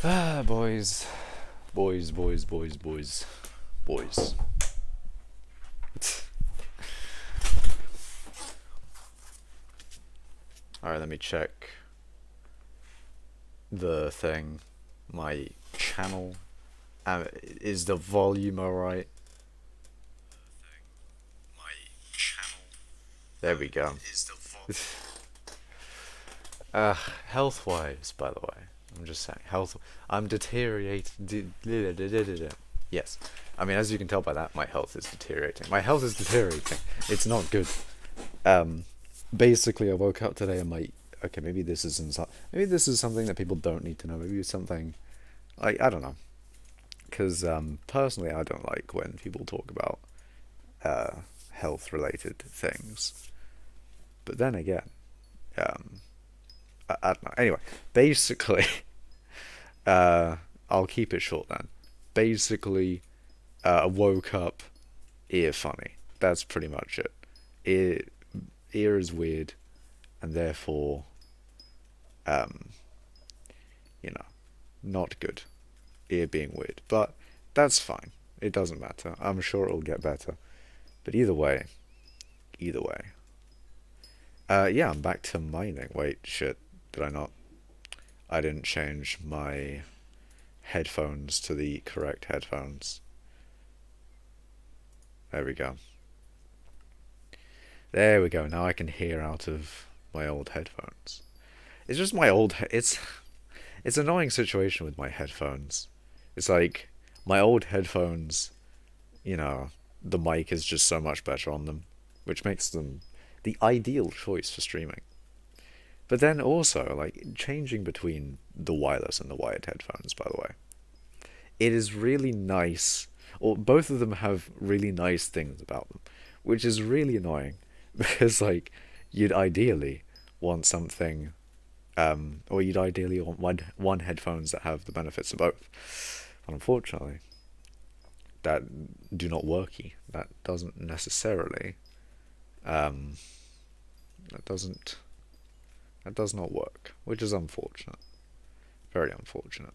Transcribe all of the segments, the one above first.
Ah, boys. Boys, boys, boys, boys. Boys. Alright, let me check the thing. My channel. Is the volume alright? My channel. There we go. Is the volume. Health-wise, by the way. I'm just saying, health. I'm deteriorating. Yes. I mean, as you can tell by that, my health is deteriorating. My health is deteriorating. It's not good. Um, Basically, I woke up today and my. Okay, maybe this isn't. Maybe this is something that people don't need to know. Maybe it's something. I don't know. Because personally, I don't like when people talk about health-related things. But then again, um, I don't know. Anyway, basically, I'll keep it short then. Basically, I woke up ear funny. That's pretty much it. Ear ear is weird, and therefore, um, you know, not good. Ear being weird, but that's fine. It doesn't matter. I'm sure it'll get better. But either way. Yeah, I'm back to mining. Wait, shit. Did I not? I didn't change my headphones to the correct headphones. There we go. There we go. Now I can hear out of my old headphones. It's just my old. It's an annoying situation with my headphones. It's like my old headphones. You know, the mic is just so much better on them, which makes them the ideal choice for streaming. But then also, like, changing between the wireless and the wired headphones, by the way, it is really nice, or both of them have really nice things about them, which is really annoying because, like, you'd ideally want something, or you'd ideally want one headphones that have the benefits of both. But unfortunately, that do not worky. That doesn't necessarily, um, that doesn't, that does not work, which is unfortunate. Very unfortunate.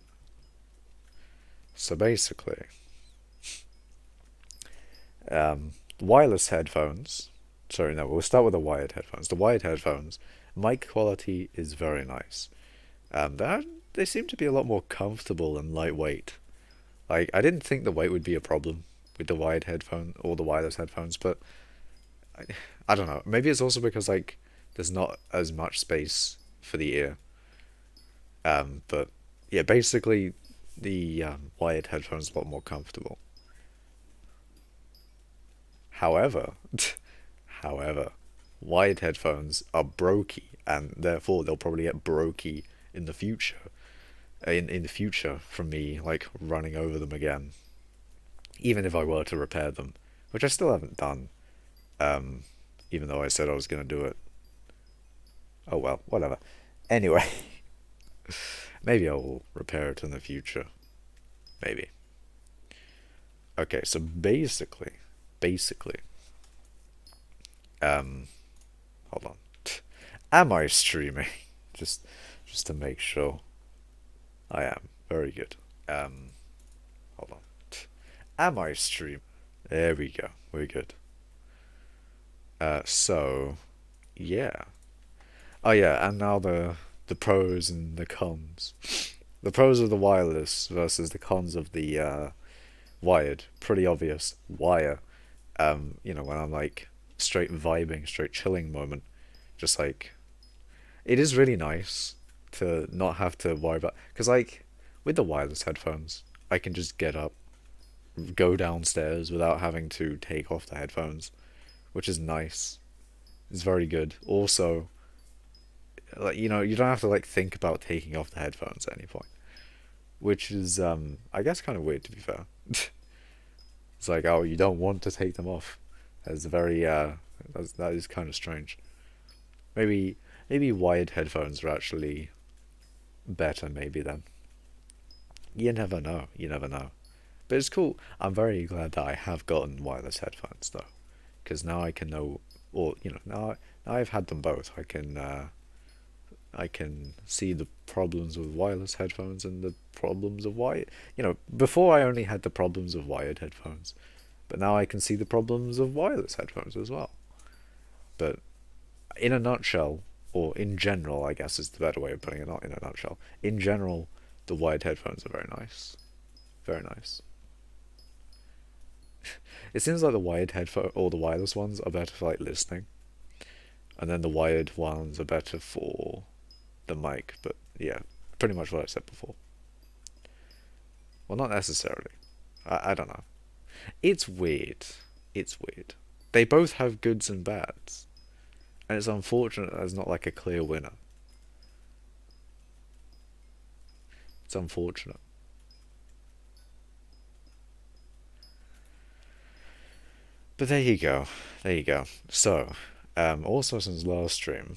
So basically, wireless headphones. Sorry, no, we'll start with the wired headphones. The wired headphones, mic quality is very nice. They seem to be a lot more comfortable and lightweight. Like, I didn't think the weight would be a problem with the wired headphone or the wireless headphones, but I, I don't know. Maybe it's also because like there's not as much space for the ear. But yeah, basically the wired headphones are a lot more comfortable. However, however, wired headphones are brokey, and therefore they'll probably get brokey in the future. In the future, from me like running over them again, even if I were to repair them, which I still haven't done. Um, Even though I said I was gonna do it. Oh well, whatever. Anyway, maybe I will repair it in the future. Maybe. Okay, so basically, um, hold on. Am I streaming? Just, just to make sure. I am. Very good. Um, Hold on. Am I streaming? There we go. We're good. So, yeah. Oh yeah, and now the pros and the cons. The pros of the wireless versus the cons of the wired. Pretty obvious. Wire. When I'm like straight vibing, straight chilling moment, just like it is really nice to not have to worry about because like with the wireless headphones, I can just get up, go downstairs without having to take off the headphones, which is nice. It's very good. Also, like you don't have to like think about taking off the headphones at any point, which is I guess kind of weird to be fair. It's like, oh, you don't want to take them off. That's very that is kind of strange. Maybe maybe wired headphones are actually better maybe then. You never know. You never know. But it's cool. I'm very glad that I have gotten wireless headphones though, because now I can know, or now I've had them both. I can I can see the problems with wireless headphones and the problems of wired. You know, before I only had the problems of wired headphones, but now I can see the problems of wireless headphones as well. But in a nutshell, or in general, I guess is the better way of putting it, not in a nutshell. In general, the wired headphones are very nice. Very nice. It seems like the wired headphone or the wireless ones are better for like listening, and then the wired ones are better for the mic. But yeah, pretty much what I said before. Well, not necessarily. I don't know. It's weird. It's weird. They both have goods and bads, and it's unfortunate there's not like a clear winner. It's unfortunate. But there you go. There you go. So, also since last stream,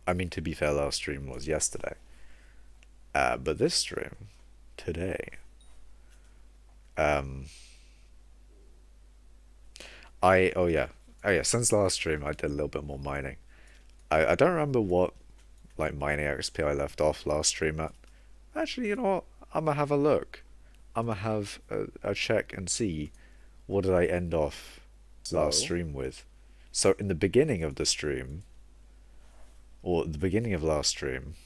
I mean, to be fair, last stream was yesterday. But this stream, today, um, oh yeah, since last stream I did a little bit more mining. I don't remember what, like, mining XP I left off last stream at. Actually, you know what? I'm gonna have a look. I'm gonna have a check and see what did I end off last So, stream with. So in the beginning of the stream, or the beginning of last stream,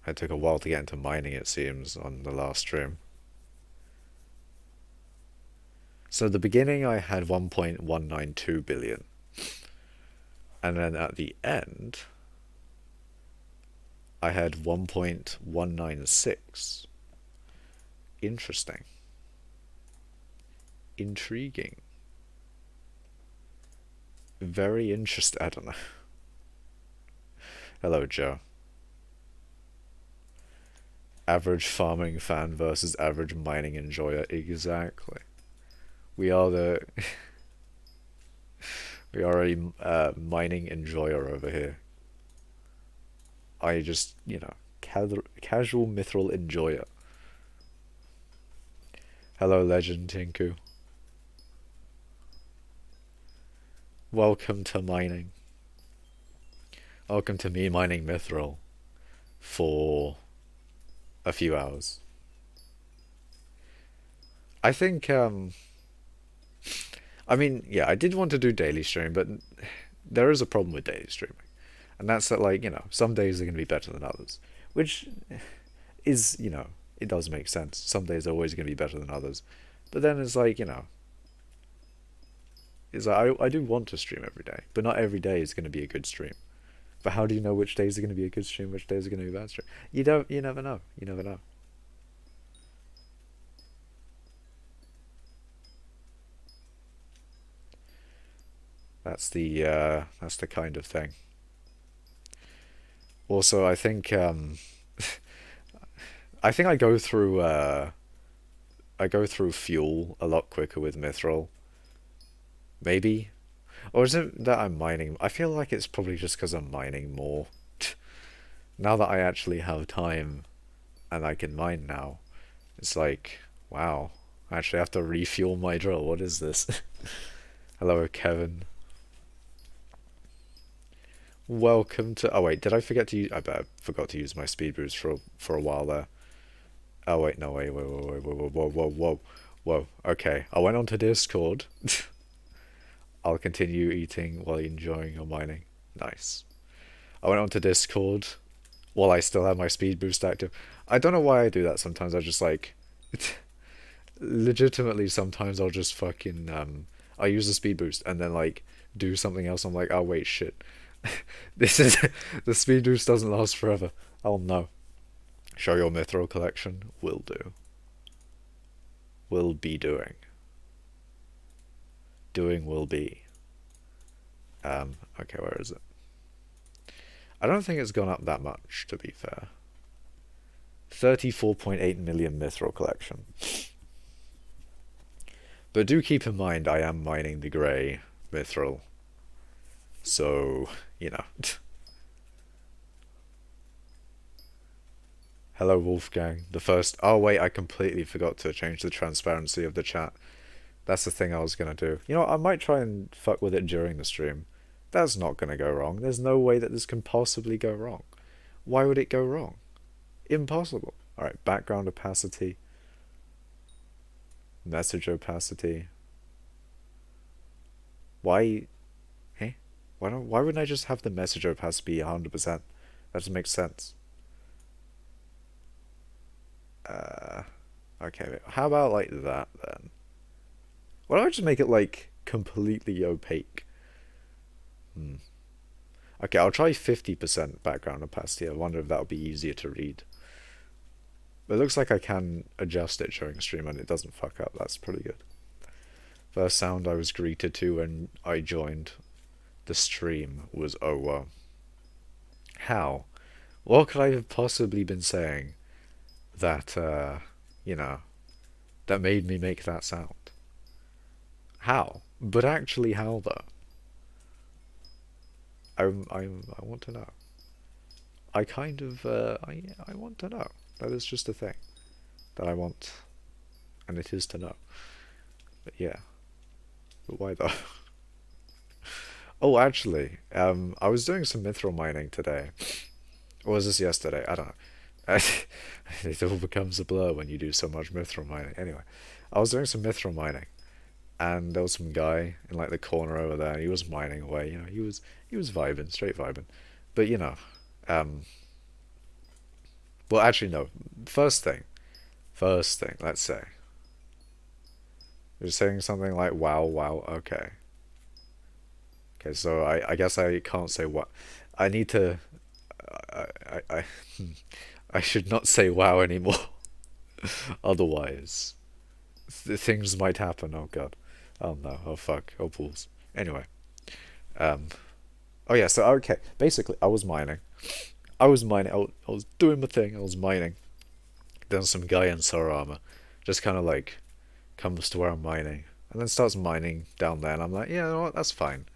it took a while to get into mining, it seems, on the last stream. So the beginning I had 1.192 billion, and then at the end I had 1.196. Interesting. Intriguing. Very interesting. I don't know. Hello, Joe. Average farming fan versus average mining enjoyer. Exactly. We are the we are a mining enjoyer over here. I just, casual mithril enjoyer. Hello, Legend Tinku. Welcome to mining. Welcome to me mining mithril for a few hours. I think, I mean, yeah, I did want to do daily stream, but there is a problem with daily streaming. And that's that, like, some days are going to be better than others. Which is, it does make sense. Some days are always going to be better than others. But then it's like, it's like I do want to stream every day, but not every day is going to be a good stream. But how do you know which days are going to be a good stream, which days are going to be a bad stream? You never know. You never know. That's the kind of thing. Also, I think I go through fuel a lot quicker with mithril. Maybe. Or is it that I'm mining? I feel like it's probably just because I'm mining more. Now that I actually have time and I can mine now, it's like, wow, I actually have to refuel my drill. What is this? Hello, Kevin. Welcome to. Oh wait, did I forget to use? I bet I forgot to use my speed boost for a while there. Oh wait, no wait, whoa. Okay, I went onto Discord. I'll continue eating while enjoying your mining. Nice. I went onto Discord while I still have my speed boost active. I don't know why I do that sometimes. I just like legitimately sometimes I'll just fucking I use the speed boost and then like do something else. I'm like, oh wait, shit. This is the speed boost doesn't last forever. Oh no. Show your mithril collection. Will do. Will be doing. Doing will be. Okay, where is it? I don't think it's gone up that much, to be fair. 34.8 million mithril collection. But do keep in mind, I am mining the grey mithril. So, Hello, Wolfgang. The first... Oh, wait, I completely forgot to change the transparency of the chat. That's the thing I was gonna do. You know, I might try and fuck with it during the stream. That's not gonna go wrong. There's no way that this can possibly go wrong. Why would it go wrong? Impossible. Alright, background opacity, message opacity. Why? Hey? Why wouldn't I just have the message opacity be 100%? That doesn't make sense. Okay, how about like that then? Why don't I just make it like completely opaque? Hmm. Okay, I'll try 50% background opacity. I wonder if that'll be easier to read. But it looks like I can adjust it during stream and it doesn't fuck up. That's pretty good. First sound I was greeted to when I joined the stream was, oh wow. How? What could I have possibly been saying that, you know, that made me make that sound? How? But actually, how though? I want to know. I kind of, I want to know. That is just a thing that I want, and it is to know. But yeah. But why though? Oh, actually, I was doing some mithril mining today. Or was this yesterday? I don't know. It all becomes a blur when you do so much mithril mining. Anyway, I was doing some mithril mining, and there was some guy in like the corner over there. And he was mining away. You know, he was vibing, straight vibing. But you know, um, well, actually no. First thing. Let's say you're saying something like wow, wow. Okay. Okay, so I guess I can't say what. I need to. I I should not say wow anymore. Otherwise, things might happen. Oh god. Oh no. Oh fuck. Oh balls. Anyway. Um. Oh yeah. So okay. Basically, I was mining. I was doing my thing. I was mining. Then some guy in Sora armor just kind of like comes to where I'm mining and then starts mining down there, and I'm like, yeah, you know what? That's fine.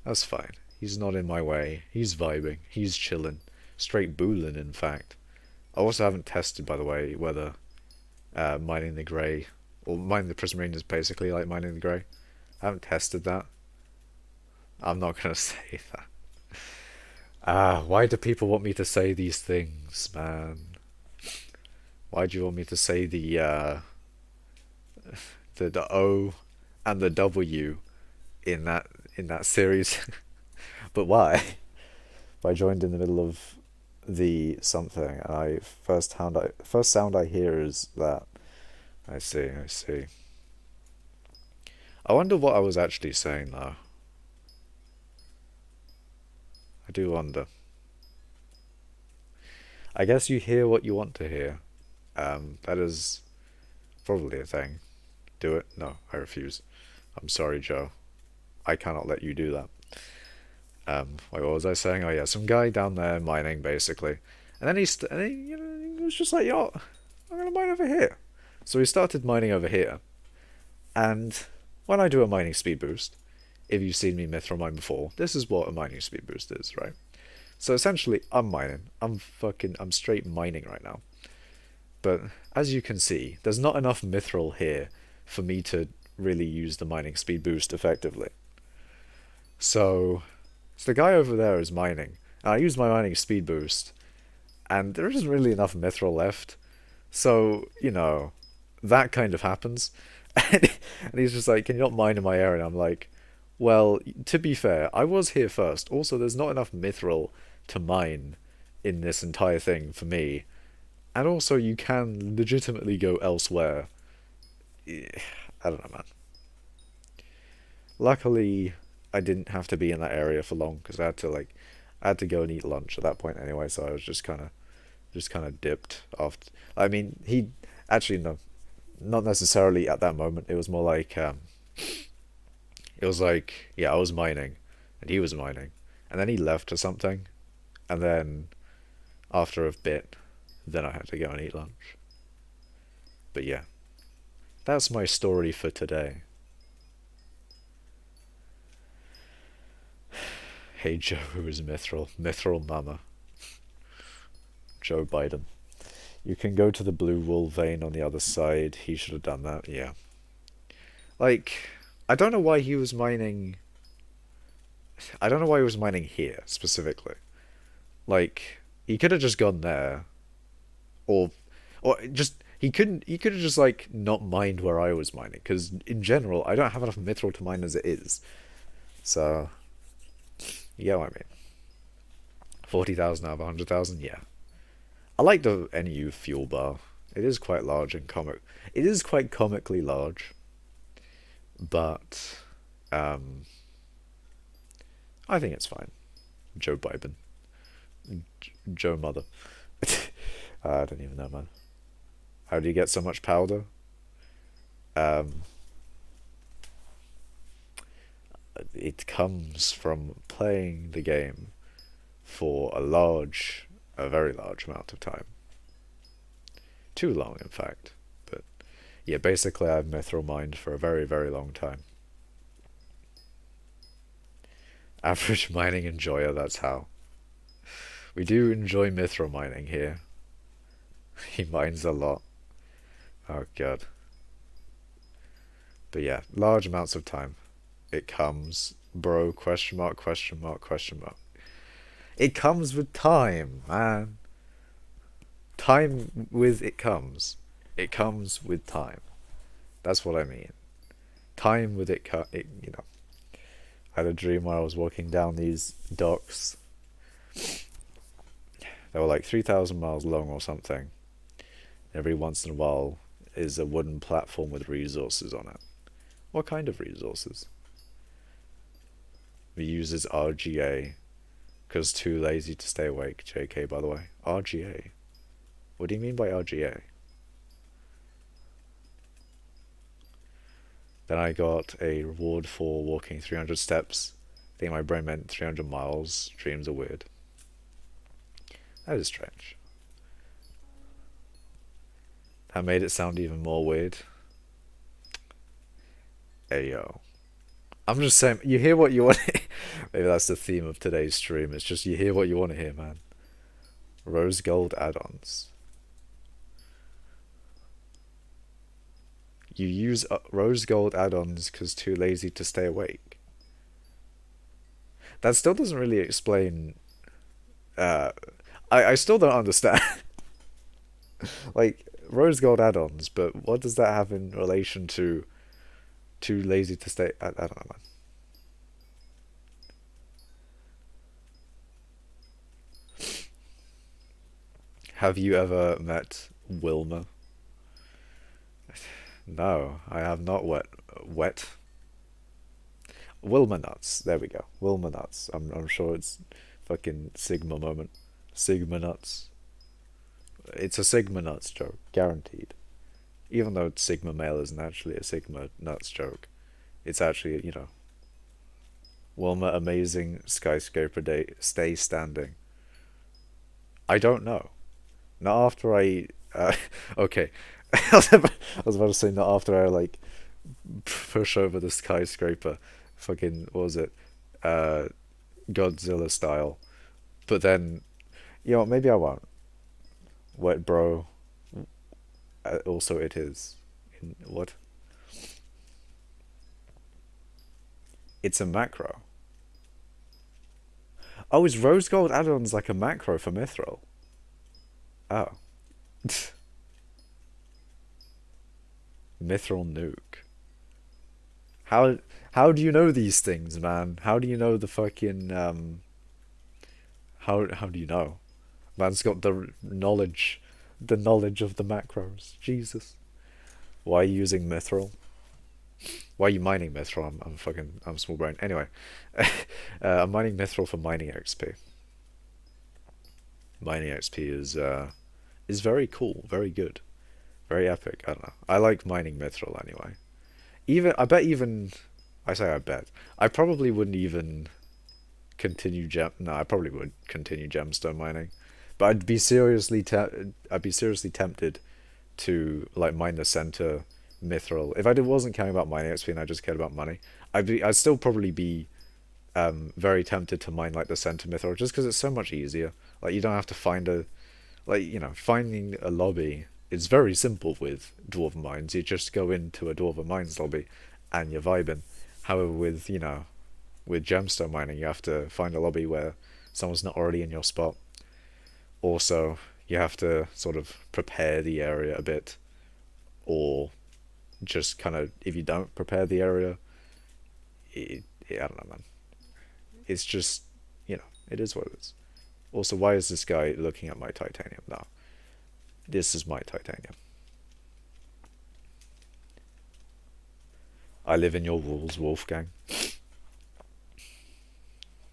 That's fine. He's not in my way. He's vibing. He's chilling. Straight boolin', in fact. I also haven't tested, by the way, whether mining the grey or mining the prismarine is basically like mining the grey. I haven't tested that. I'm not gonna say that. Why do people want me to say these things, man? Why do you want me to say the O and the W in that series? But why? I joined in the middle of the something, and first sound I hear is that. I see, I see. I wonder what I was actually saying though. I do wonder. I guess you hear what you want to hear. That is probably a thing. Do it? No, I refuse. I'm sorry, Joe. I cannot let you do that. Wait, what was I saying? Oh yeah, some guy down there mining basically, and then you know, he was just like, yo, I'm gonna mine over here. So he started mining over here, and when I do a mining speed boost, if you've seen me mithril mine before, this is what a mining speed boost is, right? So essentially, I'm mining. I'm straight mining right now. But as you can see, there's not enough mithril here for me to really use the mining speed boost effectively. So the guy over there is mining, and I use my mining speed boost, and there isn't really enough mithril left. So, you know, that kind of happens. And he's just like, can you not mine in my area? And I'm like, well, to be fair, I was here first. Also, there's not enough mithril to mine in this entire thing for me. And also, you can legitimately go elsewhere. I don't know, man. Luckily, I didn't have to be in that area for long because I had to go and eat lunch at that point anyway. So I was just kind of dipped off. I mean, he actually no, not necessarily at that moment. It was more like it was like, yeah, I was mining and he was mining, and then he left or something, and then after a bit, then I had to go and eat lunch. But yeah, that's my story for today. Hey Joe, who is Mithril? Mithril Mama. Joe Biden. You can go to the blue wool vein on the other side. He should have done that, yeah. Like, I don't know why he was mining. I don't know why he was mining here specifically. Like, he could have just gone there, or, or just he couldn't. He could have just like not mined where I was mining, because in general, I don't have enough mithril to mine as it is. So, you get what I mean. 40,000 out of 100,000, yeah. I like the NU fuel bar. It is quite large and comic. It is quite comically large, but um, I think it's fine. Joe Biden, Joe Mother. I don't even know, man. How do you get so much powder? Um, it comes from playing the game for a very large amount of time. Too long, in fact. But yeah, basically I've mithril mined for a very, very long time. Average mining enjoyer, that's how. We do enjoy mithril mining here. He mines a lot. Oh god. But yeah, large amounts of time. It comes, bro, question mark, question mark, question mark. It comes with time, man. Time with it comes. It comes with time. That's what I mean. Time with it, you know. I had a dream where I was walking down these docks. They were like 3,000 miles long or something. Every once in a while is a wooden platform with resources on it. What kind of resources? It uses RGA, because too lazy to stay awake. JK, by the way. RGA? What do you mean by RGA? Then I got a reward for walking 300 steps. I think my brain meant 300 miles. Dreams are weird. That is strange. That made it sound even more weird. Ayo. I'm just saying, you hear what you want to hear. Maybe that's the theme of today's stream. It's just you hear what you want to hear, man. Rose gold add-ons. You use rose gold add-ons because too lazy to stay awake. That still doesn't really explain. Uh, I still don't understand. Like, rose gold add-ons, but what does that have in relation to too lazy to stay? I don't know, man. Have you ever met Wilma? No, I have not wet. Wilma nuts. There we go. Wilma nuts. I'm sure it's fucking Sigma moment. Sigma nuts. It's a Sigma nuts joke, guaranteed. Even though Sigma male isn't actually a Sigma nuts joke, it's actually, you know, Wilma amazing skyscraper day stay standing. I don't know. Not after I okay. I was about to say not after I like push over the skyscraper, fucking what was it, uh, Godzilla style. But then, you know, maybe I won't. Wet bro. Also, it is. In what? It's a macro. Oh, is rose gold add-ons like a macro for mithril? Oh, mithril nuke. How how do you know these things, man? How do you know the fucking how do you know? Man's got the knowledge of the macros. Jesus. Why are you using mithril? Why are you mining mithril? I'm small brain. Anyway, I'm mining mithril for mining XP. Mining XP is very cool, very good, very epic. I don't know. I like mining mithril anyway. I say I bet. I probably wouldn't even continue no, I probably would continue gemstone mining, but I'd be seriously tempted to like mine the center mithril. If wasn't caring about mining XP and I just cared about money, I'd still probably be very tempted to mine like the center mithril just because it's so much easier. Like you don't have to find finding a lobby is very simple with dwarven mines. You just go into a dwarven mines lobby and you're vibing. However, with with gemstone mining, you have to find a lobby where someone's not already in your spot. Also, you have to sort of prepare the area a bit, or just kind of, if you don't prepare the area, I don't know, man. It's just, it is what it is. Also, why is this guy looking at my titanium now? This is my titanium. I live in your walls, Wolfgang,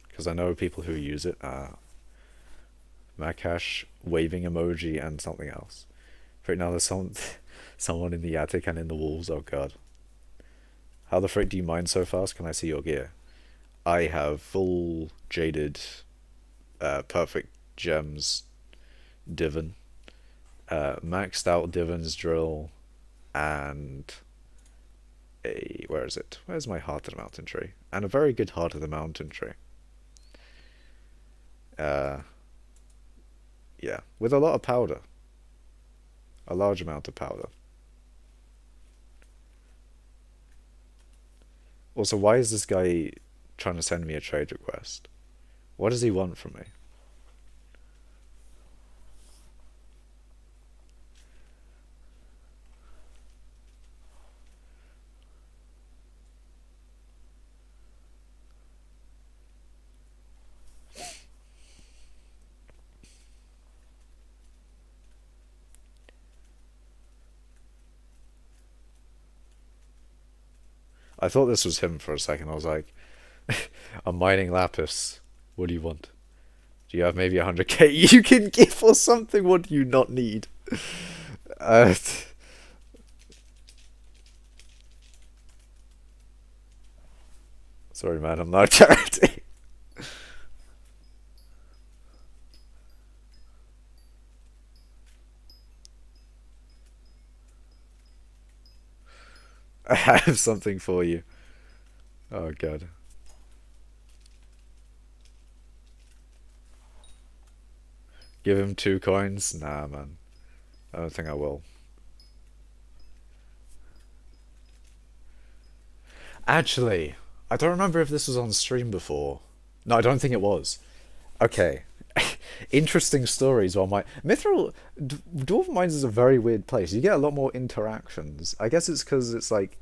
because I know people who use it. Makash, waving emoji, and something else. Right now, there's someone in the attic and in the walls. Oh god. How the frick do you mine so fast? Can I see your gear? I have full jaded, perfect gems divan, maxed out divan's drill, and where is it? Where's my heart of the mountain tree? And a very good heart of the mountain tree. Uh, yeah, with a lot of powder, a large amount of powder. Also, why is this guy trying to send me a trade request? What does he want from me? I thought this was him for a second. I was like, I'm mining lapis. What do you want? Do you have maybe 100k you can give or something? What do you not need? Uh, sorry, man, I'm not a charity. I have something for you. Oh, God. Give him 2 coins? Nah, man. I don't think I will. Actually, I don't remember if this was on stream before. No, I don't think it was. Okay. Interesting stories while my mithril dwarven mines is a very weird place. You get a lot more interactions. I guess it's because it's like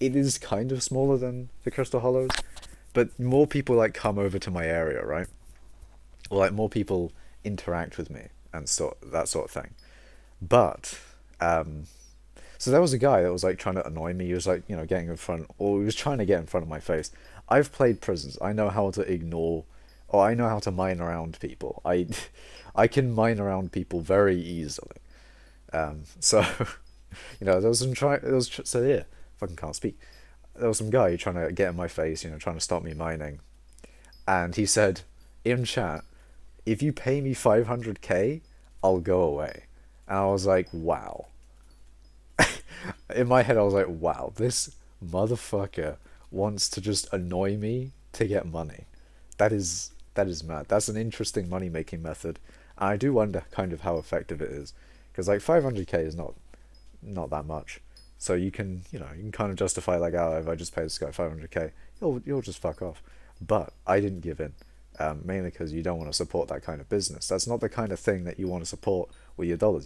it is kind of smaller than the crystal hollows, but more people like come over to my area, right? Or like more people interact with me and that sort of thing. But so there was a guy that was like trying to annoy me. He was like, getting in front, or he was trying to get in front of my face. I've played prisons. I know how to ignore, or I know how to mine around people. I can mine around people very easily. So there was some so yeah, fucking can't speak. There was some guy trying to get in my face, trying to stop me mining, and he said in chat, "If you pay me 500k, I'll go away." And I was like, wow. In my head, I was like, wow, this motherfucker wants to just annoy me to get money. That is mad. That's an interesting money making method. And I do wonder kind of how effective it is, because like 500k is not that much. So you can kind of justify like, oh, if I just pay this guy 500k, you'll just fuck off. But I didn't give in, mainly because you don't want to support that kind of business. That's not the kind of thing that you want to support with your dollars.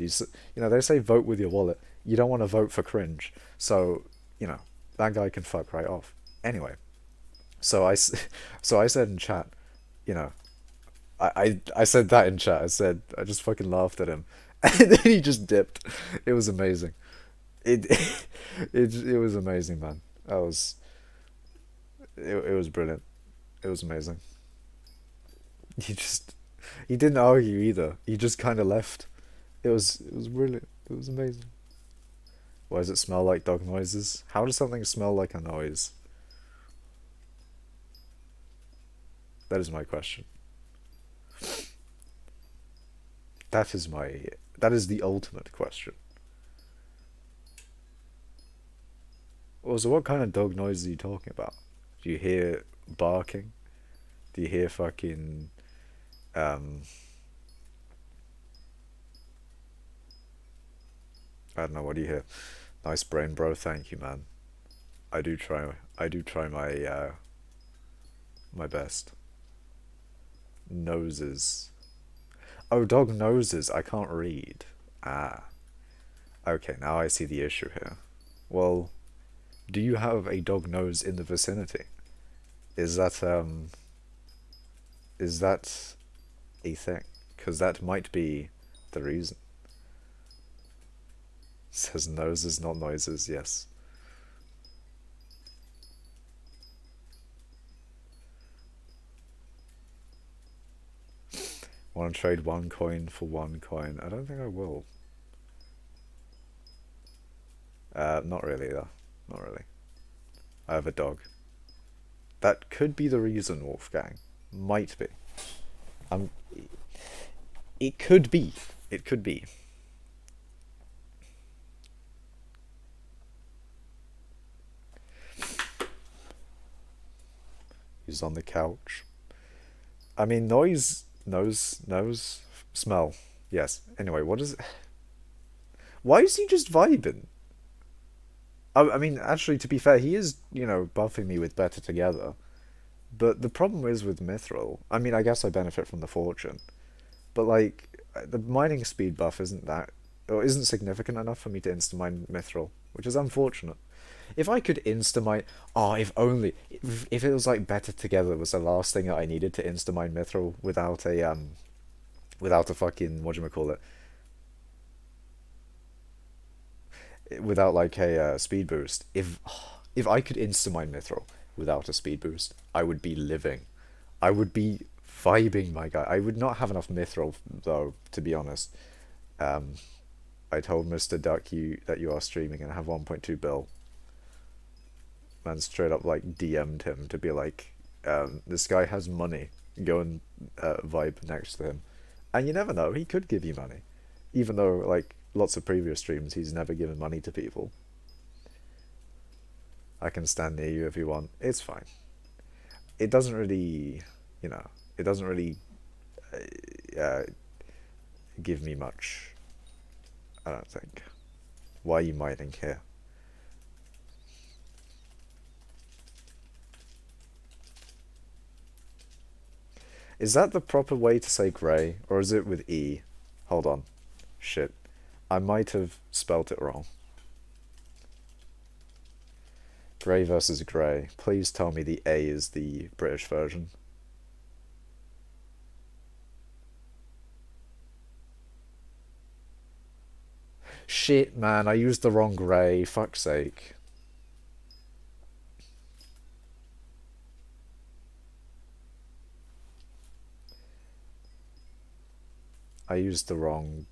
They say vote with your wallet. You don't want to vote for cringe. So that guy can fuck right off. Anyway, so I said in chat, you know, I said that in chat. I just fucking laughed at him, and then he just dipped. It was amazing. It it was amazing, man. It was brilliant. It was amazing. He just he didn't argue either. He just kind of left. It was brilliant. It was amazing. Why does it smell like dog noises? How does something smell like a noise? That is my question. That is the ultimate question. Also, what kind of dog noise are you talking about? Do you hear barking? Do you hear fucking um I don't know, what do you hear? Nice brain, bro. Thank you, man. I do try my my best. Noses. Oh, dog noses. I can't read. Ah. Okay, now I see the issue here. Well, do you have a dog nose in the vicinity? Is that a thing? Because that might be the reason. Says noses, not noises, yes. Want to trade one coin for one coin? I don't think I will. Not really though. Not really. I have a dog. That could be the reason, Wolfgang. Might be. Um, it could be. It could be. He's on the couch. I mean, noise, nose, smell. Yes. Anyway, what is it? Why is he just vibing? I mean, actually, to be fair, he is, buffing me with better together. But the problem is with mithril. I mean, I guess I benefit from the fortune. But, like, the mining speed buff isn't that, or isn't significant enough for me to insta-mine mithril, which is unfortunate. If I could insta-mine... Oh, if only... If it was, like, better together was the last thing that I needed to insta-mine mithril without a, without a fucking... Whatchamacallit? Without, like, a speed boost. If I could insta-mine mithril without a speed boost, I would be living. I would be vibing, my guy. I would not have enough mithril, though, to be honest. I told Mr. Duck that you are streaming and have 1.2 bill. Man straight up like DM'd him to be like, this guy has money. Go and vibe next to him. And you never know, he could give you money. Even though, like, lots of previous streams, he's never given money to people. I can stand near you if you want. It's fine. It doesn't really, it doesn't really give me much. I don't think. Why are you mining here? Is that the proper way to say grey, or is it with E? Hold on. Shit. I might have spelt it wrong. Grey versus grey. Please tell me the A is the British version. Shit, man, I used the wrong grey. Fuck's sake. I used the wrong...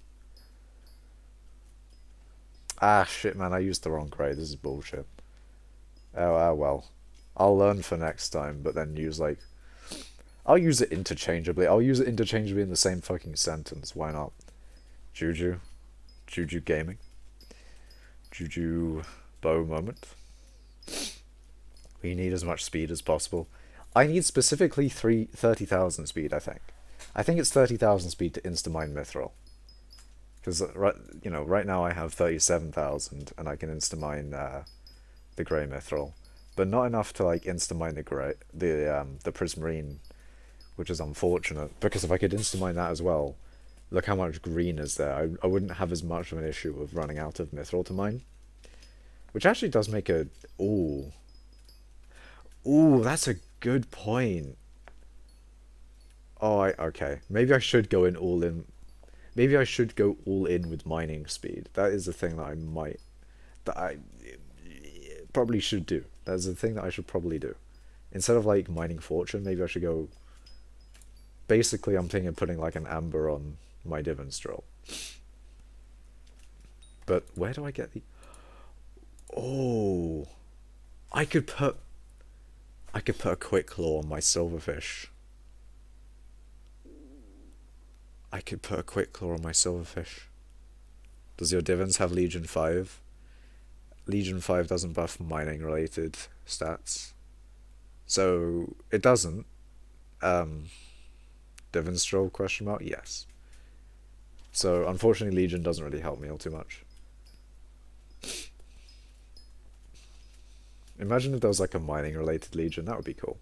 Ah, shit, man, I used the wrong grey. This is bullshit. Oh, well. I'll learn for next time, but then use, like... I'll use it interchangeably. I'll use it interchangeably in the same fucking sentence. Why not? Juju. Juju Gaming. Juju Bow Moment. We need as much speed as possible. I need specifically 30,000 speed, I think. I think it's 30,000 speed to insta-mine mithril. Because, right now I have 37,000 and I can insta-mine the grey mithril. But not enough to, like, insta-mine the prismarine, which is unfortunate. Because if I could insta-mine that as well, look how much green is there. I wouldn't have as much of an issue of running out of mithril to mine. Which actually does make a... Ooh. Ooh, that's a good point. Oh, okay. Maybe I should go in all in. Maybe I should go all in with mining speed. That is the thing that I probably should do. That's the thing that I should probably do. Instead of, like, mining fortune, maybe I should go... Basically, I'm thinking of putting, like, an amber on my divan stroll. But where do I get the... Oh... I could put a quick claw on my silverfish. I could put a quick claw on my silverfish. Does your divans have Legion 5? Legion 5 doesn't buff mining related stats. So it doesn't. Divan stroll question mark? Yes. So unfortunately Legion doesn't really help me all too much. Imagine if there was like a mining related legion, that would be cool.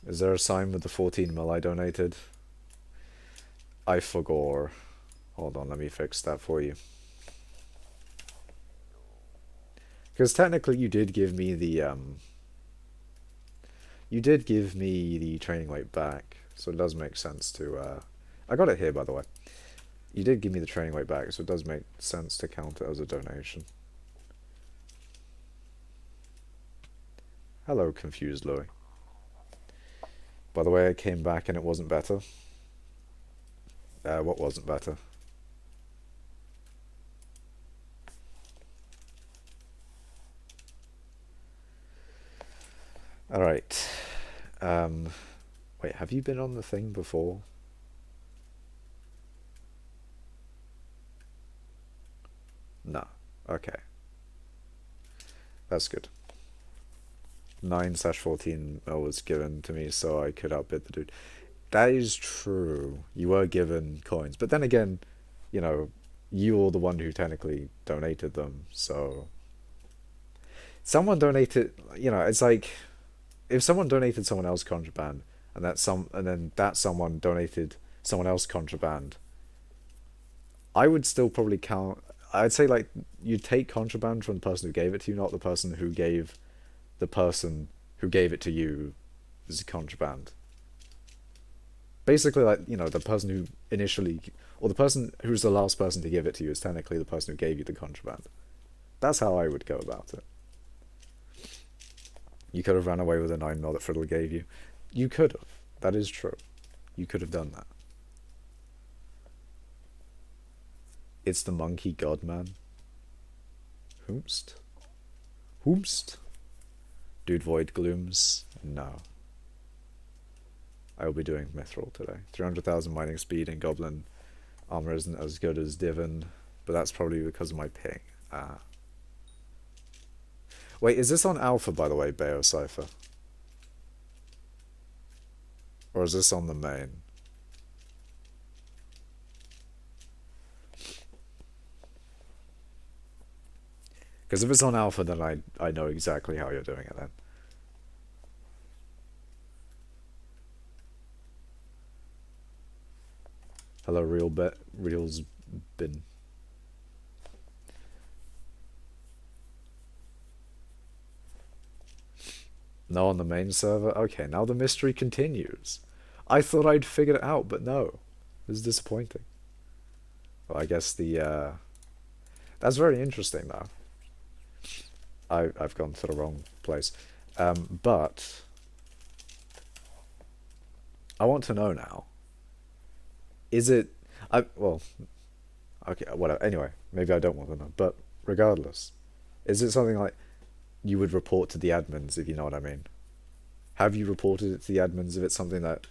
Is there a sign with the 14 mil I donated? I forgot. Hold on, let me fix that for you. Because technically you did give me the training weight back, so it does make sense to I got it here by the way. You did give me the training weight back, so it does make sense to count it as a donation. Hello, confused Louis. By the way, I came back and it wasn't better. What wasn't better? Alright. Wait, have you been on the thing before? No. Okay. That's good. 9/14 mil was given to me so I could outbid the dude. That is true. You were given coins. But then again, you know, you were the one who technically donated them, so... Someone donated, you know, it's like... If someone donated someone else contraband, and then that someone donated someone else contraband, I would still probably count... I'd say, like, you take contraband from the person who gave it to you, not the person who gave the person who gave it to you as contraband. Basically, like, you know, the person who initially... Or the person who's the last person to give it to you is technically the person who gave you the contraband. That's how I would go about it. You could have ran away with a 9 mil that Friddle gave you. You could have. That is true. You could have done that. It's the monkey god man. Whomst? Whomst? Dude Void Glooms? No. I will be doing mithril today. 300,000 mining speed and goblin armor isn't as good as divan, but that's probably because of my ping. Ah. Wait, is this on alpha, by the way, Bayo Cypher? Or is this on the main? Because if it's on alpha, then I know exactly how you're doing it then. Hello, Reals bin. No, on the main server? Okay, now the mystery continues. I thought I'd figured it out, but no. This is disappointing. Well, I guess the, that's very interesting, though. I've gone to the wrong place. But... I want to know now. Is it... well... Okay, whatever. Anyway, maybe I don't want to know. But regardless, is it something like you would report to the admins, if you know what I mean? Have you reported it to the admins if it's something that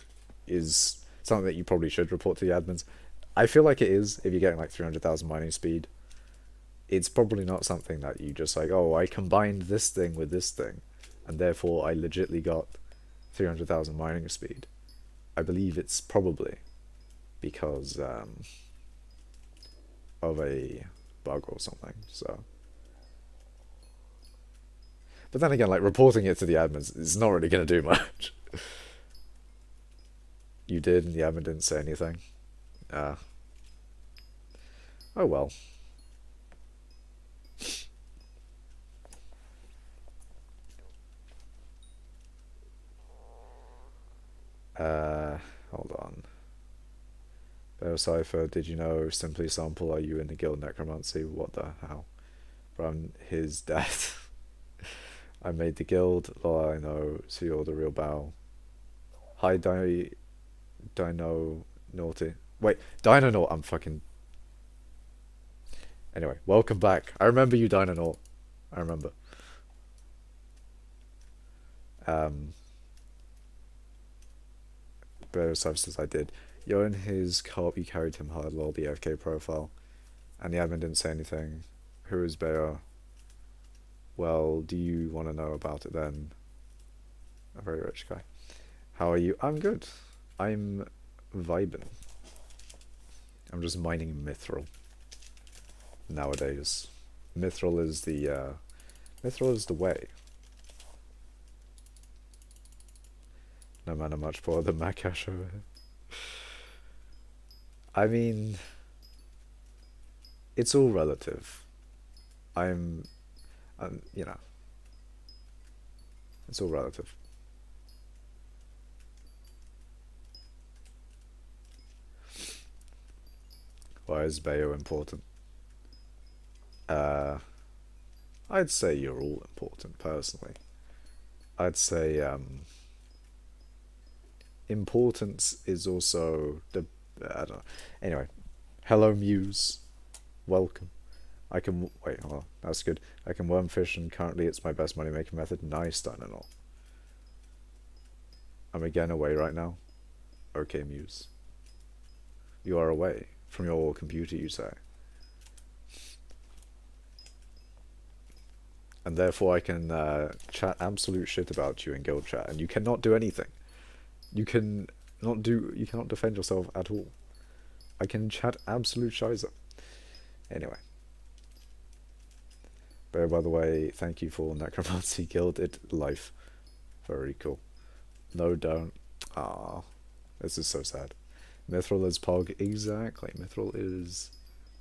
is something that you probably should report to the admins? I feel like it is, if you're getting like 300,000 mining speed. It's probably not something that you just like, oh, I combined this thing with this thing, and therefore I legitly got 300,000 mining speed. I believe it's probably because of a bug or something, so... But then again, like, reporting it to the admins is not really going to do much. You did, and the admin didn't say anything. Oh well. Hold on. Cypher, did you know Simply Sample, are you in the guild necromancy? What the hell? From his death. I made the guild, lol, I know, so you're the real bow. Hi, Dino Naughty. Wait, Dino Naut, I'm fucking... Anyway, welcome back. I remember you, Dino Naut. I remember. But says I did. You're in his co-op, you carried him hard, lol, the AFK profile. And the admin didn't say anything. Who is Bayo? Well, do you want to know about it then? A very rich guy. How are you? I'm good. I'm vibing. I'm just mining mithril nowadays. Mithril is the way. No matter much more than Makash over here. I mean, it's all relative. I'm, you know, it's all relative. Why is Bayo important? Uh, I'd say you're all important, personally. I'd say, importance is also the, I don't know. Anyway, hello Muse, welcome. I can, wait, hold on, that's good. I can worm fish and currently it's my best money making method. Nice, done and all. I'm again away right now. Okay, Muse. You are away from your computer, you say. And therefore I can chat absolute shit about you in guild chat, and you cannot do anything. You cannot defend yourself at all. I can chat absolute shiza. Anyway. But by the way, thank you for Necromancy Gilded Life. Very cool. No, don't. Ah, this is so sad. Mithril is Pog. Exactly. Mithril is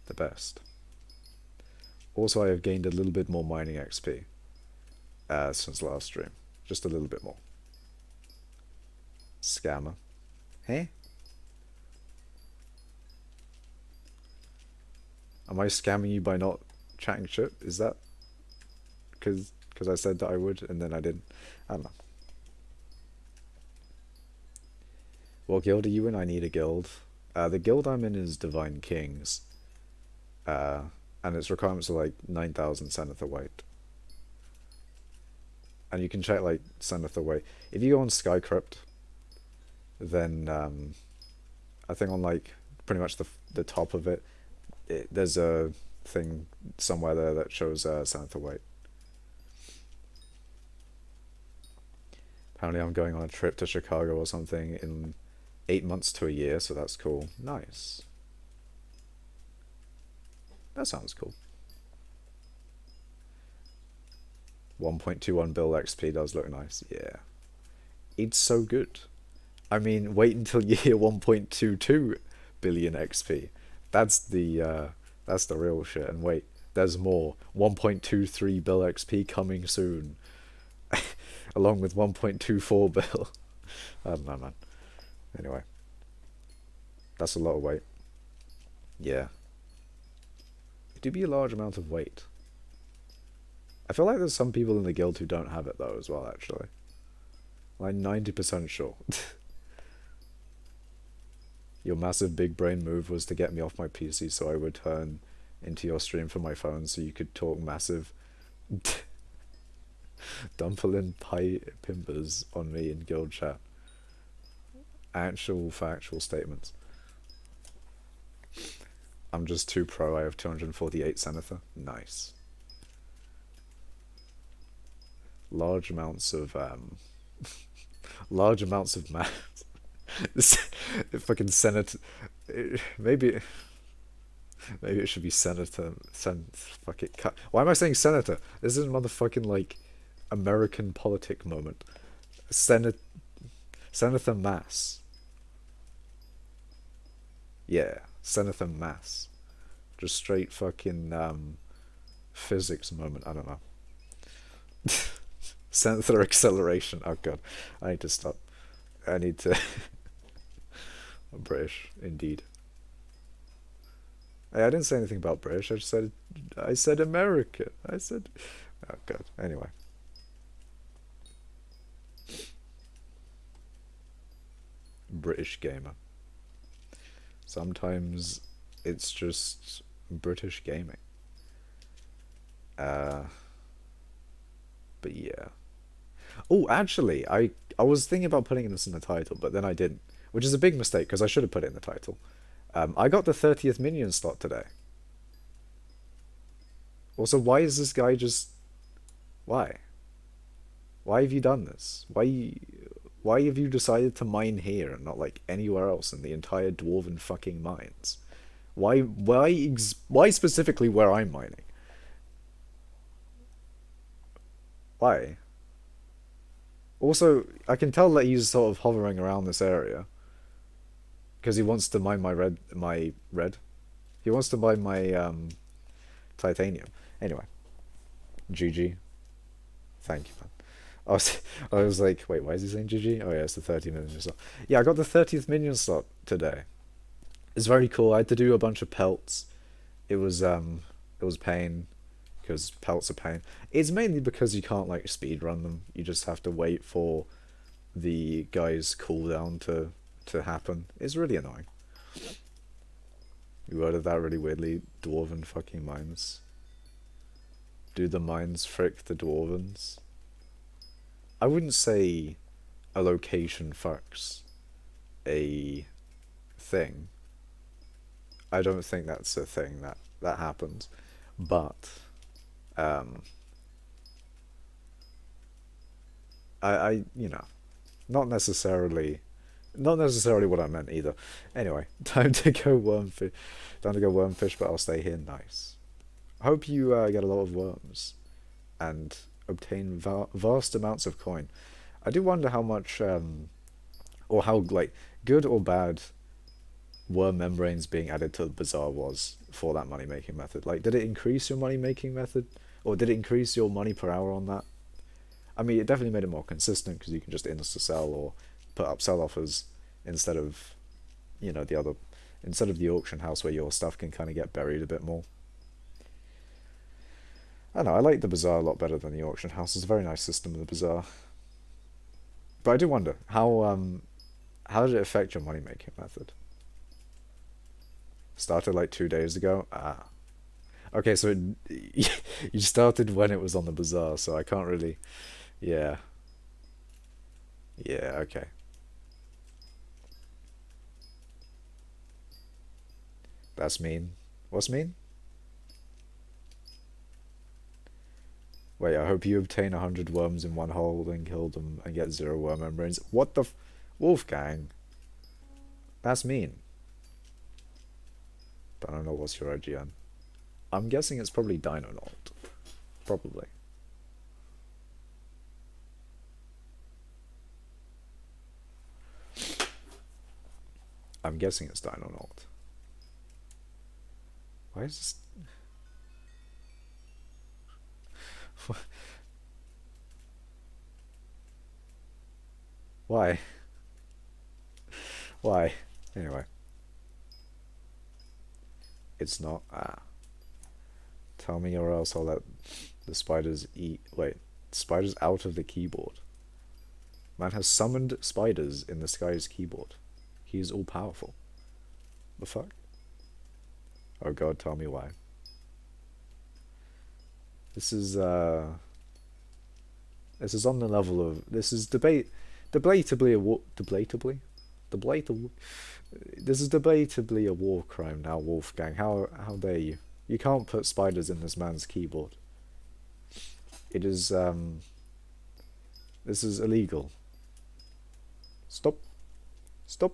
the best. Also, I have gained a little bit more mining XP since last stream. Just a little bit more. Scammer. Hey? Am I scamming you by not chatting shit? Is that because I said that I would and then I didn't? I don't know. What guild are you in? I need a guild. The guild I'm in is Divine Kings. And its requirements are like 9,000 Zenithal weight. And you can check like Zenithal weight. If you go on Sky Crypt, then I think on like pretty much the top of it, there's a thing somewhere there that shows Zenithal weight. Apparently I'm going on a trip to Chicago or something in 8 months to a year, so that's cool. Nice. That sounds cool. 1.21 bill XP does look nice. Yeah. It's so good. I mean, wait until you hear 1.22 billion XP. That's the real shit. And wait, there's more. 1.23 bill XP coming soon. Along with 1.24 bill. I don't know, man. Anyway. That's a lot of weight. Yeah. It do be a large amount of weight. I feel like there's some people in the guild who don't have it though as well, actually. Like 90% sure. Your massive big brain move was to get me off my PC so I would turn into your stream from my phone so you could talk massive Dumperlin pie pimpers on me in guild chat. Actual factual statements. I'm just too pro. I have 248 Zenithal. Nice. Large amounts of math. Fucking senator. Maybe it should be senator. Fuck it. Why am I saying senator? This is a motherfucking like American politic moment. Senator Mass. Yeah, Senator Mass. Just straight fucking physics moment. I don't know. Senator acceleration. Oh god, I need to stop. I need to. I'm British, indeed. Hey, I didn't say anything about British. I said America. I said. Oh god. Anyway. British gamer. Sometimes it's just British gaming. But yeah. Oh, actually, I was thinking about putting this in the title, but then I didn't, which is a big mistake because I should have put it in the title. I got the 30th minion slot today. Also, why is this guy just... Why? Why have you done this? Why have you decided to mine here and not like anywhere else in the entire dwarven fucking mines? Why specifically where I'm mining? Why? Also, I can tell that he's sort of hovering around this area because he wants to mine my red. He wants to mine my titanium. Anyway, GG. Thank you, man. I was like, wait, why is he saying GG? Oh yeah, it's the 30 minion slot. Yeah, I got the 30th minion slot today. It's very cool. I had to do a bunch of pelts. It was pain because pelts are pain. It's mainly because you can't like speed run them. You just have to wait for the guy's cooldown to happen. It's really annoying. You worded that really weirdly. Dwarven fucking mines. Do the mines frick the dwarvens? I wouldn't say a location fucks a thing. I don't think that's a thing that happens. But um I you know, not necessarily what I meant either. Anyway, time to go wormfish. Time to go wormfish, but I'll stay here. Nice. I hope you get a lot of worms and obtain vast amounts of coin. I do wonder how much, or how like good or bad worm membranes being added to the bazaar was for that money making method. Like, did it increase your money making method, or did it increase your money per hour on that? I mean, it definitely made it more consistent because you can just insta sell or put up sell offers instead of, the other, instead of the auction house where your stuff can kind of get buried a bit more. I don't know, I like the bazaar a lot better than the auction house. It's a very nice system of the bazaar. But I do wonder, how did it affect your money making method? Started like 2 days ago? Ah. Okay, so you started when it was on the bazaar, so I can't really... Yeah. Yeah, okay. That's mean. What's mean? Wait, I hope you obtain 100 worms in one hole, then kill them and get 0 worm membranes. What the Wolfgang? That's mean. But I don't know what's your IGN. I'm guessing it's probably Dinonaut. Probably. I'm guessing it's Dinonaut. Why is this... Why? Why? Anyway. It's not. Ah. Tell me or else I'll let the spiders eat. Wait. Spiders out of the keyboard. Man has summoned spiders in the sky's keyboard. He is all powerful. The fuck? Oh god, tell me why. This is on the level of... This is debatably a war... Debatably? This is debatably a war crime now, Wolfgang. How dare you? You can't put spiders in this man's keyboard. It is, this is illegal. Stop. Stop.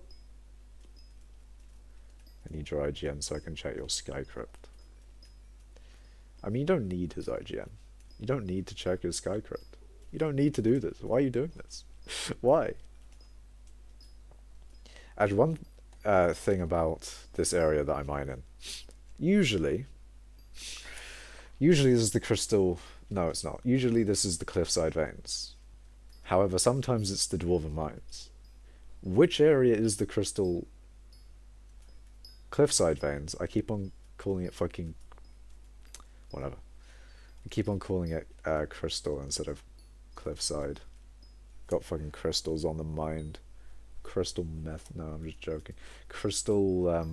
I need your IGN so I can check your Skycrypt. I mean, you don't need his IGN. You don't need to check his Skycrypt. You don't need to do this. Why are you doing this? Why? Actually, one thing about this area that I mine in. Usually this is the crystal... No, it's not. Usually this is the cliffside veins. However, sometimes it's the dwarven mines. Which area is the crystal... cliffside veins? I keep on calling it fucking... whatever. I keep on calling it crystal instead of cliffside. Got fucking crystals on the mind. Crystal meth. No, I'm just joking. Crystal,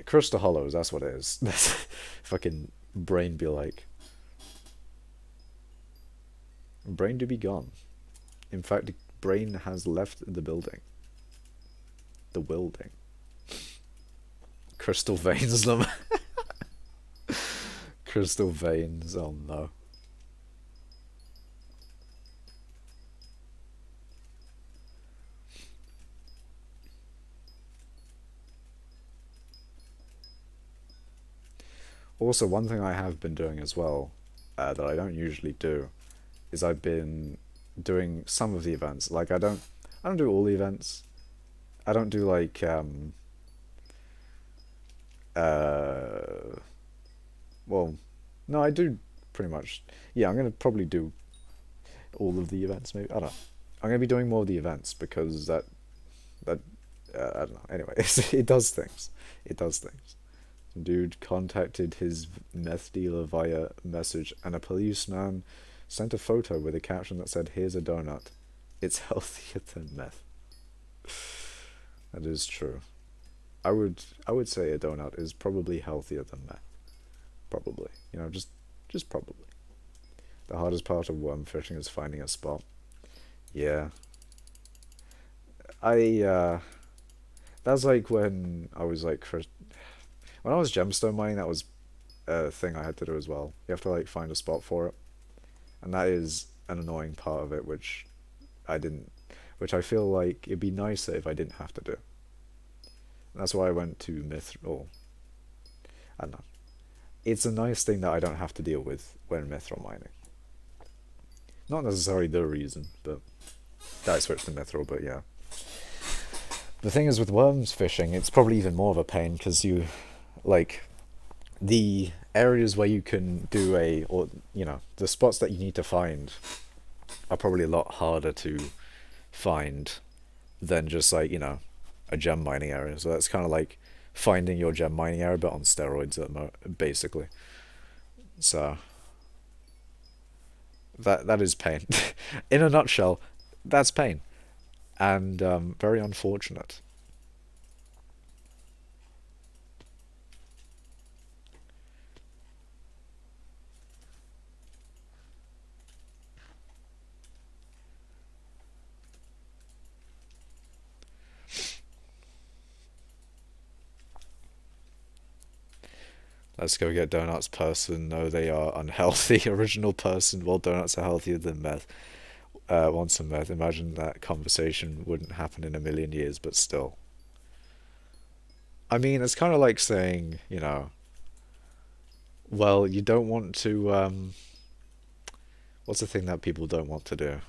crystal hollows, that's what it is. That's fucking brain be like. Brain to be gone. In fact, brain has left the building. The building. Crystal veins them. Crystal veins, oh no. Also, one thing I have been doing as well, that I don't usually do, is I've been doing some of the events. Like I don't do all the events. I don't do like uh, well, no, I do pretty much. Yeah, I'm gonna probably do all of the events. Maybe I don't know. I'm gonna be doing more of the events because that I don't know. Anyway, it does things. It does things. Some dude contacted his meth dealer via message, and a policeman sent a photo with a caption that said, "Here's a donut. It's healthier than meth." That is true. I would say a donut is probably healthier than meth. Probably. Just probably. The hardest part of worm fishing is finding a spot. Yeah. I that's like when I was like when I was gemstone mining, that was a thing I had to do as well. You have to like find a spot for it, and that is an annoying part of it, I didn't, which I feel like it'd be nicer if I didn't have to do. That's why I went to mithril. I don't know. It's a nice thing that I don't have to deal with when mithril mining. Not necessarily the reason, but that I switched to mithril. But yeah, the thing is with worms fishing, it's probably even more of a pain because like the areas where you can do or the spots that you need to find are probably a lot harder to find than just like a gem mining area. So that's kind of like finding your gem mining area but on steroids basically. So that is pain. In a nutshell, that's pain, and very unfortunate. Let's go get donuts, person. No, they are unhealthy. Original person. Well, donuts are healthier than meth. Want some meth? Imagine that conversation wouldn't happen in a million years, but still. I mean, it's kind of like saying, well, you don't want to. What's the thing that people don't want to do?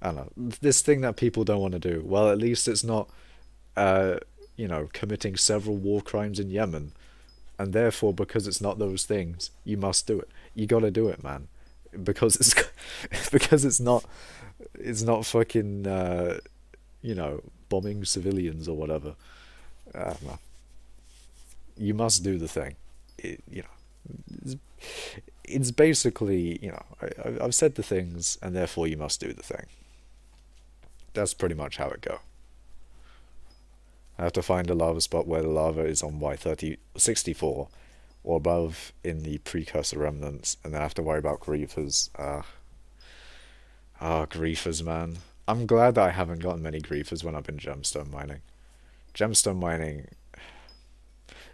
I don't know. This thing that people don't want to do. Well, at least it's not, uh, committing several war crimes in Yemen. And therefore, because it's not those things, you must do it. You gotta do it, man, because it's because it's not fucking bombing civilians or whatever. No. You must do the thing. It's, it's basically I've said the things, and therefore you must do the thing. That's pretty much how it go. I have to find a lava spot where the lava is on Y64 or above in the precursor remnants, and then I have to worry about griefers. Griefers, man. I'm glad that I haven't gotten many griefers when I've been gemstone mining. Gemstone mining,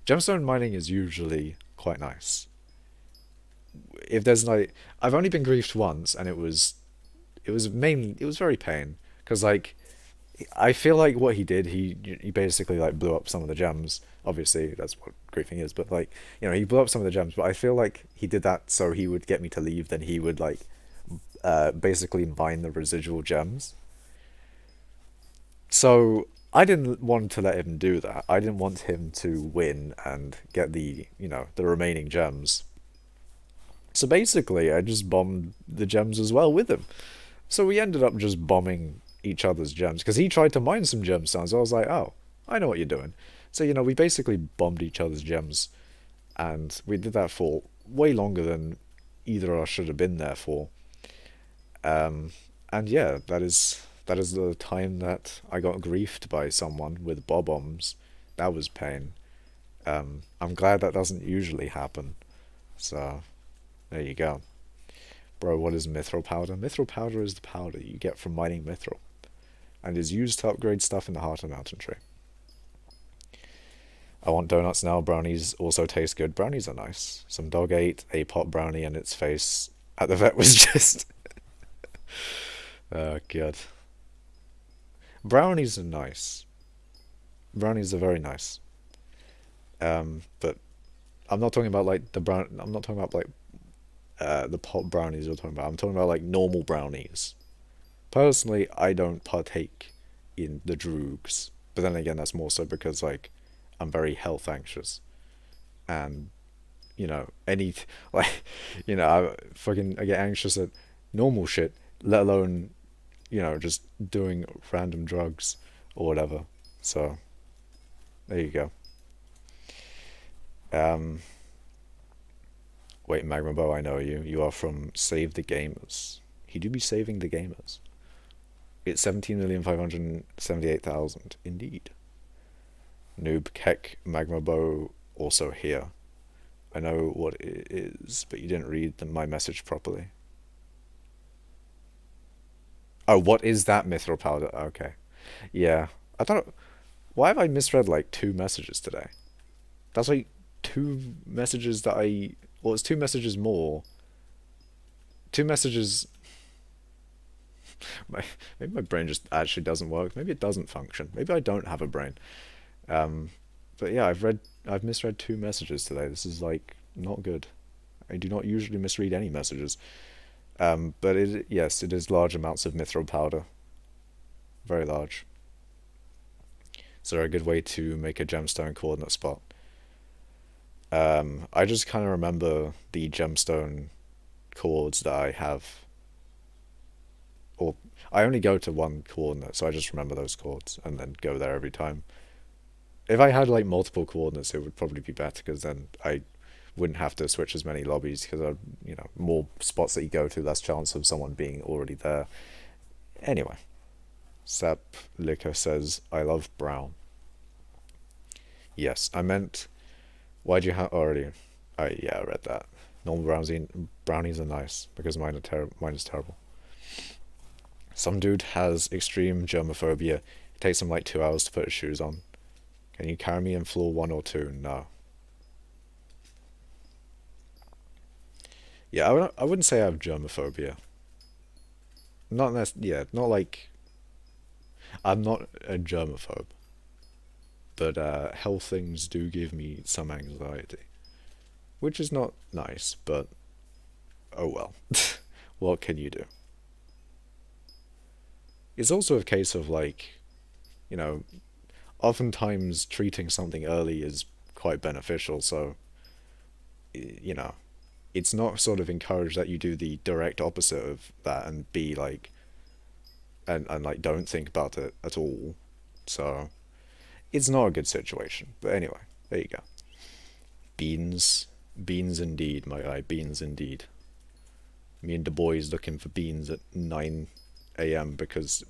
gemstone mining is usually quite nice. If there's like, I've only been griefed once, and it was very pain because like I feel like what he did, he basically like blew up some of the gems. Obviously, that's what griefing is, but like he blew up some of the gems. But I feel like he did that so he would get me to leave. Then he would like basically mine the residual gems. So I didn't want to let him do that. I didn't want him to win and get the remaining gems. So basically, I just bombed the gems as well with him. So we ended up just bombing each other's gems because he tried to mine some gemstones. So I was like, oh, I know what you're doing. So we basically bombed each other's gems, and we did that for way longer than either of us should have been there for. And yeah, that is the time that I got griefed by someone with bob-ombs. That was pain. I'm glad that doesn't usually happen. So there you go. Bro, what is mithril powder? Mithril powder is the powder you get from mining mithril, and is used to upgrade stuff in the heart of Mountain Tree. I want donuts now. Brownies also taste good. Brownies are nice. Some dog ate a pot brownie and its face at the vet was just... Oh, God. Brownies are nice. Brownies are very nice. But I'm not talking about like the brown. I'm not talking about like the pot brownies you're talking about. I'm talking about like normal brownies. Personally, I don't partake in the droogs, but then again, that's more so because like I'm very health anxious, and any like I get anxious at normal shit, let alone just doing random drugs or whatever. So there you go. Um, Wait, Magma Bow, I know you. You are from Save the Gamers. He do be saving the gamers. It's 17,578,000. Indeed. Noob Keck Magma Bow also here. I know what it is, but you didn't read my message properly. Oh, what is that mithril powder? Okay. Yeah. I thought. Why have I misread like two messages today? That's like two messages that I. Well, it's two messages more. Two messages. Maybe my brain just actually doesn't work. Maybe it doesn't function. Maybe I don't have a brain. Um, but yeah, I've misread two messages today. This is like not good. I do not usually misread any messages. But yes, it is large amounts of mithril powder. Very large. So a good way to make a gemstone coordinate spot. I just kind of remember the gemstone chords that I have, or I only go to one coordinate, so I just remember those chords and then go there every time. If I had like multiple coordinates, it would probably be better because then I wouldn't have to switch as many lobbies because more spots that you go to, less chance of someone being already there. Anyway, Sap Liquor says, I love brown. Yes, I meant, why'd you have already? Yeah, I read that. Normal brownies are nice because mine is terrible. Some dude has extreme germophobia. It takes him like 2 hours to put his shoes on. Can you carry me in floor 1 or 2? No. Yeah, I wouldn't say I have germophobia. Not like I'm not a germaphobe, but health things do give me some anxiety, which is not nice, but oh well. What can you do? It's also a case of like, you know, oftentimes treating something early is quite beneficial, so you know, it's not sort of encouraged that you do the direct opposite of that and be like and like don't think about it at all. So it's not a good situation. But anyway, there you go. Beans. Beans indeed, my guy, beans indeed. Me and the boys looking for beans at 9 a.m. because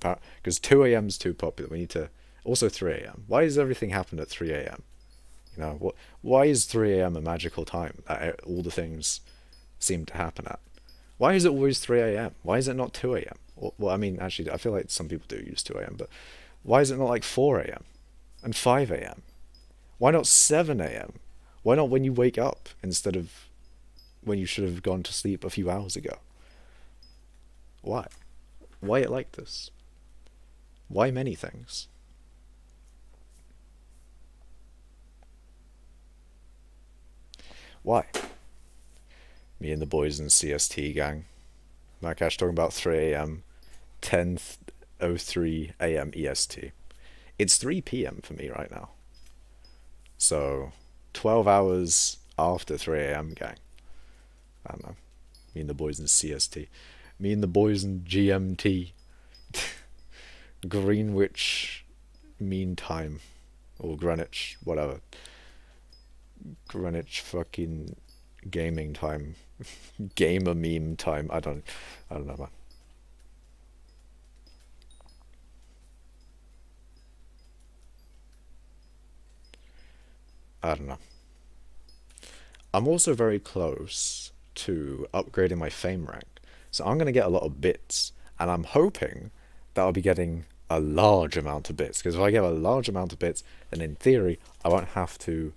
2 a.m. is too popular. We need to also 3 a.m. Why does everything happen at 3 a.m.? You know what? Why is 3 a.m. a magical time that all the things seem to happen at? Why is it always 3 a.m.? Why is it not 2 a.m.? Well, I mean, actually, I feel like some people do use 2 a.m., but why is it not like 4 a.m. and 5 a.m.? Why not 7 a.m.? Why not when you wake up instead of when you should have gone to sleep a few hours ago? Why? Why it like this? Why many things? Why? Me and the boys in CST gang. Makash talking about 3 a.m. 10:03 a.m. EST. It's 3 p.m. for me right now. So 12 hours after 3 a.m. gang. I don't know. Me and the boys in CST. Me and the boys in GMT. Greenwich Mean Time. Or Greenwich, whatever. Greenwich fucking gaming time. Gamer meme time. I don't know, man. I don't know. I'm also very close to upgrading my fame rank. So I'm going to get a lot of bits. And I'm hoping that I'll be getting a large amount of bits. Because if I get a large amount of bits, then in theory, I won't have to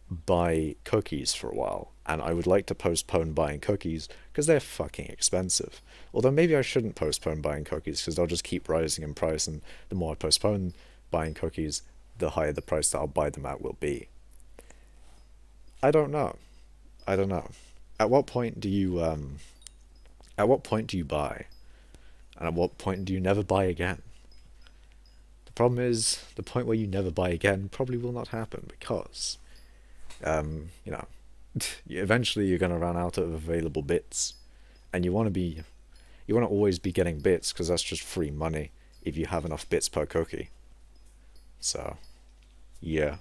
buy cookies for a while. And I would like to postpone buying cookies because they're fucking expensive. Although maybe I shouldn't postpone buying cookies because they'll just keep rising in price. And the more I postpone buying cookies, the higher the price that I'll buy them at will be. I don't know. I don't know. At what point do you at what point do you buy? And at what point do you never buy again? The problem is the point where you never buy again probably will not happen because you know, eventually you're going to run out of available bits, and you want to always be getting bits because that's just free money if you have enough bits per cookie. So, yeah.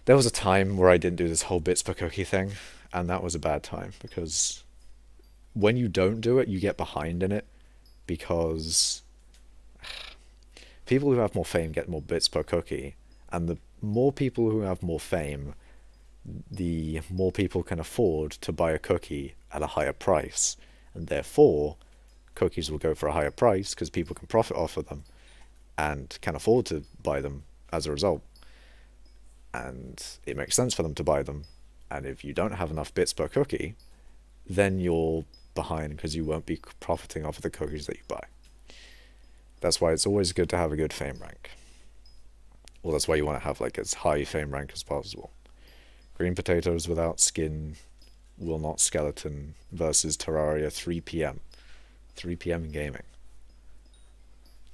There was a time where I didn't do this whole bits per cookie thing, and that was a bad time because when you don't do it, you get behind in it because people who have more fame get more bits per cookie, and the more people who have more fame, the more people can afford to buy a cookie at a higher price, and therefore cookies will go for a higher price because people can profit off of them and can afford to buy them as a result. And it makes sense for them to buy them. And if you don't have enough bits per cookie, then you're behind because you won't be profiting off of the cookies that you buy. That's why it's always good to have a good fame rank. Well, that's why you want to have like as high fame rank as possible. Green potatoes without skin will not skeleton versus Terraria 3 p.m. 3 p.m. in gaming.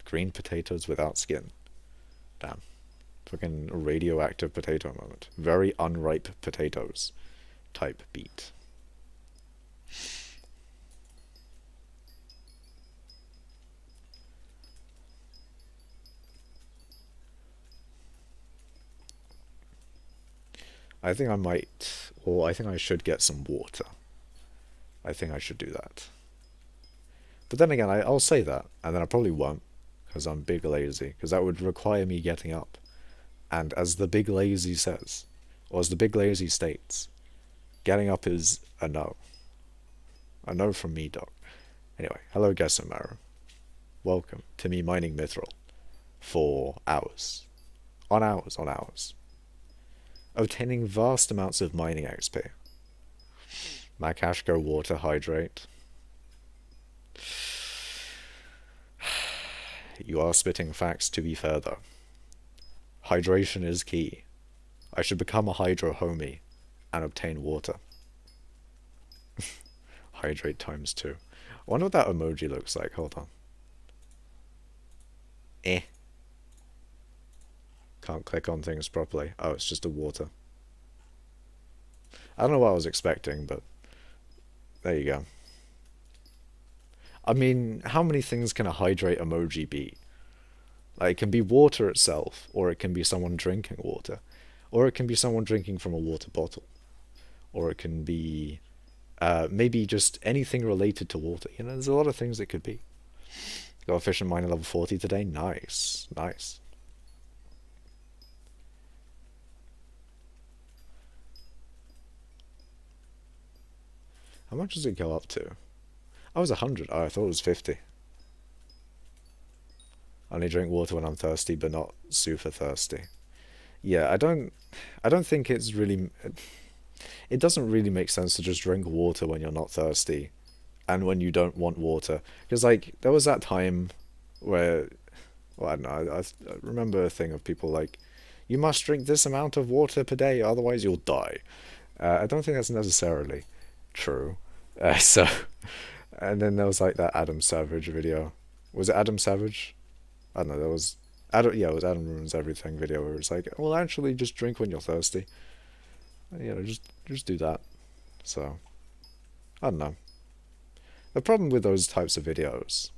Green potatoes without skin. Damn. Fucking radioactive potato moment. Very unripe potatoes type beat. I think I might, or I think I should get some water. I think I should do that. But then again, I'll say that, and then I probably won't, because I'm big lazy, because that would require me getting up. And as the big lazy says, or as the big lazy states, getting up is a no. A no from me, Doc. Anyway, hello Gessamaru. Welcome to me mining mithril. For hours. On hours, on hours. Obtaining vast amounts of mining XP. Makashko water hydrate. You are spitting facts to be further. Hydration is key. I should become a hydro homie and obtain water. Hydrate times 2. I wonder what that emoji looks like. Hold on. Eh. Can't click on things properly. Oh, it's just a water. I don't know what I was expecting, but there you go. I mean, how many things can a hydrate emoji be? Like, it can be water itself, or it can be someone drinking water, or it can be someone drinking from a water bottle, or it can be maybe just anything related to water. You know, there's a lot of things it could be. Got efficient mining level 40 today. Nice, nice. How much does it go up to? I was 100. Oh, I thought it was 50. I only drink water when I'm thirsty, but not super thirsty. Yeah, I don't think it's really, it doesn't really make sense to just drink water when you're not thirsty and when you don't want water. Because, like, there was that time where, well, I don't know, I remember a thing of people like, you must drink this amount of water per day, otherwise you'll die. I don't think that's necessarily true. So, and then there was like that Adam Savage video. Was it Adam Savage? I don't know, there was Adam, yeah, it was Adam Ruins Everything video where it's like, well, actually, just drink when you're thirsty. You know, just do that. So, I don't know. The problem with those types of videos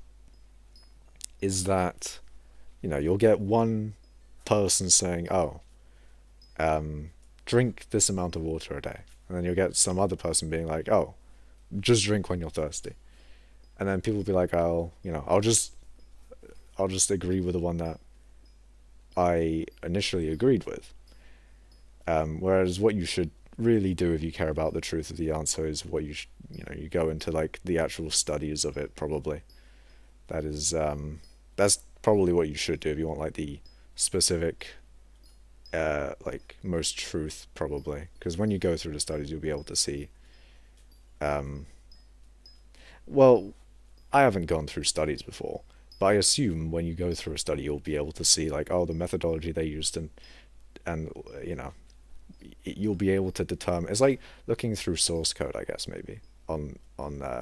is that, you know, you'll get one person saying, oh, drink this amount of water a day. And then you'll get some other person being like, oh, just drink when you're thirsty. And then people will be like, I'll just agree with the one that I initially agreed with. Whereas what you should really do if you care about the truth of the answer is what you you go into like the actual studies of it probably. That is that's probably what you should do if you want like the specific like most truth probably, because when you go through the studies you'll be able to see well, I haven't gone through studies before, but I assume when you go through a study you'll be able to see like, oh, the methodology they used and you know, you'll be able to determine. It's like looking through source code, I guess, maybe on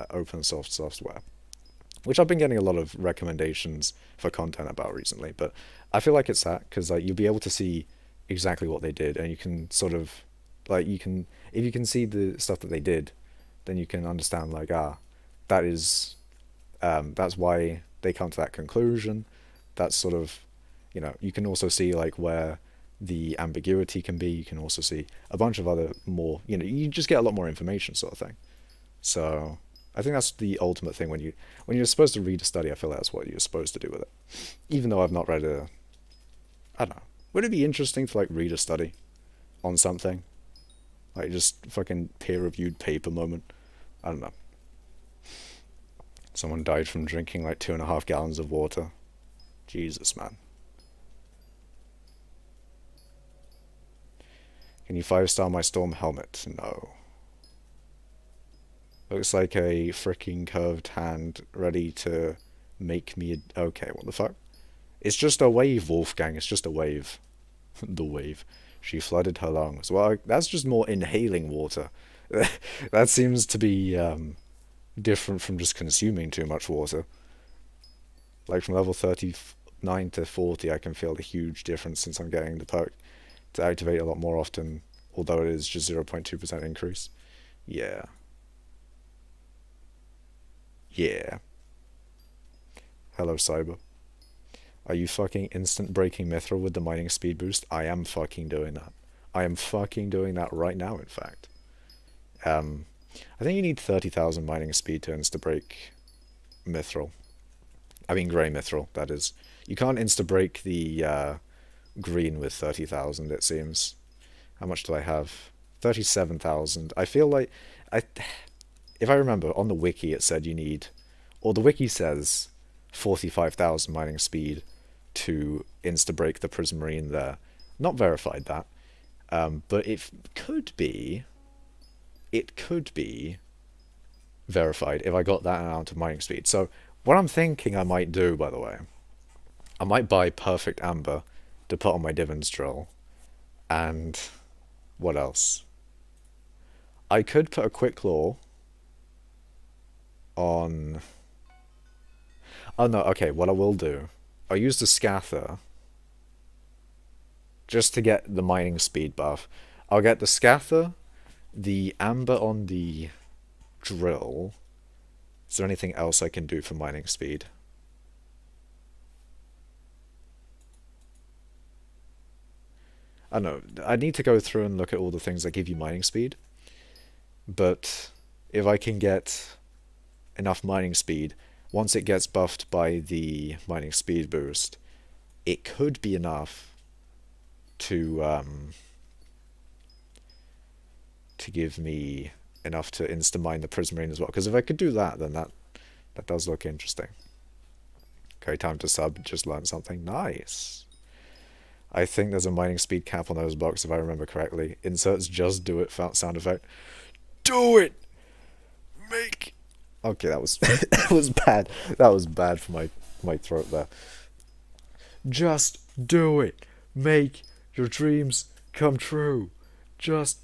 open source software, which I've been getting a lot of recommendations for content about recently. But I feel like it's that because like you'll be able to see exactly what they did, and you can sort of like you can if you can see the stuff that they did, then you can understand like that is that's why they come to that conclusion. That's sort of, you can also see like where the ambiguity can be. You can also see a bunch of other more, you just get a lot more information sort of thing. So I think that's the ultimate thing when you're supposed to read a study. I feel like that's what you're supposed to do with it. Even though I've not read I don't know. Would it be interesting to like read a study on something? Like just fucking peer-reviewed paper moment? I don't know. Someone died from drinking like 2.5 gallons of water. Jesus, man. Can you 5-star my storm helmet? No. Looks like a freaking curved hand ready to make me okay, what the fuck? It's just a wave, Wolfgang. It's just a wave. The wave. She flooded her lungs. Well, that's just more inhaling water. That seems to be different from just consuming too much water. Like from level 39 to 40, I can feel the huge difference since I'm getting the perk to activate a lot more often, although it is just 0.2% increase. Yeah. Yeah. Hello, Cyber. Are you fucking instant breaking mithril with the mining speed boost? I am fucking doing that. I am fucking doing that right now, in fact. I think you need 30,000 mining speed to insta-break mithril. I mean grey mithril, that is. You can't insta-break the green with 30,000, it seems. How much do I have? 37,000. I feel like... if I remember, on the wiki it said you need... Or the wiki says 45,000 mining speed to insta-break the prismarine there. Not verified that. But it could be... It could be verified if I got that amount of mining speed. So what I'm thinking I might do, by the way, I might buy perfect amber to put on my divan's drill. And what else? I could put a quick claw on... Oh no, okay, what I will do, I'll use the scatha just to get the mining speed buff. I'll get the scatha, the amber on the drill. Is there anything else I can do for mining speed? I don't know. I need to go through and look at all the things that give you mining speed. But if I can get enough mining speed, once it gets buffed by the mining speed boost, it could be enough to give me enough to insta-mine the prismarine as well. Because if I could do that, then that does look interesting. Okay, time to sub. Just learned something. Nice. I think there's a mining speed cap on those blocks, if I remember correctly. Inserts just do it sound effect. Do it! Make... Okay, that was that was bad. That was bad for my throat there. Just do it. Make your dreams come true. Just...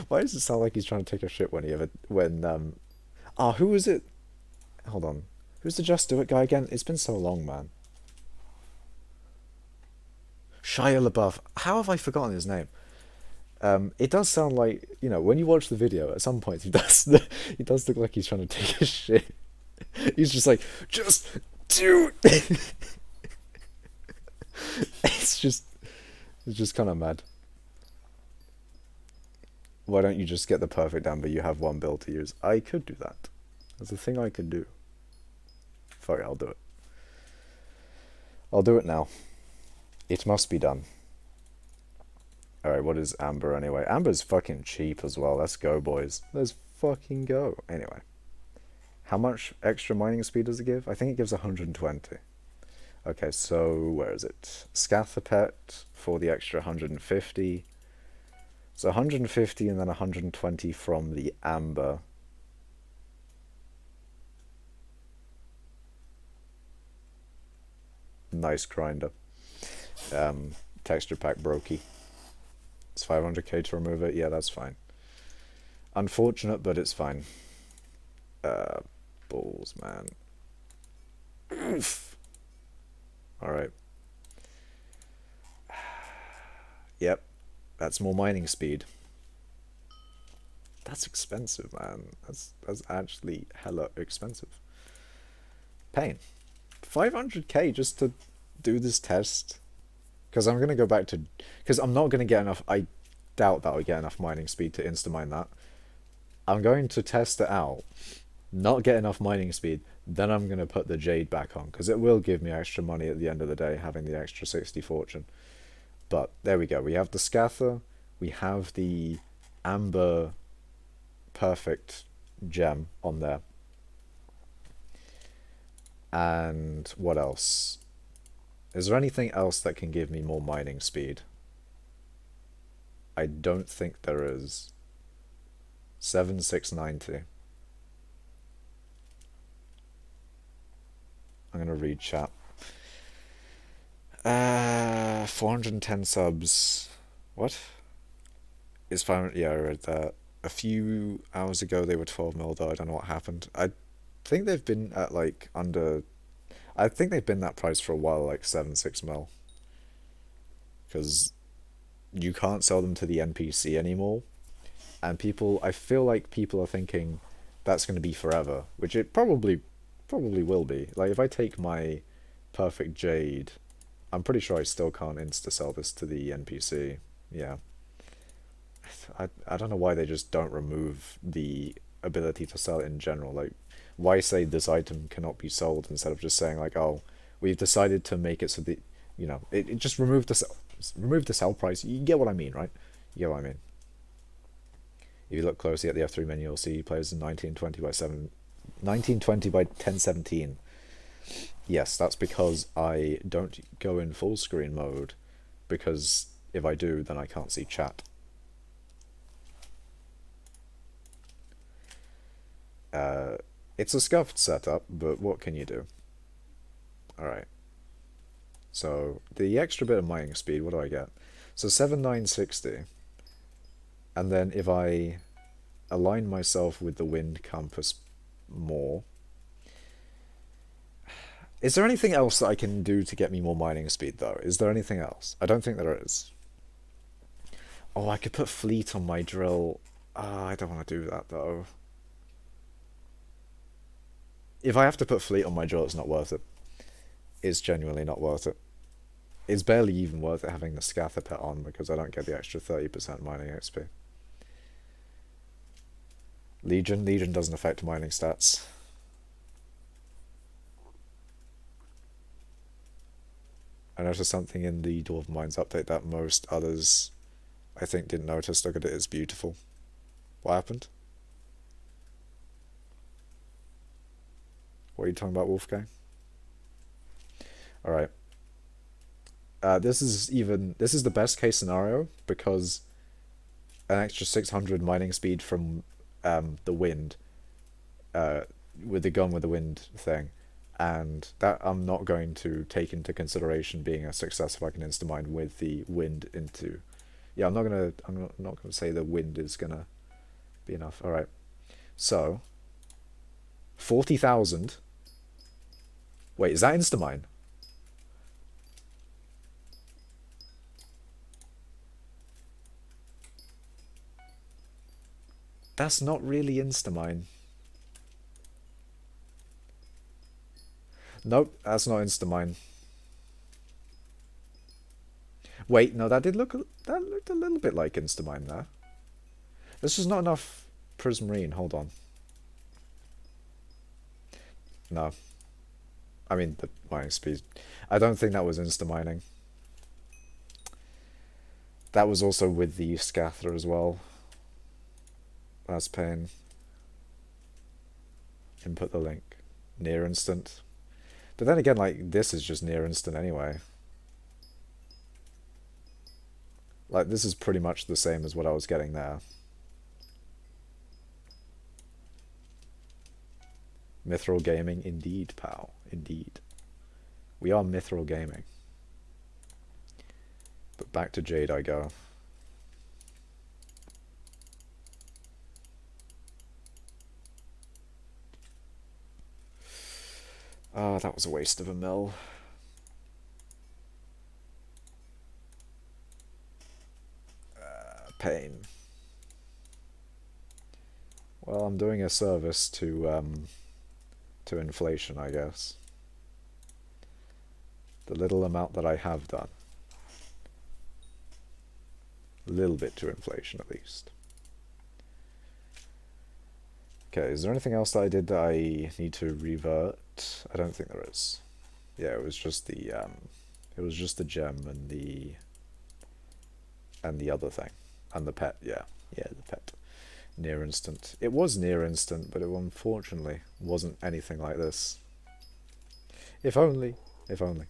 Why does it sound like he's trying to take a shit who was it? Hold on. Who's the Just Do It guy again? It's been so long, man. Shia LaBeouf. How have I forgotten his name? It does sound like, when you watch the video, at some point he does look like he's trying to take a shit. He's just like, just do it. It's just kind of mad. Why don't you just get the perfect amber? You have one build to use. I could do that. That's a thing I could do. Fuck it, I'll do it. I'll do it now. It must be done. Alright, what is amber anyway? Amber's fucking cheap as well. Let's go, boys. Let's fucking go. Anyway. How much extra mining speed does it give? I think it gives 120. Okay, so where is it? Scatha pet for the extra 150. So 150 and then 120 from the amber. Nice grinder. Texture pack brokey. It's 500k to remove it. Yeah, that's fine. Unfortunate, but it's fine. Balls, man. Oof. Alright. Yep. That's more mining speed. That's expensive, man. That's actually hella expensive. Pain. 500k just to do this test. Because I'm going to go back to... Because I'm not going to get enough... I doubt that I'll get enough mining speed to insta-mine that. I'm going to test it out. Not get enough mining speed. Then I'm going to put the jade back on. Because it will give me extra money at the end of the day, having the extra 60 fortune. But there we go. We have the scatha. We have the amber perfect gem on there. And what else? Is there anything else that can give me more mining speed? I don't think there is. 7690. I'm gonna read chat. 410 subs. What? Is 500? Yeah, I read that. A few hours ago they were 12 mil though. I don't know what happened. I think they've been at like under... I think they've been that price for a while, like 6 mil. Because you can't sell them to the NPC anymore. And people, I feel like people are thinking that's going to be forever, which it probably will be. Like if I take my perfect jade, I'm pretty sure I still can't insta sell this to the NPC. Yeah. I don't know why they just don't remove the ability to sell it in general. Like, why say this item cannot be sold instead of just saying like, oh, we've decided to make it so that, you know, it just remove the sell price. You get what I mean, right? You get what I mean. If you look closely at the F3 menu, you'll see players in 1920 by 1017. Yes, that's because I don't go in full screen mode, because if I do, then I can't see chat. It's a scuffed setup, but what can you do? Alright. So, the extra bit of mining speed, what do I get? So 7960. And then if I align myself with the wind compass more... Is there anything else that I can do to get me more mining speed, though? Is there anything else? I don't think there is. Oh, I could put fleet on my drill. I don't want to do that, though. If I have to put fleet on my drill, it's not worth it. It's genuinely not worth it. It's barely even worth it having the scatha pet on, because I don't get the extra 30% mining XP. Legion doesn't affect mining stats. I noticed something in the Dwarven Mines update that most others, I think, didn't notice. Look at it, it's beautiful. What happened? What are you talking about, Wolfgang? Alright. This is the best case scenario, because an extra 600 mining speed from the wind, with the gun with the wind thing, and that I'm not going to take into consideration being a success if I can insta-mine with the wind into... Yeah, I'm not gonna say the wind is gonna be enough. Alright. So 40,000. Wait, is that insta-mine? That's not really insta-mine. Nope, that's not insta-mine. Wait, no, that looked a little bit like insta-mine there. This was not enough prismarine, hold on. No. I mean, the mining speed. I don't think that was insta-mining. That was also with the scatha as well. That's pain. Input the link. Near instant. But then again, like, this is just near instant anyway. Like, this is pretty much the same as what I was getting there. Mithril Gaming, indeed, pal. Indeed. We are Mithril Gaming. But back to Jade I go. Ah, that was a waste of a mill. Pain. Well, I'm doing a service to inflation, I guess. The little amount that I have done. A little bit to inflation, at least. Okay, is there anything else that I did that I need to revert? I don't think there is. Yeah, it was just the gem and the other thing. And the pet, yeah. Yeah, the pet. Near instant. It was near instant, but it unfortunately wasn't anything like this. If only. If only.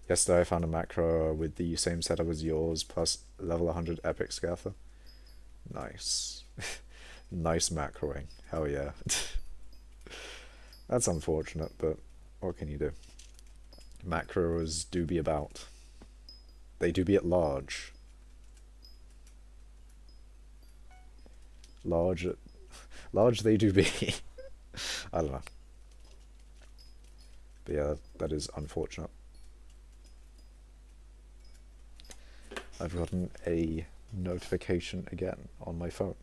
Yesterday I found a macro with the same setup as yours, plus level 100 epic scatha. Nice. Nice macroing. Hell yeah. That's unfortunate, but what can you do? Macros do be about. They do be at large. Large they do be. I don't know. But yeah, that is unfortunate. I've gotten a notification again on my phone.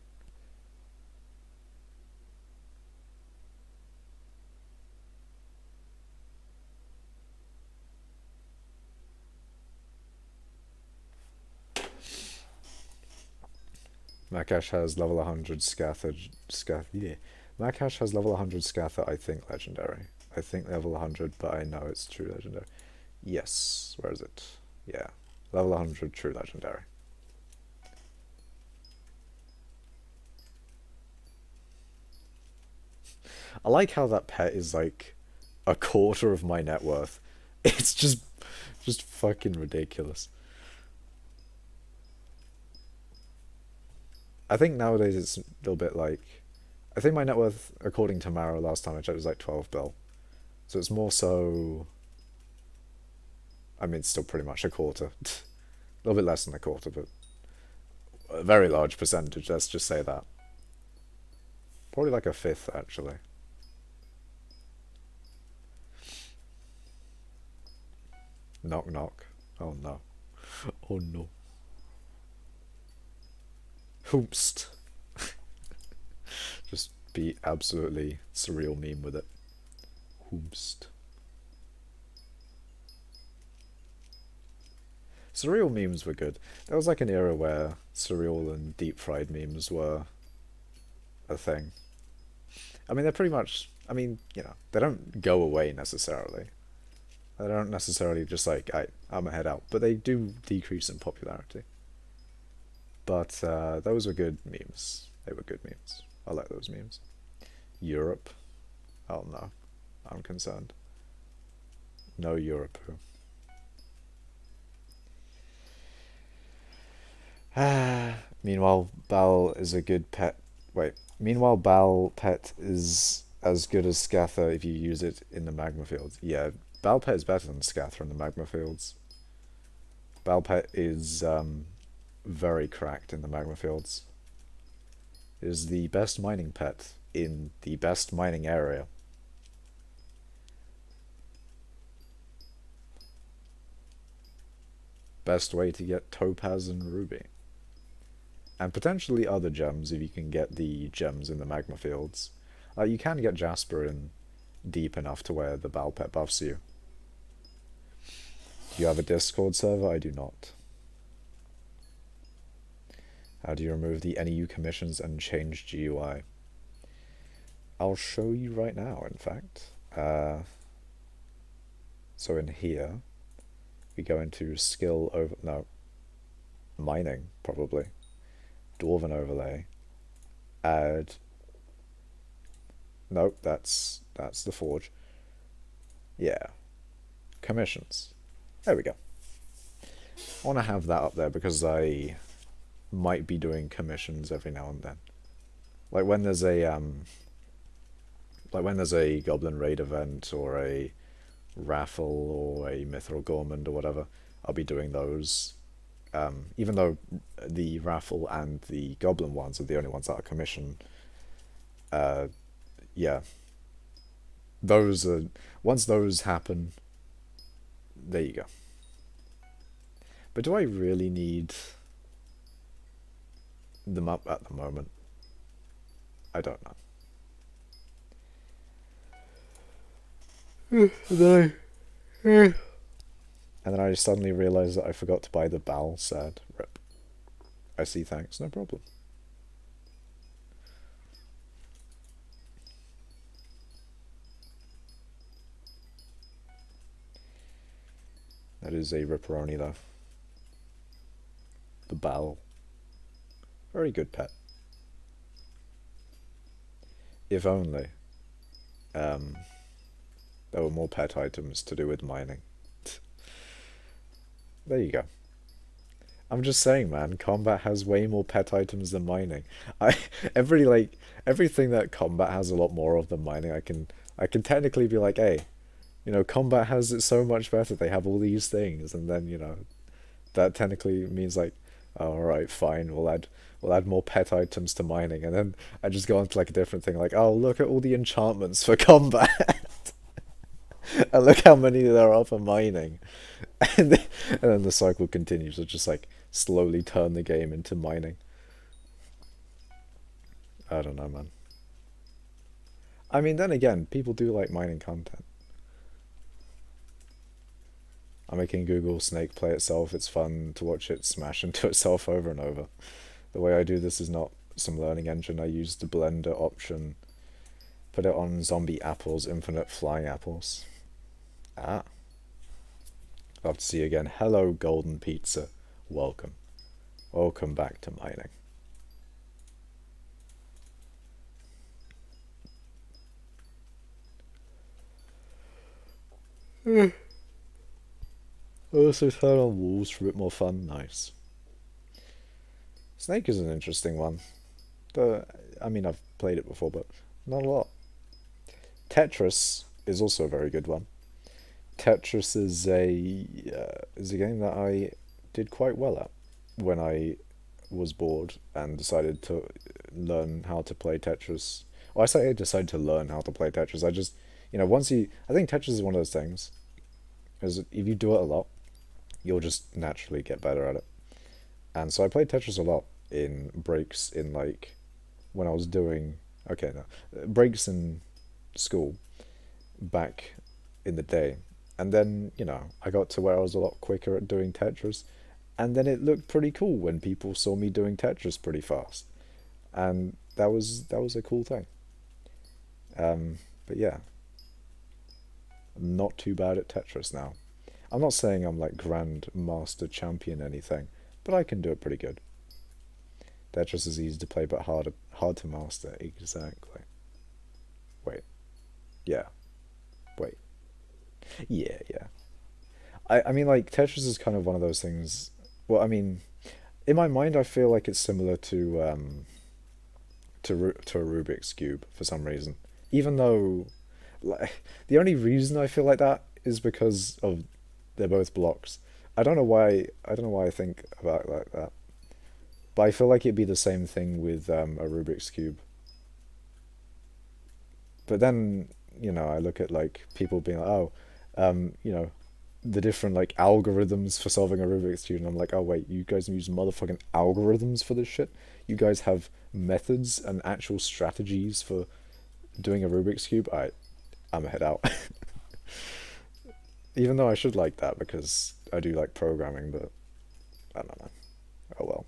Makash has level 100 scatha, yeah. Makash has level 100 scatha, I think legendary. I think level 100, but I know it's true legendary. Yes, where is it? Yeah, level 100 true legendary. I like how that pet is like a quarter of my net worth. It's just fucking ridiculous. I think nowadays it's a little bit like, I think my net worth, according to Maro, last time I checked, was like 12 bill. So it's more so, I mean, it's still pretty much a quarter. A little bit less than a quarter, but a very large percentage, let's just say that. Probably like a fifth, actually. Knock knock. Oh no. Oh no. Hoomst. Just be absolutely surreal meme with it. Hoomst. Surreal memes were good. There was like an era where surreal and deep fried memes were a thing. I mean, they're pretty much, I mean, you know, they don't go away necessarily. They don't necessarily just like, I'm a head out, but they do decrease in popularity. But those were good memes. They were good memes. I like those memes. Europe. Oh no. I'm concerned. No Europe. Meanwhile, Bal is a good pet. Wait. Meanwhile, Bal pet is as good as Scatha if you use it in the magma fields. Yeah, Bal pet is better than Scatha in the magma fields. Bal pet is very cracked in the magma fields. It is the best mining pet in the best mining area. Best way to get topaz and ruby. And potentially other gems if you can get the gems in the magma fields. You can get jasper in deep enough to where the Bal pet buffs you. Do you have a Discord server? I do not. How do you remove the NEU commissions and change GUI? I'll show you right now, in fact. So in here, we go into skill over... no. Mining, probably. Dwarven overlay. Add... nope, that's the forge. Yeah. Commissions. There we go. I want to have that up there because I might be doing commissions every now and then. Like when there's a Goblin Raid event or a raffle or a Mithril Gormand or whatever, I'll be doing those. Even though the raffle and the Goblin ones are the only ones that are commission. Yeah. Those are once those happen, there you go. But do I really need them up at the moment? I don't know. And then I suddenly realised that I forgot to buy the bowel sad. Rip. I see, thanks, no problem. That is a ripperoni though. The bowel. Very good pet. If only there were more pet items to do with mining. There you go. I'm just saying, man, combat has way more pet items than mining. I everything that combat has a lot more of than mining, I can technically be like, hey, combat has it so much better. They have all these things, and then that technically means like, oh, all right, fine, we'll add more pet items to mining, and then I just go on to like a different thing, like, oh, look at all the enchantments for combat, and look how many there are for mining, and then the cycle continues. It's just like slowly turn the game into mining. I don't know, man. I mean, then again, people do like mining content. I'm making Google Snake play itself. It's fun to watch it smash into itself over and over. The way I do this is not some learning engine. I use the blender option, put it on zombie apples, infinite flying apples. Ah. Love to see you again. Hello, Golden Pizza. Welcome. Welcome back to mining. Also turn on walls for a bit more fun. Nice. Snake is an interesting one. I mean, I've played it before, but not a lot. Tetris is also a very good one. Tetris is a game that I did quite well at when I was bored and decided to learn how to play Tetris. Well, I say I decided to learn how to play Tetris. I just, I think Tetris is one of those things, is if you do it a lot, you'll just naturally get better at it. And so I played Tetris a lot in breaks in like, when I was doing, okay, no, breaks in school back in the day. And then, I got to where I was a lot quicker at doing Tetris. And then it looked pretty cool when people saw me doing Tetris pretty fast. And that was a cool thing. But yeah, I'm not too bad at Tetris now. I'm not saying I'm like Grand Master Champion anything, but I can do it pretty good. Tetris is easy to play but hard to master. Exactly. Wait. Yeah. Wait. Yeah, yeah. I mean, like, Tetris is kind of one of those things. Well, I mean, in my mind, I feel like it's similar to a Rubik's cube for some reason. Even though, like, the only reason I feel like that is because of they're both blocks. I don't know why. I don't know why I think about it like that. But I feel like it'd be the same thing with a Rubik's cube. But then, I look at like people being like, oh, um, you know, the different like algorithms for solving a Rubik's cube, and I'm like, oh wait, you guys use motherfucking algorithms for this shit? You guys have methods and actual strategies for doing a Rubik's cube? I'm a head out. Even though I should like that because I do like programming, but I don't know. Oh well.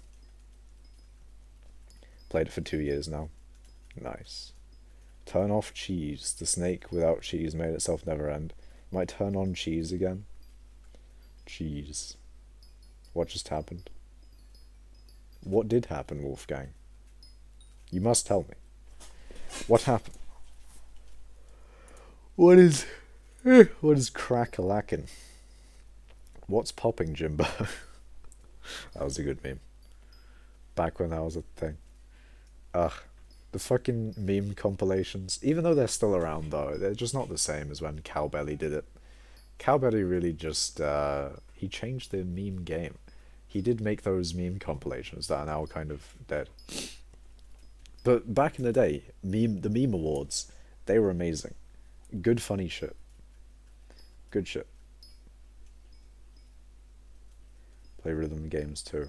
Played it for 2 years now. Nice. Turn off cheese. The snake without cheese made itself never end. Might turn on cheese again. Cheese. What just happened? What did happen, Wolfgang? You must tell me. What happened? What is... What is crack-a-lackin'? What's popping, Jimbo? That was a good meme. Back when that was a thing. Ugh. The fucking meme compilations. Even though they're still around, though, they're just not the same as when Cowbelly did it. Cowbelly really just, he changed the meme game. He did make those meme compilations that are now kind of dead. But back in the day, the meme awards, they were amazing. Good funny shit. Good shit. Play rhythm games too.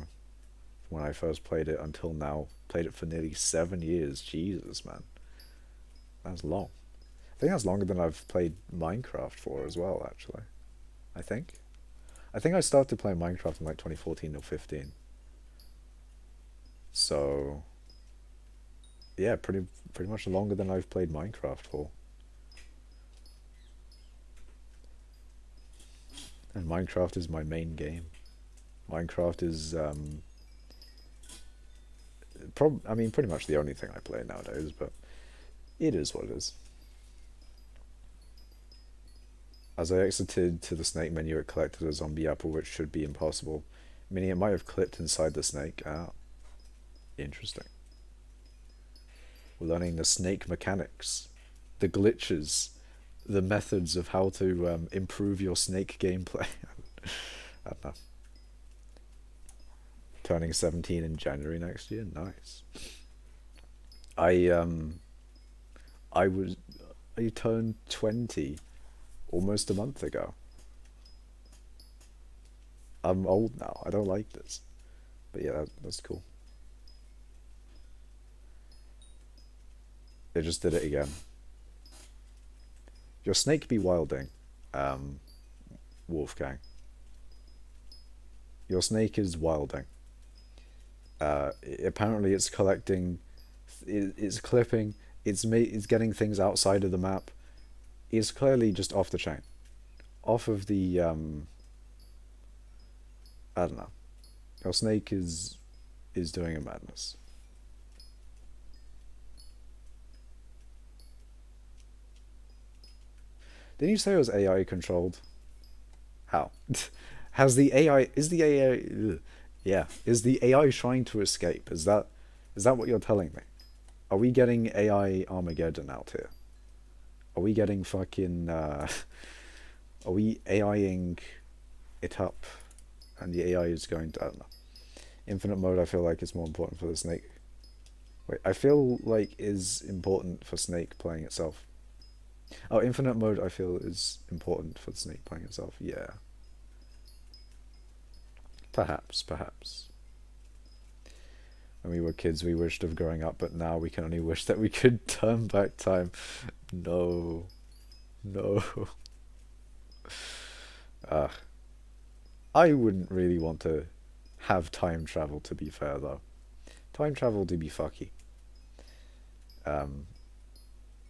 When I first played it until now, played it for nearly 7 years. Jesus, man, that's long. I think that's longer than I've played Minecraft for as well. Actually, I think. I think I started playing Minecraft in like 2014 or 15. So yeah, pretty much longer than I've played Minecraft for. And Minecraft is my main game. Minecraft is I mean, pretty much the only thing I play nowadays, but it is what it is. As I exited to the snake menu, it collected a zombie apple, which should be impossible, meaning it might have clipped inside the snake. Ah, interesting. We're learning the snake mechanics, the glitches, the methods of how to improve your snake gameplay. I don't know. Turning 17 in January next year. Nice. I um I was I turned 20 almost a month ago. I'm old now. I don't like this. But yeah, that's cool. They just did it again. Your snake be wilding, um, Wolfgang. Your snake is wilding. Apparently, it's collecting, it's clipping, it's getting things outside of the map. It's clearly just off the chain, off of the I don't know. Your snake is doing a madness. Didn't you say it was AI controlled? How? Has the AI is the AI yeah, is the AI trying to escape? Is that what you're telling me? Are we getting AI Armageddon out here? Are we getting fucking are we AIing it up and the AI is going to, I don't know. Infinite mode I feel like is more important for the snake. Wait, I feel like is important for snake playing itself. Oh, infinite mode I feel is important for the snake playing itself. Yeah. Perhaps, perhaps. When we were kids, we wished of growing up, but now we can only wish that we could turn back time. No, no. Uh, I wouldn't really want to have time travel, to be fair, though. Time travel do be fucky. Um,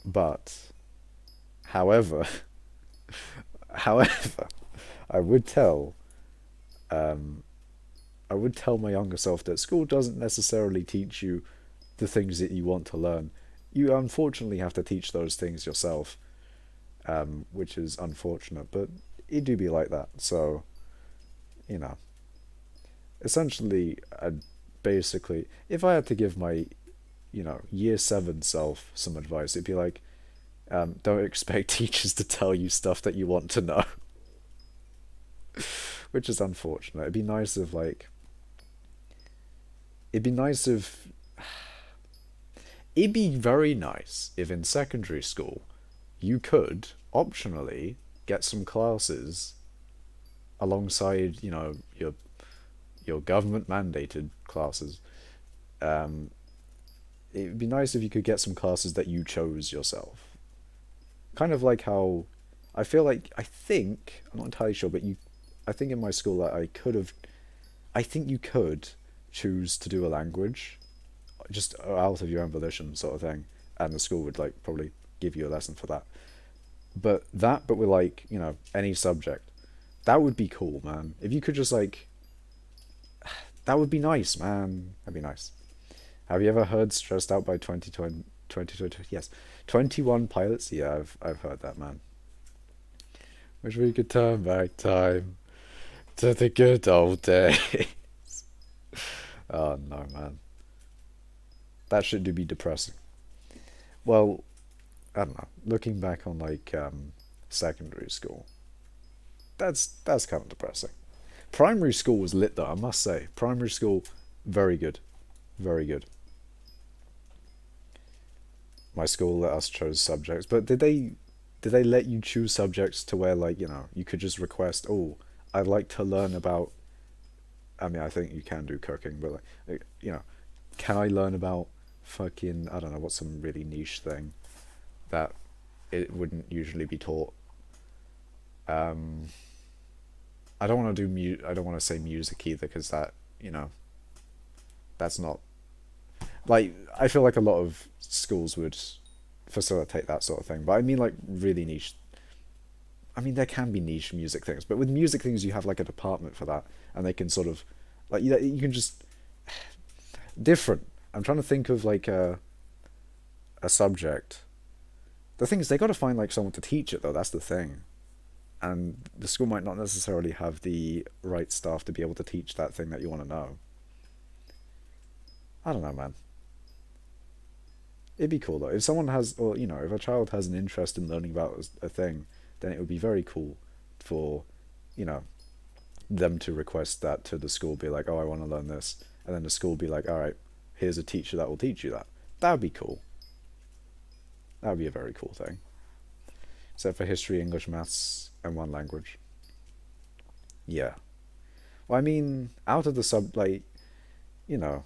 but, however, however, I would tell, um, I would tell my younger self that school doesn't necessarily teach you the things that you want to learn. You unfortunately have to teach those things yourself, which is unfortunate, but it do be like that. So, you know, essentially, basically, if I had to give my, year seven self some advice, it'd be like, don't expect teachers to tell you stuff that you want to know, which is unfortunate. It'd be nice if, it'd be very nice if in secondary school you could optionally get some classes alongside, your government mandated classes. Um, it'd be nice if you could get some classes that you chose yourself. Kind of like how I think, I'm not entirely sure, but I think in my school that I think you could choose to do a language just out of your own volition, sort of thing, and the school would like probably give you a lesson for that. But with like, any subject, that would be cool, man. If you could just like, that would be nice, man. That'd be nice. Have you ever heard "Stressed Out" by 2020? Yes, 21 Pilots. Yeah, I've heard that, man. Wish we could turn back time to the good old days. Oh no, man. That should do be depressing. Well, I don't know. Looking back on like secondary school, that's kind of depressing. Primary school was lit though, I must say. Primary school, very good, very good. My school let us choose subjects, but did they? did they let you choose subjects to where, like, you could just request, oh, I'd like to learn about, I mean, I think you can do cooking, but can I learn about fucking, I don't know, what's some really niche thing that it wouldn't usually be taught? Um, I don't want to I don't want to say music either, because that's not, like, I feel like a lot of schools would facilitate that sort of thing, but I mean, like, really niche. I mean, there can be niche music things, but with music things, you have like a department for that, and they can sort of, like, you can just different. I'm trying to think of like a subject. The thing is, they got to find like someone to teach it though. That's the thing, and the school might not necessarily have the right staff to be able to teach that thing that you want to know. I don't know, man. It'd be cool though if someone has, or if a child has an interest in learning about a thing, then it would be very cool for, you know, them to request that to the school, be like, oh, I want to learn this, and then the school be like, all right, here's a teacher that will teach you that. That would be cool. That would be a very cool thing. Except for history, English, maths, and one language. Yeah. Well, I mean, out of the like, you know,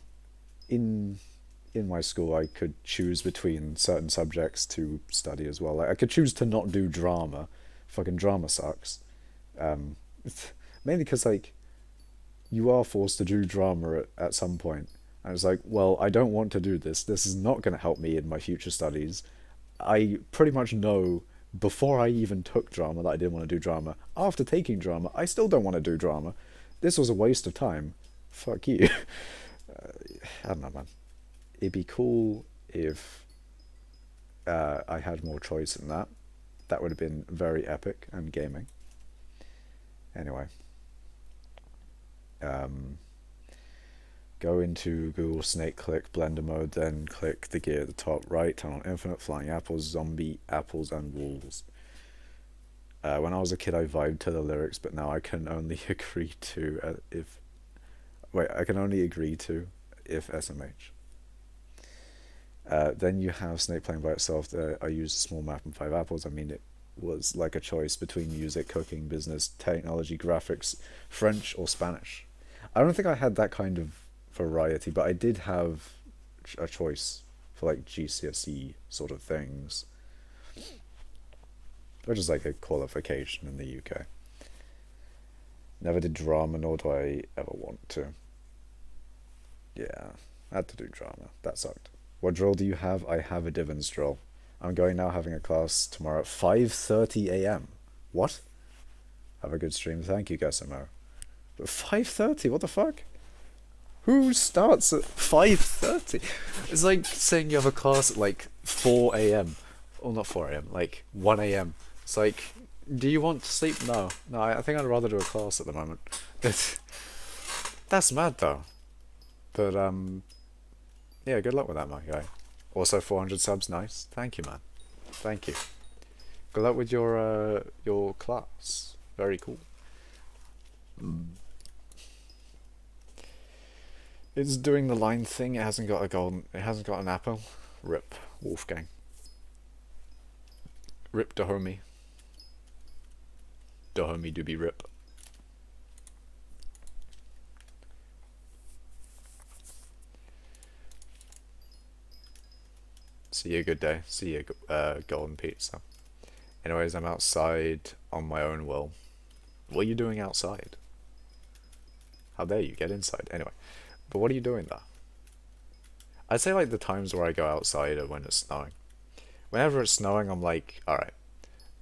in in my school, I could choose between certain subjects to study as well. Like, I could choose to not do drama. Fucking drama sucks. Um, Mainly because, like, you are forced to do drama at some point. I was like, well, I don't want to do this. This is not going to help me in my future studies. I pretty much know before I even took drama that I didn't want to do drama. After taking drama, I still don't want to do drama. This was a waste of time. Fuck you. I don't know, man. It'd be cool if I had more choice than that. That would have been very epic and gaming. Anyway, um, go into Google Snake, click Blender mode, then click the gear at the top right, turn on infinite, flying apples, zombie, apples, and walls. When I was a kid, I vibed to the lyrics, but now I can only agree to if. Wait, I can only agree to if SMH. Then you have Snake playing by itself. I used a small map and 5 apples. I mean, it was like a choice between music, cooking, business, technology, graphics, French, or Spanish. I don't think I had that kind of variety, but I did have a choice for like GCSE sort of things, which is like a qualification in the UK. Never did drama, nor do I ever want to. Yeah, I had to do drama. That sucked. What drill do you have? I have a divan drill. I'm going now, having a class tomorrow at 5:30 a.m. What? Have a good stream. Thank you, Gosimo. But 5:30? What the fuck? Who starts at 5:30? It's like saying you have a class at like 4 a.m. Or not 4 a.m., like 1 a.m. It's like, do you want to sleep? No. No, I think I'd rather do a class at the moment. That's mad though. But yeah, good luck with that, my guy. Also, 400 subs, nice. Thank you, man. Thank you. Good luck with your class. Very cool. It's doing the line thing. It hasn't got a golden. It hasn't got an apple. Rip, Wolfgang. Rip Dahomey. Dahomey do be rip. See you, good day. See you, golden pizza. Anyways, I'm outside on my own will. What are you doing outside? How dare you get inside? Anyway, but what are you doing there? I'd say like the times where I go outside are when it's snowing. Whenever it's snowing, I'm like, all right,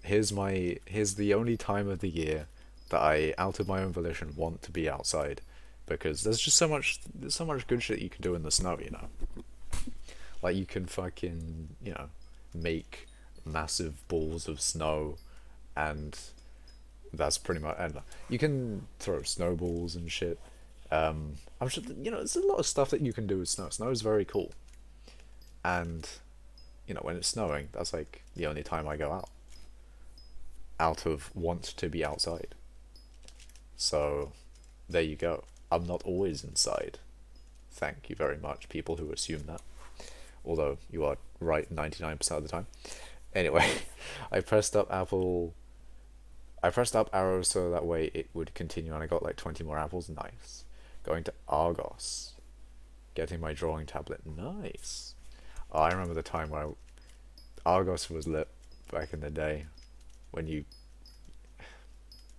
here's the only time of the year that I, out of my own volition, want to be outside, because there's so much good shit you can do in the snow, you know. Like, you can fucking, make massive balls of snow, and that's pretty much, and you can throw snowballs and shit. I'm sure, there's a lot of stuff that you can do with snow. Snow is very cool. And, when it's snowing, that's like the only time I go out of want to be outside. So, there you go. I'm not always inside. Thank you very much, people who assume that. Although you are right 99% of the time. Anyway, I pressed up apple. I pressed up arrow so that way it would continue, and I got like 20 more apples. Nice. Going to Argos. Getting my drawing tablet. Nice. Oh, I remember the time where Argos was lit back in the day when you.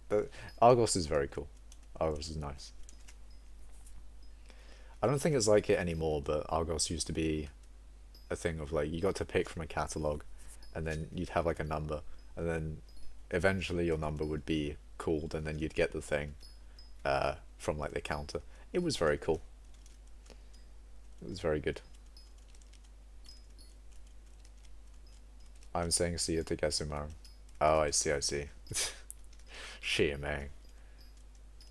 The, Argos is very cool. Argos is nice. I don't think it's like it anymore, but Argos used to be a thing of like you got to pick from a catalog, and then you'd have like a number, and then eventually your number would be called, and then you'd get the thing from like the counter. It was very cool. It was very good. I'm saying see you to Gesumaru. Oh, I see, I see. Shit, man.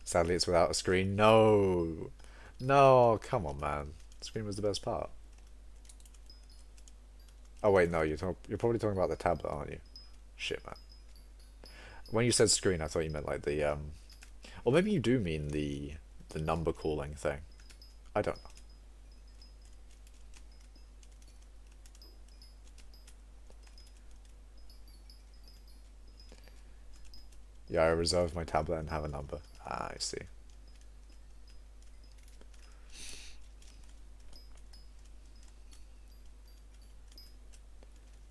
Sadly, it's without a screen. No! No, come on, man. The screen was the best part. Oh, wait, no, you're probably talking about the tablet, aren't you? Shit, man. When you said screen, I thought you meant like the, or maybe you do mean the number calling thing. I don't know. Yeah, I reserved my tablet and have a number. Ah, I see.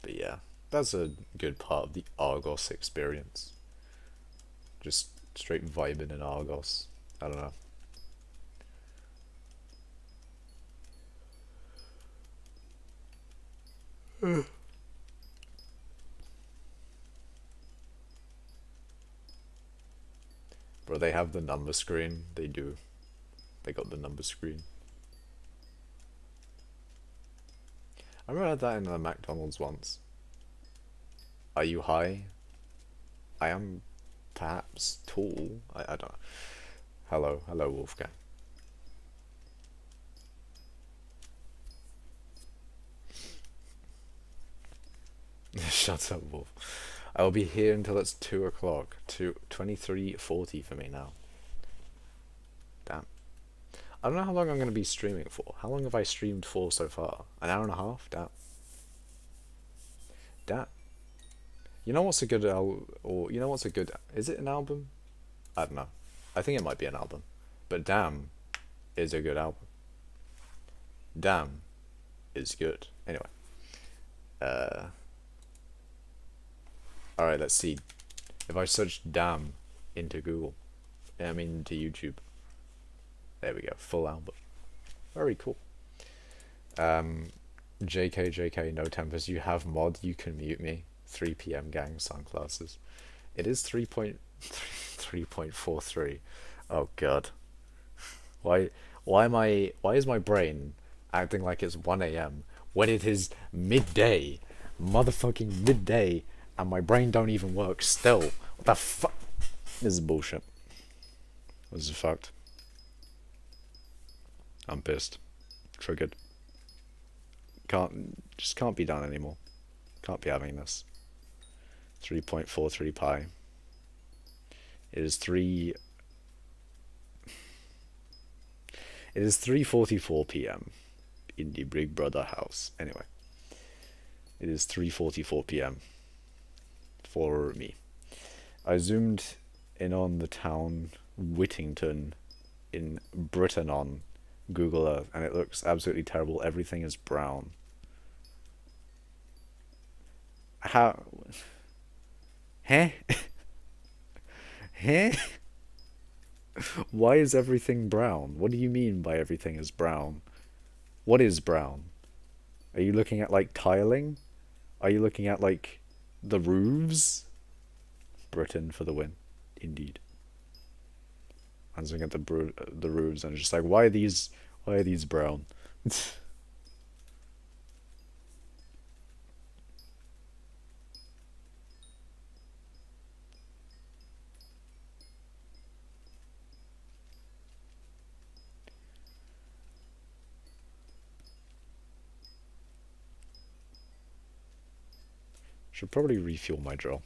But yeah, that's a good part of the Argos experience. Just straight vibing in Argos. I don't know. Bro, they have the number screen. They do. They got the number screen. I remember I had that in the McDonald's once. Are you high? I am perhaps tall. I don't know. Hello, hello, Wolfgang. Shut up, Wolf. I will be here until it's 2 o'clock. 23:40 for me now. Damn. I don't know how long I'm going to be streaming for. How long have I streamed for so far? An hour and a half? Damn. Damn. You know what's a good or you know what's a good? Is it an album? I don't know. I think it might be an album. But Damn is a good album. Damn is good. Anyway. Alright, let's see. If I search Damn into Google, I mean into YouTube. There we go, full album. Very cool. JK, no tempers. You have mod, you can mute me. 3 p.m. gang sunglasses. It is 3.43. Oh god. Why is my brain acting like it's 1 a.m. when it is midday? Motherfucking midday, and my brain don't even work still. What the fuck? This is bullshit. This is fucked. I'm pissed. Triggered. Can't be done anymore. Can't be having this. 3.43 pi. It is 3:44 p.m. in the Big Brother house. Anyway. It is 3:44 p.m. for me. I zoomed in on the town Whittington in Britain on Google Earth, and it looks absolutely terrible. Everything is brown. How? Huh? Huh? Why is everything brown? What do you mean by everything is brown? What is brown? Are you looking at like tiling? Are you looking at like the roofs? Britain for the win, indeed. I'm looking at the roofs and just like, why are these brown? Should probably refuel my drill.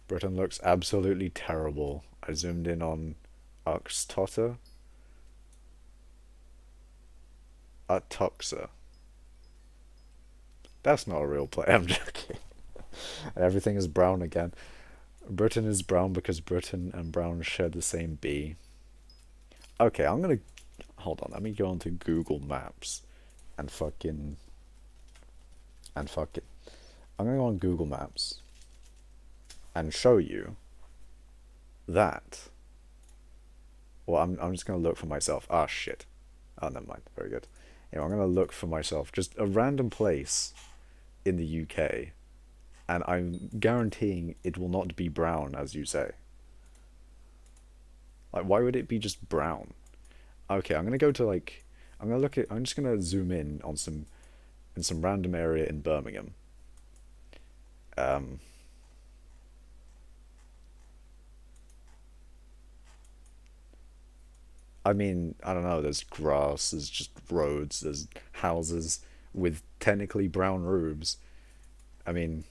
Britain looks absolutely terrible. I zoomed in on Uxtotter. Utuxa. That's not a real play. I'm joking. Everything is brown again. Britain is brown because Britain and brown share the same B. Okay, I'm gonna hold on. Let me go onto Google Maps and fuck it. I'm gonna go on Google Maps and show you that. Well, I'm just gonna look for myself. Ah, shit. Oh, never mind. Very good. I'm gonna look for myself. Just a random place in the UK, and I'm guaranteeing it will not be brown, as you say. Like, why would it be just brown? Okay, I'm gonna go to like, I'm just gonna zoom in on some random area in Birmingham. Um, I mean, I don't know. There's grass. There's just roads. There's houses with technically brown roofs. I mean,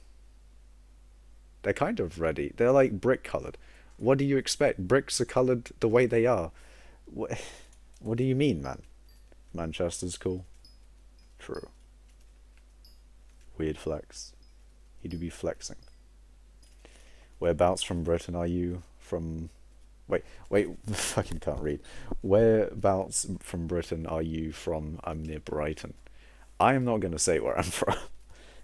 they're kind of ready. They're like brick colored. What do you expect? Bricks are colored the way they are. What, what do you mean, man? Manchester's cool. True. Weird flex. You do be flexing. Whereabouts from Britain are you? From. Wait, fucking can't read. Whereabouts from Britain are you from? I'm near Brighton. I am not going to say where I'm from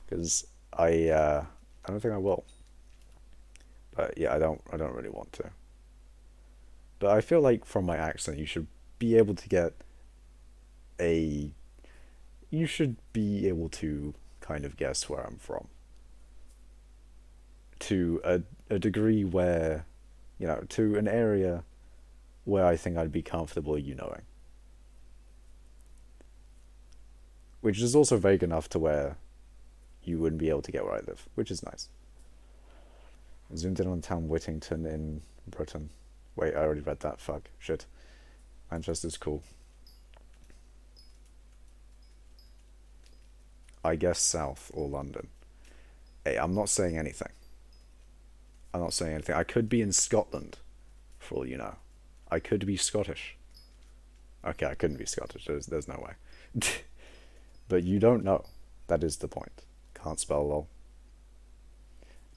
because I don't think I will. But yeah, I don't really want to. But I feel like from my accent, be able to get a you should be able to kind of guess where I'm from to a degree where, to an area where I think I'd be comfortable you knowing, which is also vague enough to where you wouldn't be able to get where I live, which is nice. I zoomed in on town Whittington in Britain. Wait, I already read that. Fuck. Shit. Manchester's cool. I guess South or London. Hey, I'm not saying anything. I'm not saying anything. I could be in Scotland, for all you know. I could be Scottish. Okay, I couldn't be Scottish. There's no way. But you don't know. That is the point. Can't spell lol.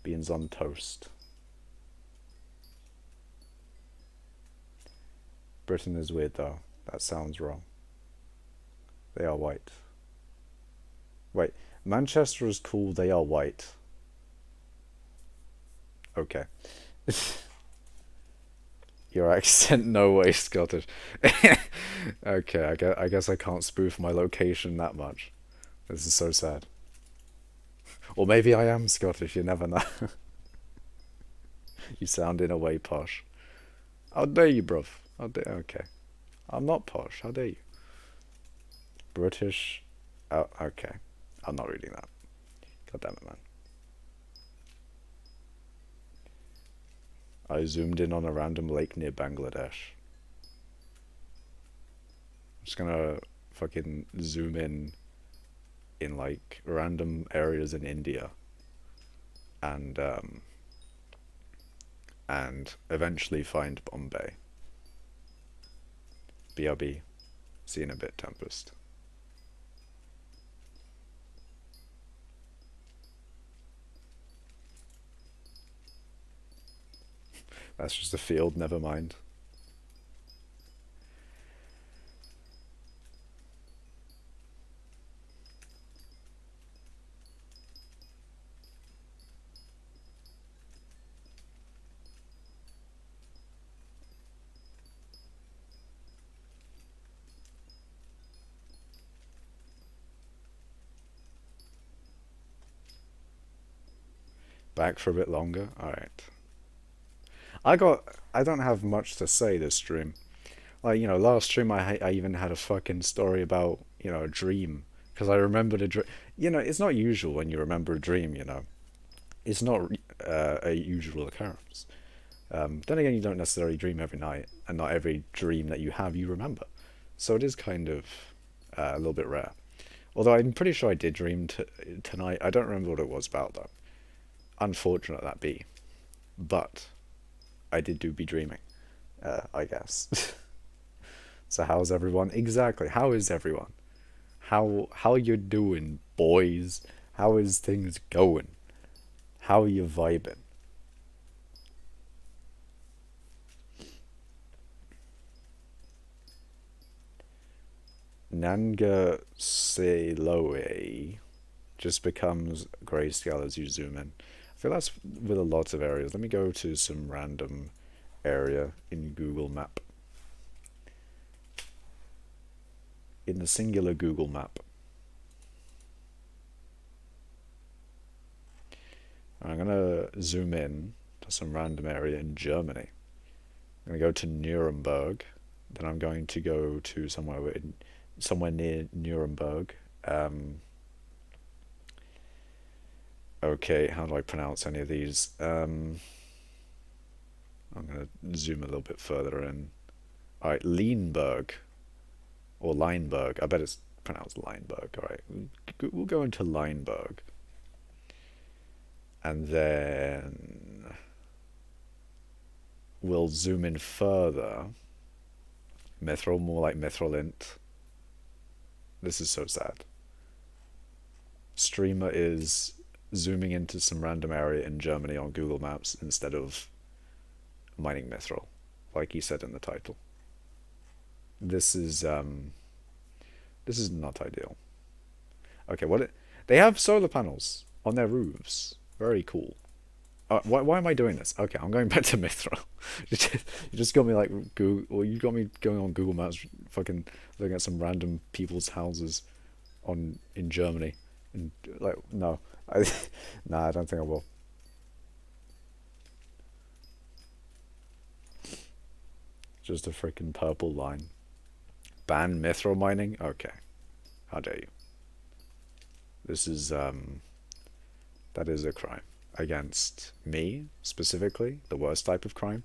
Beans on toast. Britain is weird though. That sounds wrong. They are white. Wait, Manchester is cool. They are white. Okay. Your accent, no way Scottish. Okay, I guess I can't spoof my location that much. This is so sad. Or maybe I am Scottish, you never know. You sound in a way posh. How dare you, bruv? How dare okay. I'm not posh, how dare you? British. Oh, okay. I'm not reading that. God damn it, man. I zoomed in on a random lake near Bangladesh. I'm just gonna fucking zoom in like random areas in India and and eventually find Bombay. BRB. See you in a bit, Tempest. That's just a field, never mind. Back for a bit longer? Alright. I don't have much to say this stream. Like, last stream I even had a fucking story about, a dream. Because I remembered a dream. It's not usual when you remember a dream. It's not a usual occurrence. Then again, you don't necessarily dream every night, and not every dream that you have you remember. So it is kind of a little bit rare. Although I'm pretty sure I did dream tonight. I don't remember what it was about, though. Unfortunate that be. But I did be dreaming, I guess. So how's everyone? Exactly. How is everyone? How you doing, boys? How is things going? How are you vibing? Nanga Seloe just becomes grayscale as you zoom in. I feel that's with a lot of areas. Let me go to some random area in Google Map. In the singular Google Map. I'm gonna zoom in to some random area in Germany. I'm gonna go to Nuremberg. Then I'm going to go to somewhere near Nuremberg. Okay, how do I pronounce any of these? I'm gonna zoom a little bit further in. All right, Lienberg or Lineberg. I bet it's pronounced Lineberg. All right, we'll go into Lineberg, and then we'll zoom in further. Mithril, more like mithril-int. This is so sad. Streamer is zooming into some random area in Germany on Google Maps instead of mining mithril, like he said in the title. This is not ideal. Okay, they have solar panels on their roofs. Very cool. Why am I doing this? Okay, I'm going back to mithril. You just got me like Google, or you got me going on Google Maps, fucking looking at some random people's houses in Germany, and like no, nah, I don't think I will. Just a freaking purple line. Ban mithril mining? Okay, how dare you? This is that is a crime against me specifically, the worst type of crime.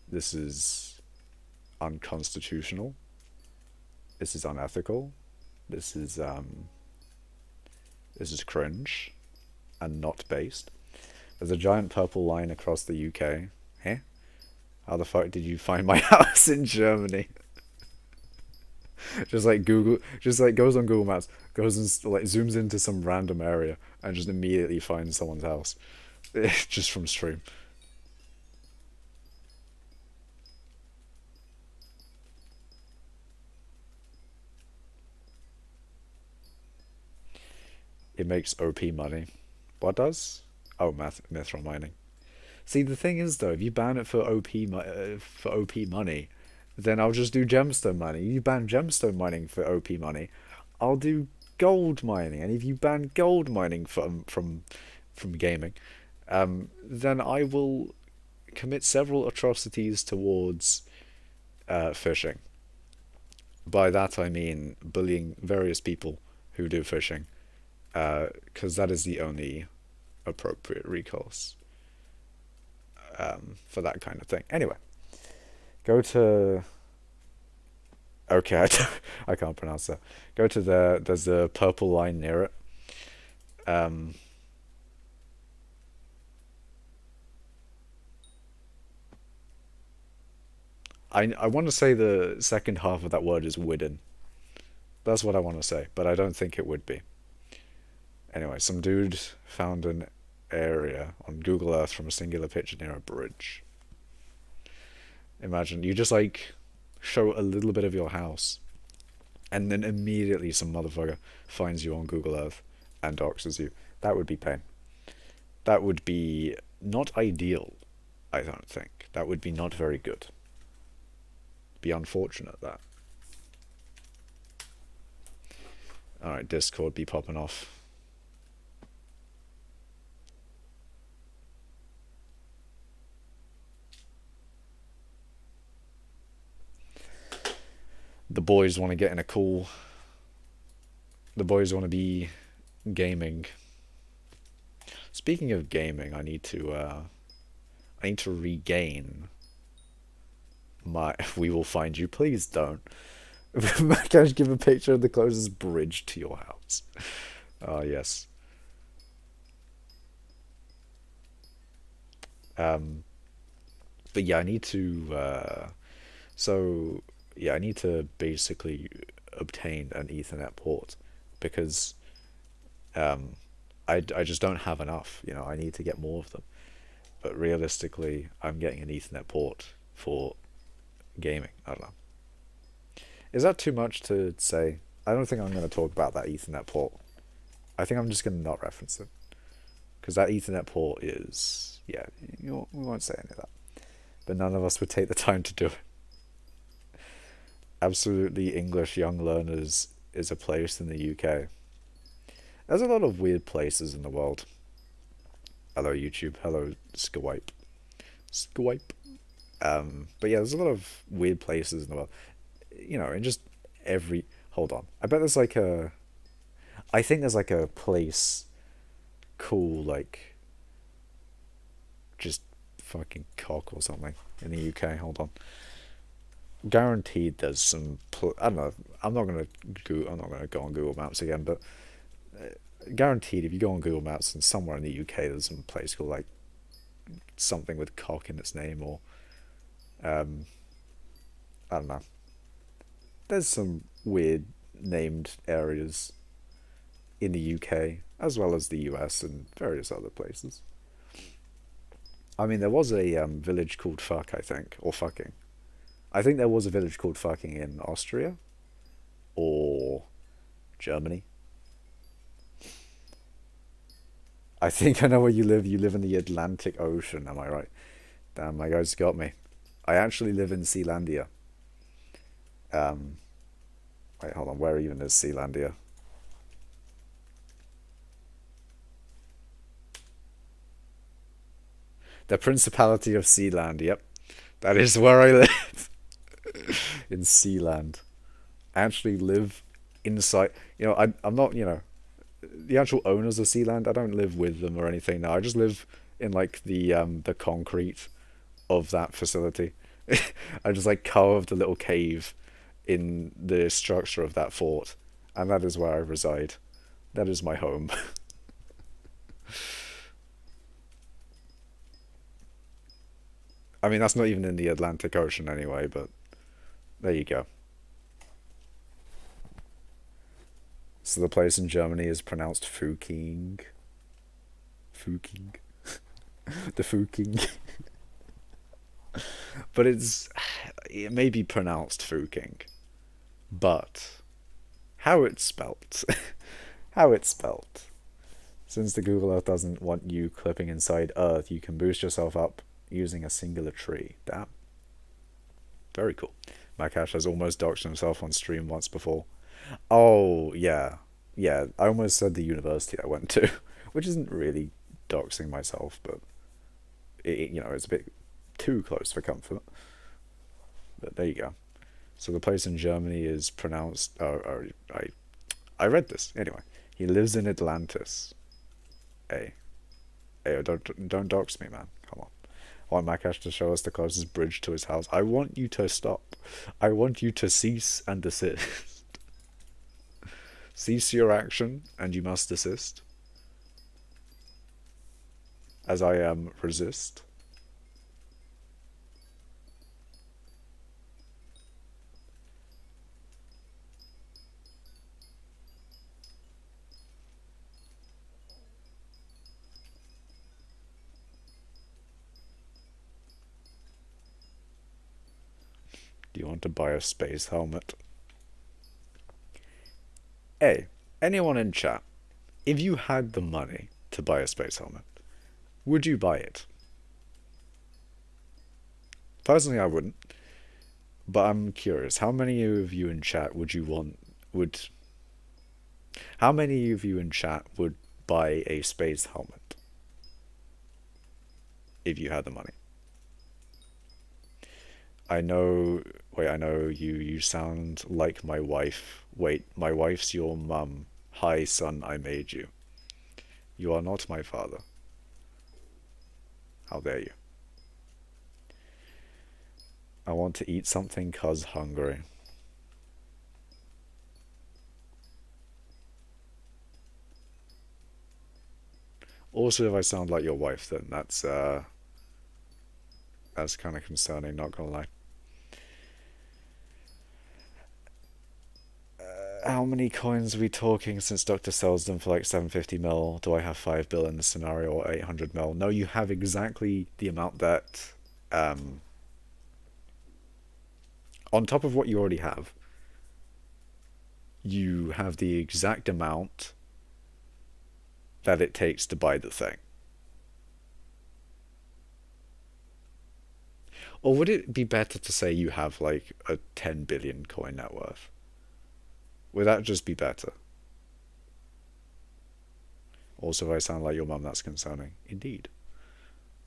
This is unconstitutional. This is unethical. This is cringe and not based. There's a giant purple line across the UK. Huh? How the fuck did you find my house in Germany? Just like Google, just like goes on Google Maps, goes and like zooms into some random area and just immediately finds someone's house, just from stream. It makes OP money. What does? Oh, mithril mining. See, the thing is though, if you ban it for OP money, then I'll just do gemstone mining. You ban gemstone mining for OP money, I'll do gold mining. And if you ban gold mining from gaming, then I will commit several atrocities towards fishing. By that I mean bullying various people who do fishing, because that is the only appropriate recourse for that kind of thing. Anyway, go to. Okay, I can't pronounce that. Go to there's a purple line near it. Um, I want to say the second half of that word is widden. That's what I want to say, but I don't think it would be. Anyway, some dude found an area on Google Earth from a singular picture near a bridge. Imagine you just like show a little bit of your house, and then immediately some motherfucker finds you on Google Earth and doxes you. That would be pain. That would be not ideal, I don't think. That would be not very good. Be unfortunate, that. Alright, Discord be popping off. The boys want to get in a call. The boys want to be gaming. Speaking of gaming, I need to regain my. We will find you. Please don't. Can I just give a picture of the closest bridge to your house? Ah, yes. But yeah, I need to. So yeah, I need to basically obtain an Ethernet port because Um, I just don't have enough. You know, I need to get more of them. But realistically, I'm getting an Ethernet port for gaming. I don't know. Is that too much to say? I don't think I'm going to talk about that Ethernet port. I think I'm just going to not reference it. Because that Ethernet port is... Yeah, we won't say any of that. But none of us would take the time to do it. Absolutely English Young Learners is a place in the UK. There's a lot of weird places in the world. Hello YouTube, hello Skype. Skype. But yeah, there's a lot of weird places in the world. You know, in just every... Hold on. I bet there's like a... I think there's like a place cool, like... Just fucking cock or something in the UK. Hold on. Guaranteed there's some... I don't know. I'm not gonna go on Google Maps again, but... Guaranteed if you go on Google Maps and somewhere in the UK there's some place called like something with cock in its name, or I don't know. There's some weird named areas in the UK as well as the US and various other places. I mean, there was a village called Fuck, I think, or Fucking. I think there was a village called Fucking in Austria or Germany. I think I know where you live. You live in the Atlantic Ocean, am I right? Damn, my guys got me. I actually live in Sealandia. Um, Wait, hold on. Where even is Sealandia? The Principality of Sealand. Yep, that is where I live. In Sealand. I actually live inside. You know, I'm not. You know, the actual owners of Sealand. I don't live with them or anything. No, I just live in like the concrete of that facility. I just like carved a little cave in the structure of that fort, and that is where I reside. That is my home. I mean, that's not even in the Atlantic Ocean anyway, but there you go. So the place in Germany is pronounced Fuking. Fuking. The Fuking. But it may be pronounced Fuking, but how it's spelt, how it's spelt. Since the Google Earth doesn't want you clipping inside Earth, you can boost yourself up using a singular tree. Damn. Very cool. Makash has almost doxed himself on stream once before. Oh, yeah. Yeah, I almost said the university I went to, which isn't really doxing myself, but you know, it's a bit too close for comfort. But there you go. So the place in Germany is pronounced. I read this anyway. He lives in Atlantis. Hey, hey, don't dox me, man. Come on. I want Makash to show us the closest bridge to his house. I want you to stop. I want you to cease and desist. Cease your action, and you must desist. As I resist. Do you want to buy a space helmet? Hey, anyone in chat, if you had the money to buy a space helmet, would you buy it? Personally, I wouldn't. But I'm curious, how many of you in chat would how many of you in chat would buy a space helmet if you had the money? I know, wait, I know you sound like my wife. Wait, my wife's your mum. Hi, son, I made you. You are not my father. How dare you? I want to eat something 'cause hungry. Also, if I sound like your wife, then that's kind of concerning, not gonna lie. How many coins are we talking since Doctor sells them for like 750 mil? Do I have 5 bill in the scenario or 800 mil? No, you have exactly the amount that, um, on top of what you already have, you have the exact amount that it takes to buy the thing. Or would it be better to say you have like a 10 billion coin net worth? Would that just be better? Also, if I sound like your mum, that's concerning. Indeed.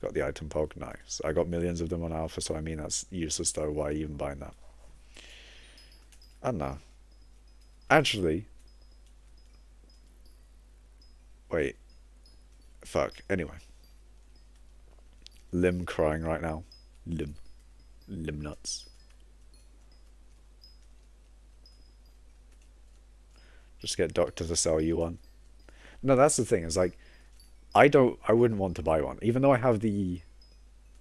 Got the item pog, nice. I got millions of them on alpha, so I mean that's useless though, why even buying that? I don't know. Actually, wait. Fuck. Anyway. Limb crying right now. Limb. Limb nuts. Just get Doctor to sell you one. No, that's the thing, is like, I wouldn't want to buy one. Even though I have the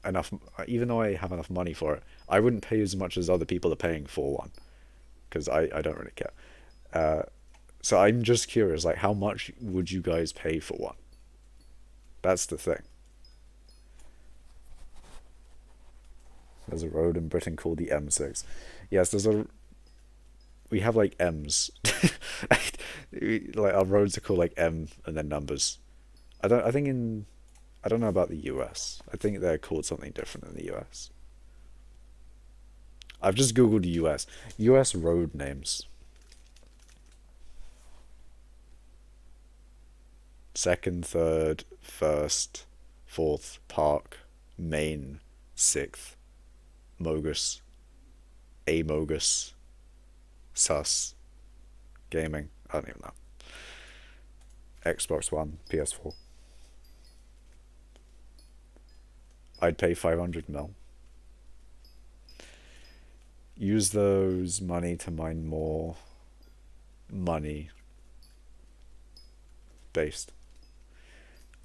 enough, even though I have enough money for it, I wouldn't pay as much as other people are paying for one. Because I don't really care. So I'm just curious, like, how much would you guys pay for one? That's the thing. There's a road in Britain called the M6. Yes, we have like M's. Like our roads are called like M and then numbers. I don't know about the US. I think they're called something different in the US. I've just googled US. US road names. Second, third, first, fourth, park, main, sixth, Mogus, Amogus, Sus, Gaming. I don't even know. Xbox One, PS4. I'd pay 500 mil. Use those money to mine more money based.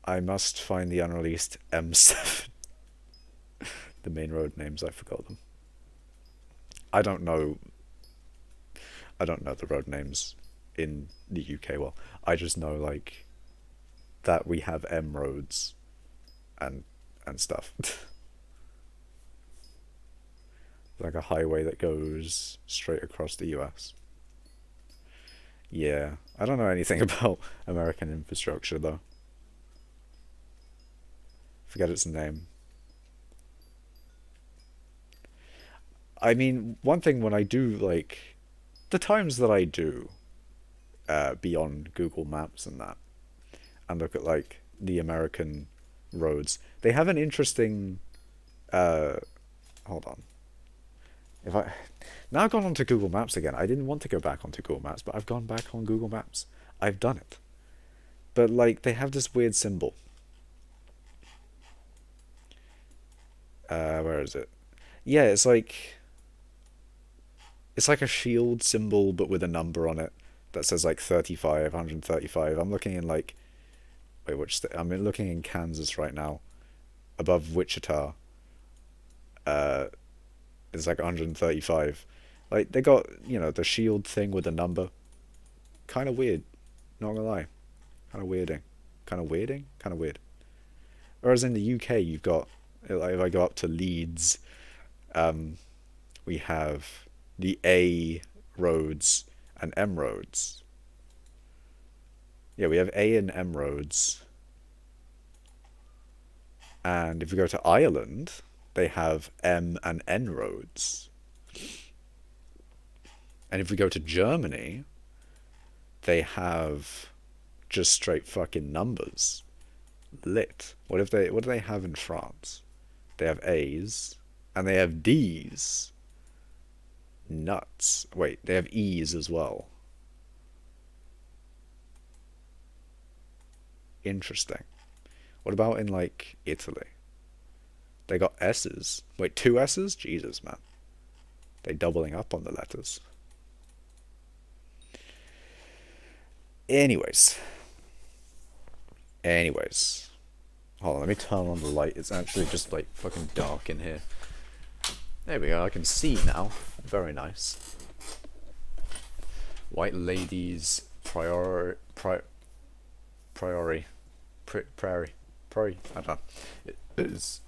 I must find the unreleased M7. The main road names, I forgot them. I don't know. I don't know the road names in the UK well. I just know like that we have M roads and stuff. Like a highway that goes straight across the US. Yeah, I don't know anything about American infrastructure though. Forget its name. I mean, one thing when I do like the times that I do be on Google Maps and that, and look at like the American roads, they have an interesting. Hold on. If I now I've gone onto Google Maps again. I didn't want to go back onto Google Maps, but I've gone back on Google Maps. I've done it. But like they have this weird symbol. Where is it? Yeah, it's like a shield symbol, but with a number on it that says like 35, 135. I'm looking in like, wait, I'm looking in Kansas right now, above Wichita. It's like 135. Like they got the shield thing with a number. Kind of weird, not gonna lie. Kind of weirding, kind of weird. Whereas in the UK, you've got like if I go up to Leeds, we have the A roads and M roads. Yeah, we have A and M roads. And if we go to Ireland, they have M and N roads. And if we go to Germany, they have just straight fucking numbers. Lit. What do they have in France? They have A's and they have D's. Nuts. Wait, they have E's as well. Interesting. What about in like Italy? They got S's. Wait, two S's? Jesus, man. They doubling up on the letters. Anyways. Hold on, let me turn on the light. It's actually just like fucking dark in here. There we go, I can see now. Very nice. White ladies priori prairie prairie. I don't know. It is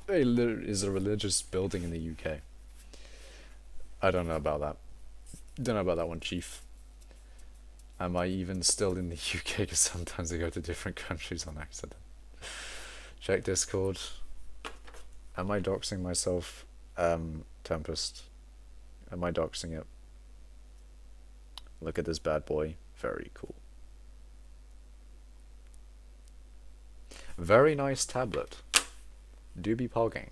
a religious building in the UK. I don't know about that. Don't know about that one, Chief. Am I even still in the UK? Because sometimes I go to different countries on accident. Check Discord. Am I doxing myself? Tempest. Am I doxing it? Look at this bad boy. Very cool. Very nice tablet. Do be pogging.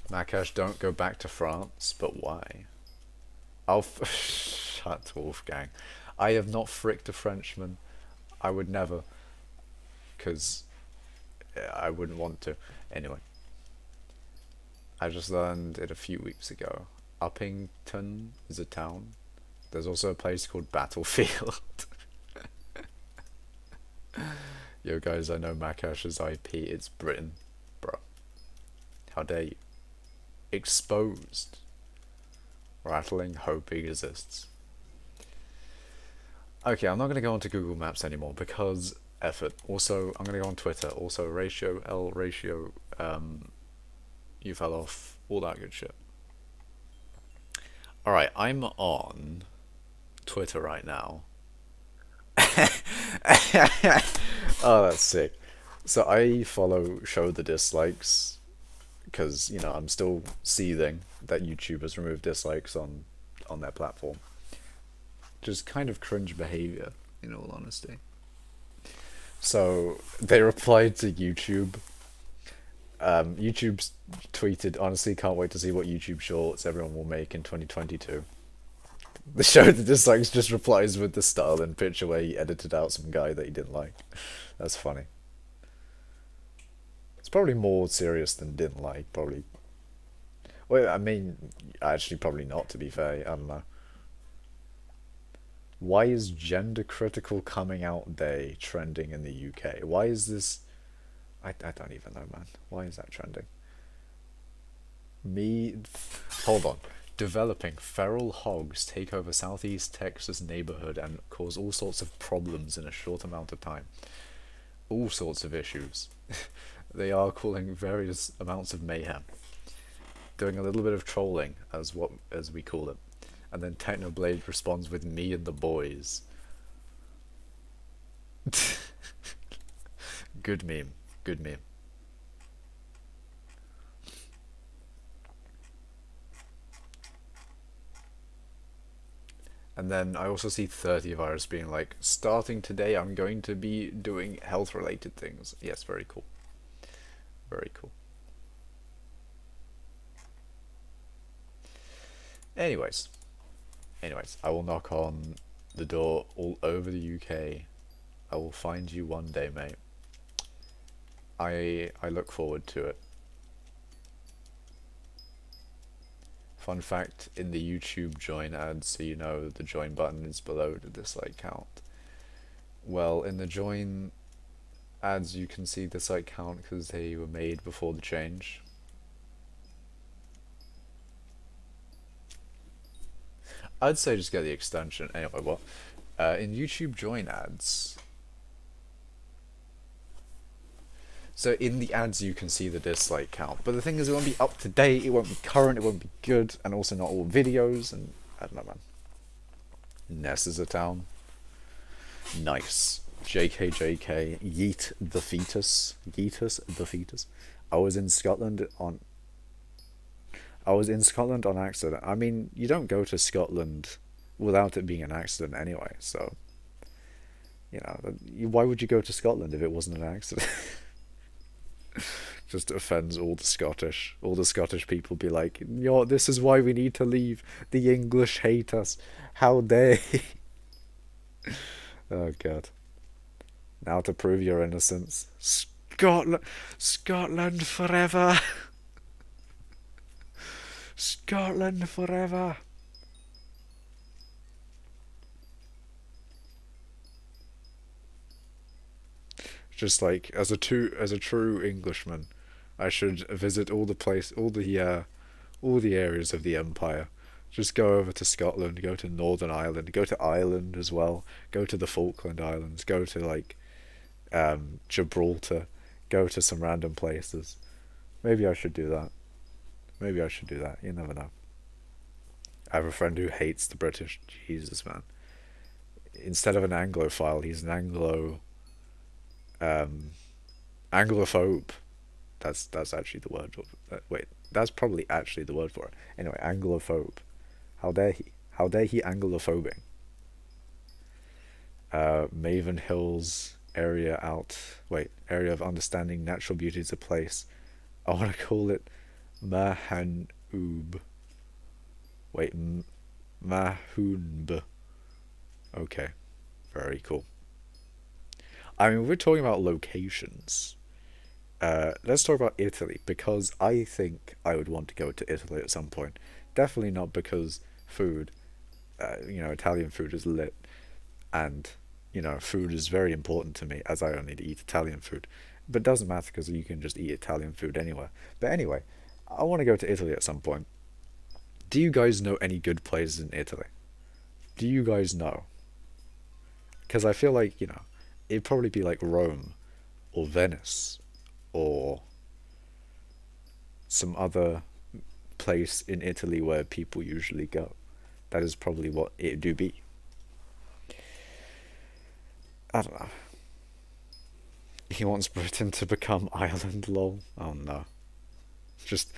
Makash, don't go back to France, but why? I'll shut Wolfgang. I have not fricked a Frenchman. I would never. Because I wouldn't want to. Anyway. I just learned it a few weeks ago. Uppington is a town. There's also a place called Battlefield. Yo guys, I know Makash's IP. It's Britain. Bro. How dare you? Exposed. Rattling hope exists. Okay, I'm not going to go onto Google Maps anymore because effort. Also, I'm going to go on Twitter. Also, ratio, L ratio, you fell off. All that good shit. Alright, I'm on Twitter right now. Oh, that's sick. So I follow Show the Dislikes because, you know, I'm still seething that YouTube has removed dislikes on their platform. Just kind of cringe behavior, in all honesty. So they replied to YouTube. YouTube's tweeted, honestly, can't wait to see what YouTube shorts everyone will make in 2022. The Show the Dislikes just replies with the style and picture where he edited out some guy that he didn't like. That's funny. It's probably more serious than didn't like, probably. Well, I mean, actually probably not, to be fair. I don't know. Why is Gender Critical Coming Out Day trending in the UK? Why is this... I don't even know, man. Why is that trending? Hold on. Developing feral hogs take over Southeast Texas neighborhood and cause all sorts of problems in a short amount of time. All sorts of issues. They are causing various amounts of mayhem. Doing a little bit of trolling, as we call it. And then Technoblade responds with me and the boys. Good meme. Good meme. And then I also see 30 virus being like, starting today I'm going to be doing health related things. Yes, very cool. Very cool. Anyways, I will knock on the door all over the UK. I will find you one day, mate. I look forward to it. Fun fact, in the YouTube join ads, so you know the join button is below the dislike count. Well, in the join ads you can see the dislike count because they were made before the change. I'd say just get the extension. Anyway, what? In YouTube join ads... So in the ads you can see the dislike count, but the thing is it won't be up to date, it won't be current, it won't be good, and also not all videos, and I don't know, man. Ness is a town. Nice. JK, yeet the fetus. Yeetus the fetus. I was in Scotland on accident. I mean, you don't go to Scotland without it being an accident anyway, so... You know, why would you go to Scotland if it wasn't an accident? Just offends all the Scottish. All the Scottish people be like, yo, this is why we need to leave. The English hate us. How dare he? Oh god. Now to prove your innocence. Scotland forever. Scotland forever. Just like as a true Englishman, I should visit all the all the areas of the empire. Just go over to Scotland, go to Northern Ireland, go to Ireland as well, go to the Falkland Islands, go to like Gibraltar, go to some random places. Maybe I should do that. Maybe I should do that. You never know. I have a friend who hates the British. Jesus, man. Instead of an Anglophile, he's an um, Anglophobe. That's actually the word. Wait, that's probably actually the word for it. Anyway, Anglophobe. How dare he? How dare he Anglophobing? Maven Hills area out. Wait, area of understanding natural beauty is a place. I want to call it Mahanub. Wait, Mahunb. Okay, very cool. I mean, we're talking about locations. Let's talk about Italy because I think I would want to go to Italy at some point. Definitely not because food. Italian food is lit, and food is very important to me as I only eat Italian food. But it doesn't matter because you can just eat Italian food anywhere. But anyway, I want to go to Italy at some point. Do you guys know any good places in Italy? Do you guys know? Because I feel like, it'd probably be like Rome or Venice or some other place in Italy where people usually go. That is probably what it do be. I don't know. He wants Britain to become Ireland, lol. Oh no. Just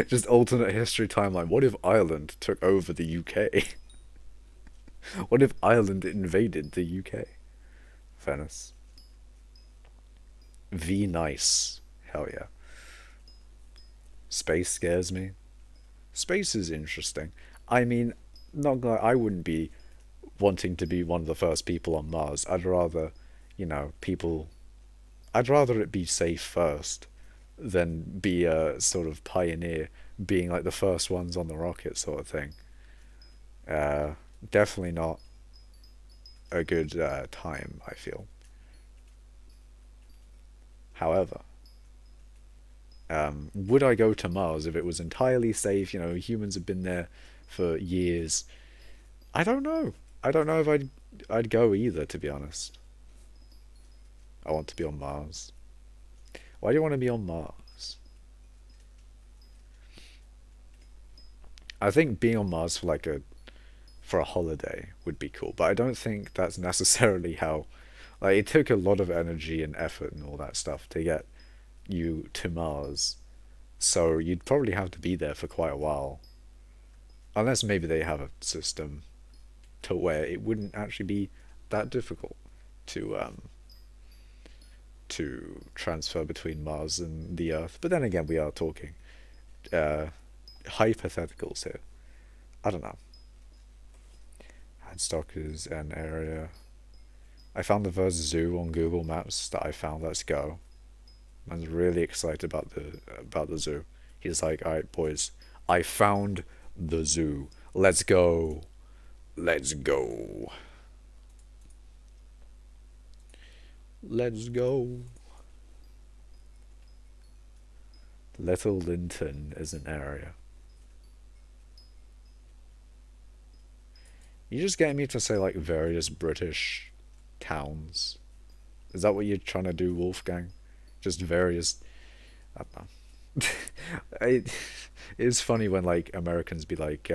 just alternate history timeline. What if Ireland took over the UK? What if Ireland invaded the UK? Venice. V nice. Hell yeah. Space scares me. Space is interesting. I mean, not gonna, I wouldn't be wanting to be one of the first people on Mars. I'd rather, people. I'd rather it be safe first than be a sort of pioneer, being like the first ones on the rocket sort of thing. Uh, Definitely not a good time, I feel. However, would I go to Mars if it was entirely safe? Humans have been there for years. I don't know. I don't know if I'd go either, to be honest. I want to be on Mars. Why do you want to be on Mars? I think being on Mars for a holiday would be cool, but I don't think that's necessarily how. Like, it took a lot of energy and effort and all that stuff to get you to Mars, so you'd probably have to be there for quite a while, unless maybe they have a system to where it wouldn't actually be that difficult to transfer between Mars and the Earth. But then again, we are talking uh, hypotheticals here. I don't know. Hadstock is an area. I found the first zoo on Google Maps that I found. Let's go. Man's really excited about the zoo. He's like, all right, boys, I found the zoo. Let's go. Let's go. Let's go. Little Linton is an area. You just getting me to say like various British towns. Is that what you're trying to do, Wolfgang? Just various. I don't know. It's funny when like Americans be like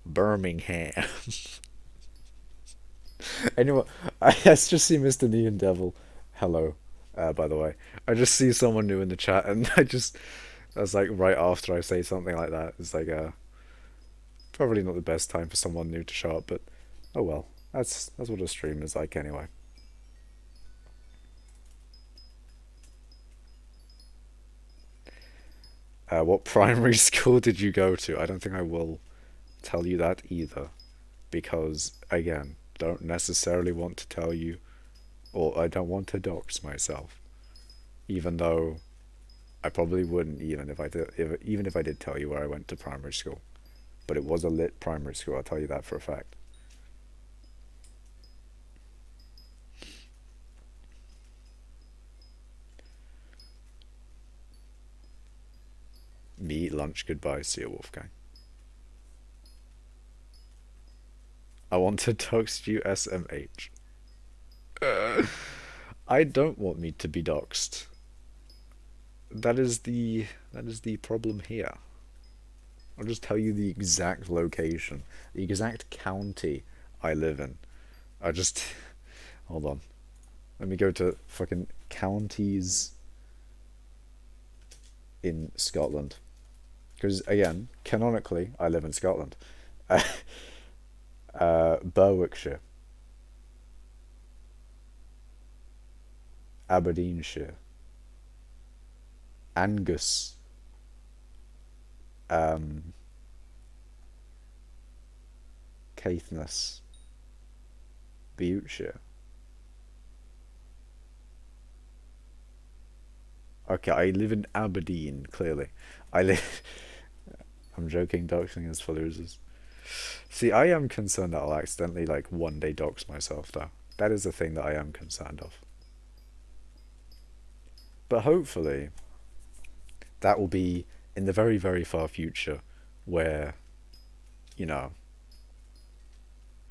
Birmingham. Anyway, I just see Mr. Neon Devil. Hello, by the way. I just see someone new in the chat, and that's like right after I say something like that. It's like probably not the best time for someone new to show up, but oh well. That's what a stream is like anyway. What primary school did you go to? I don't think I will tell you that either, because again, don't necessarily want to tell you, or I don't want to dox myself, even though I probably wouldn't even if I did tell you where I went to primary school. But it was a lit primary school, I'll tell you that for a fact. Meatloaf. lunch. Goodbye. See you, Wolfgang. I want to dox you, SMH. I don't want me to be doxed. That is the problem here. I'll just tell you the exact location, the exact county I live in. I just hold on. Let me go to fucking counties in Scotland. Because again, canonically, I live in Scotland. Berwickshire, Aberdeenshire, Angus, Caithness, Buteshire. Okay, I live in Aberdeen, clearly. I live... I'm joking, doxing is for losers. See, I am concerned that I'll accidentally, like, one day dox myself, though. That is the thing that I am concerned of. But hopefully, that will be in the very, very far future, where, you know,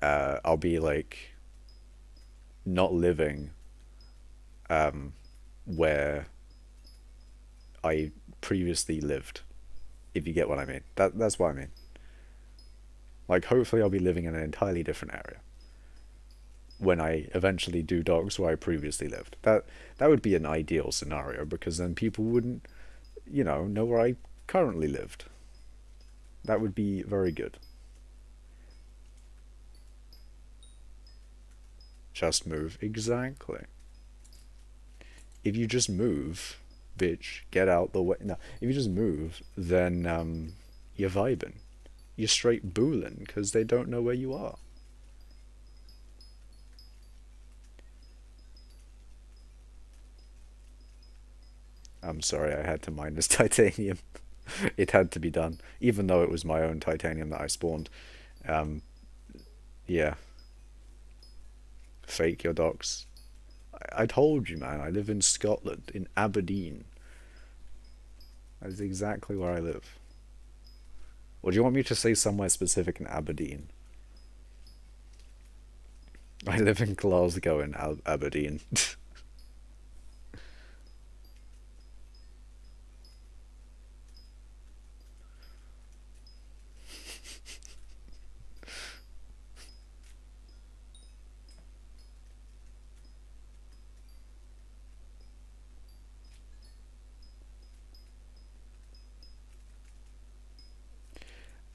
I'll be, like, not living, where I previously lived, if you get what I mean. That's what I mean. Like, hopefully I'll be living in an entirely different area when I eventually do dogs where I previously lived. That would be an ideal scenario, because then people wouldn't, know where I currently lived. That would be very good. Just move. Exactly. If you just move, bitch, get out the way. No, if you just move, then you're vibing. You're straight booling, because they don't know where you are. I'm sorry, I had to mine this titanium. It had to be done, even though it was my own titanium that I spawned. Yeah. Fake your docs. I told you, man, I live in Scotland, in Aberdeen. That is exactly where I live. Or do you want me to say somewhere specific in Aberdeen? I live in Glasgow in Aberdeen.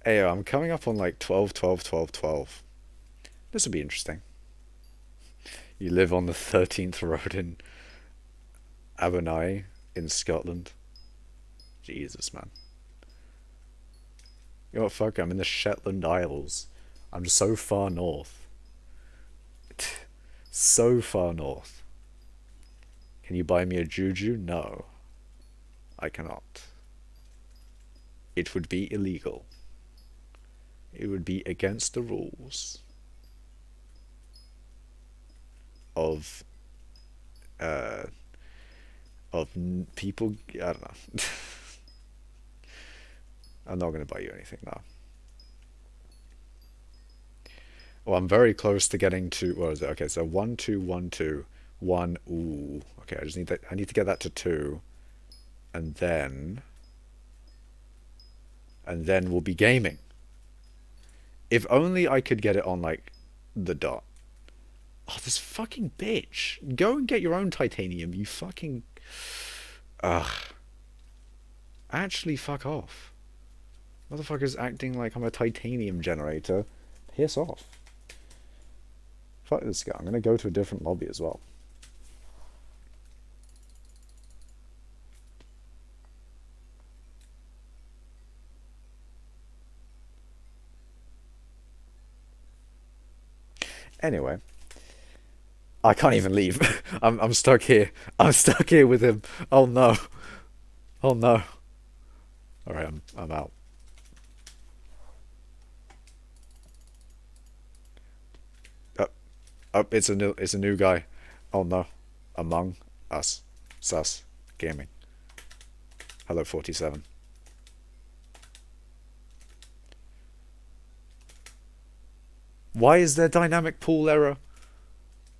Hey, I'm coming up on like 12, 12, 12, 12. This will be interesting. You live on the 13th road in Abernethy in Scotland. Jesus, man. You know what, fuck, I'm in the Shetland Isles. I'm so far north. So far north. Can you buy me a juju? No. I cannot. It would be illegal. It would be against the rules of people. I don't know. I'm not gonna buy you anything now. Well, I'm very close to getting to, what is it? Okay, so 1 2 1 2 1. Ooh, okay. I just need that. I need to get that to 2, and then we'll be gaming. If only I could get it on, like, the dot. Oh, this fucking bitch. Go and get your own titanium, you fucking... Ugh. Actually, fuck off. Motherfucker's acting like I'm a titanium generator. Piss off. Fuck this guy. I'm gonna go to a different lobby as well. Anyway, I can't even leave. I'm stuck here. I'm stuck here with him. Oh no. Oh no. All right, I'm out. Oh, it's a new guy. Oh no. Among Us. Sus Gaming. Hello 47. Why is there dynamic pool error?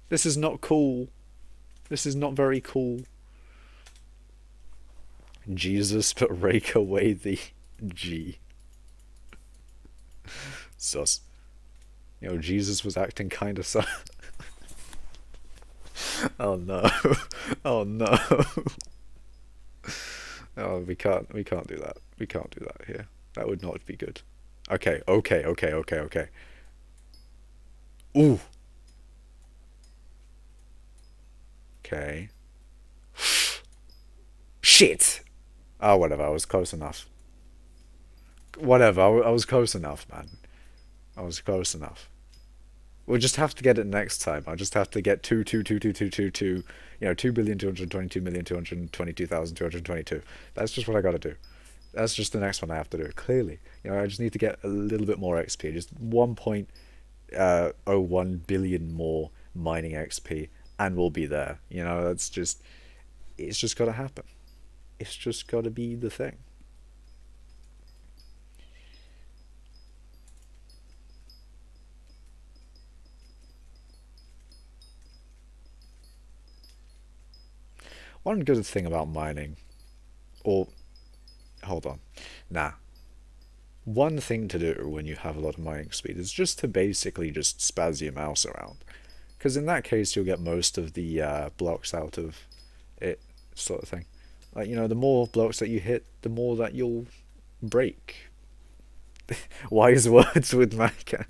This is not cool. This is not very cool. Jesus, but rake away the G. Sus. You know, Jesus was acting kind of sus. Oh no. Oh no. Oh, we can't do that. We can't do that here. That would not be good. Okay, okay. Ooh. Okay. Shit! Oh, whatever, I was close enough. Whatever, I was close enough, man. I was close enough. We'll just have to get it next time. I'll just have to get 2, you know, 2,222,222,222. That's just what I gotta do. That's just the next one I have to do, clearly. You know, I just need to get a little bit more XP. Just 1.01 billion more mining XP, and we'll be there. You know, that's just... It's just gotta happen. It's just gotta be the thing. One good thing about mining, or hold on, nah. One thing to do when you have a lot of mining speed is just to basically just spaz your mouse around, because in that case you'll get most of the blocks out of it, sort of thing. Like, you know, the more blocks that you hit, the more that you'll break. Wise words with Micah.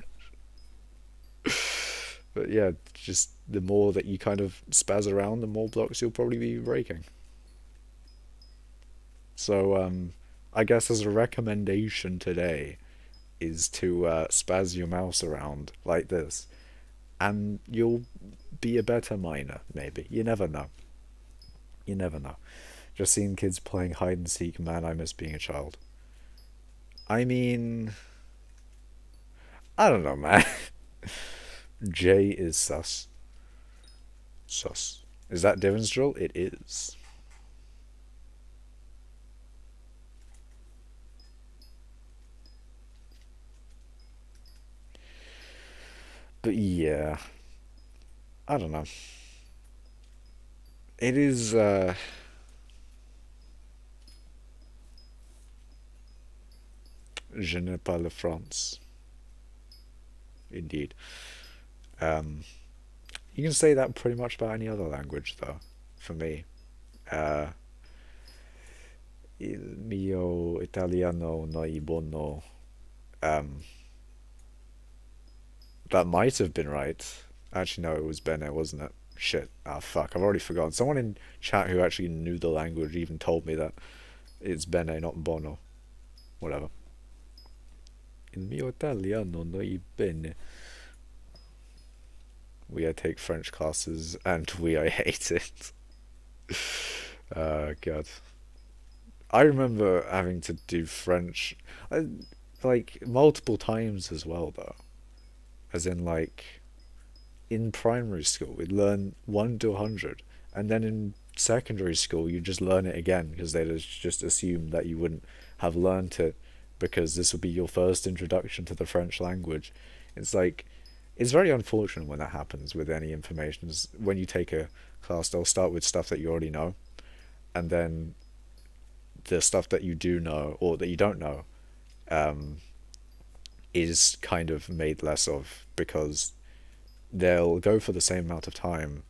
But yeah, just the more that you kind of spaz around, the more blocks you'll probably be breaking. So, I guess as a recommendation today is to spaz your mouse around like this, and you'll be a better miner, maybe. You never know. You never know. Just seeing kids playing hide and seek, man, I miss being a child. I mean, I don't know, man. J is sus. Sus. Is that Divan's drill? It is. But yeah, I don't know. It is, je n'ai pas la France. Indeed. Um, you can say that pretty much about any other language, though, for me. Uh, il mio italiano no è buono. Um, that might have been right. Actually, no, it was bene, wasn't it? Shit. Ah, fuck. I've already forgotten. Someone in chat who actually knew the language even told me that it's bene, not bono. Whatever. Il mio italiano no è bene. I take French classes and I hate it. God. I remember having to do French, like, multiple times as well, though. As in, like, in primary school, we'd learn 1 to 100, and then in secondary school, you just learn it again because they just assumed that you wouldn't have learnt it because this would be your first introduction to the French language. It's like, it's very unfortunate when that happens with any information. When you take a class, they'll start with stuff that you already know, and then the stuff that you do know or that you don't know um, is kind of made less of because they'll go for the same amount of time,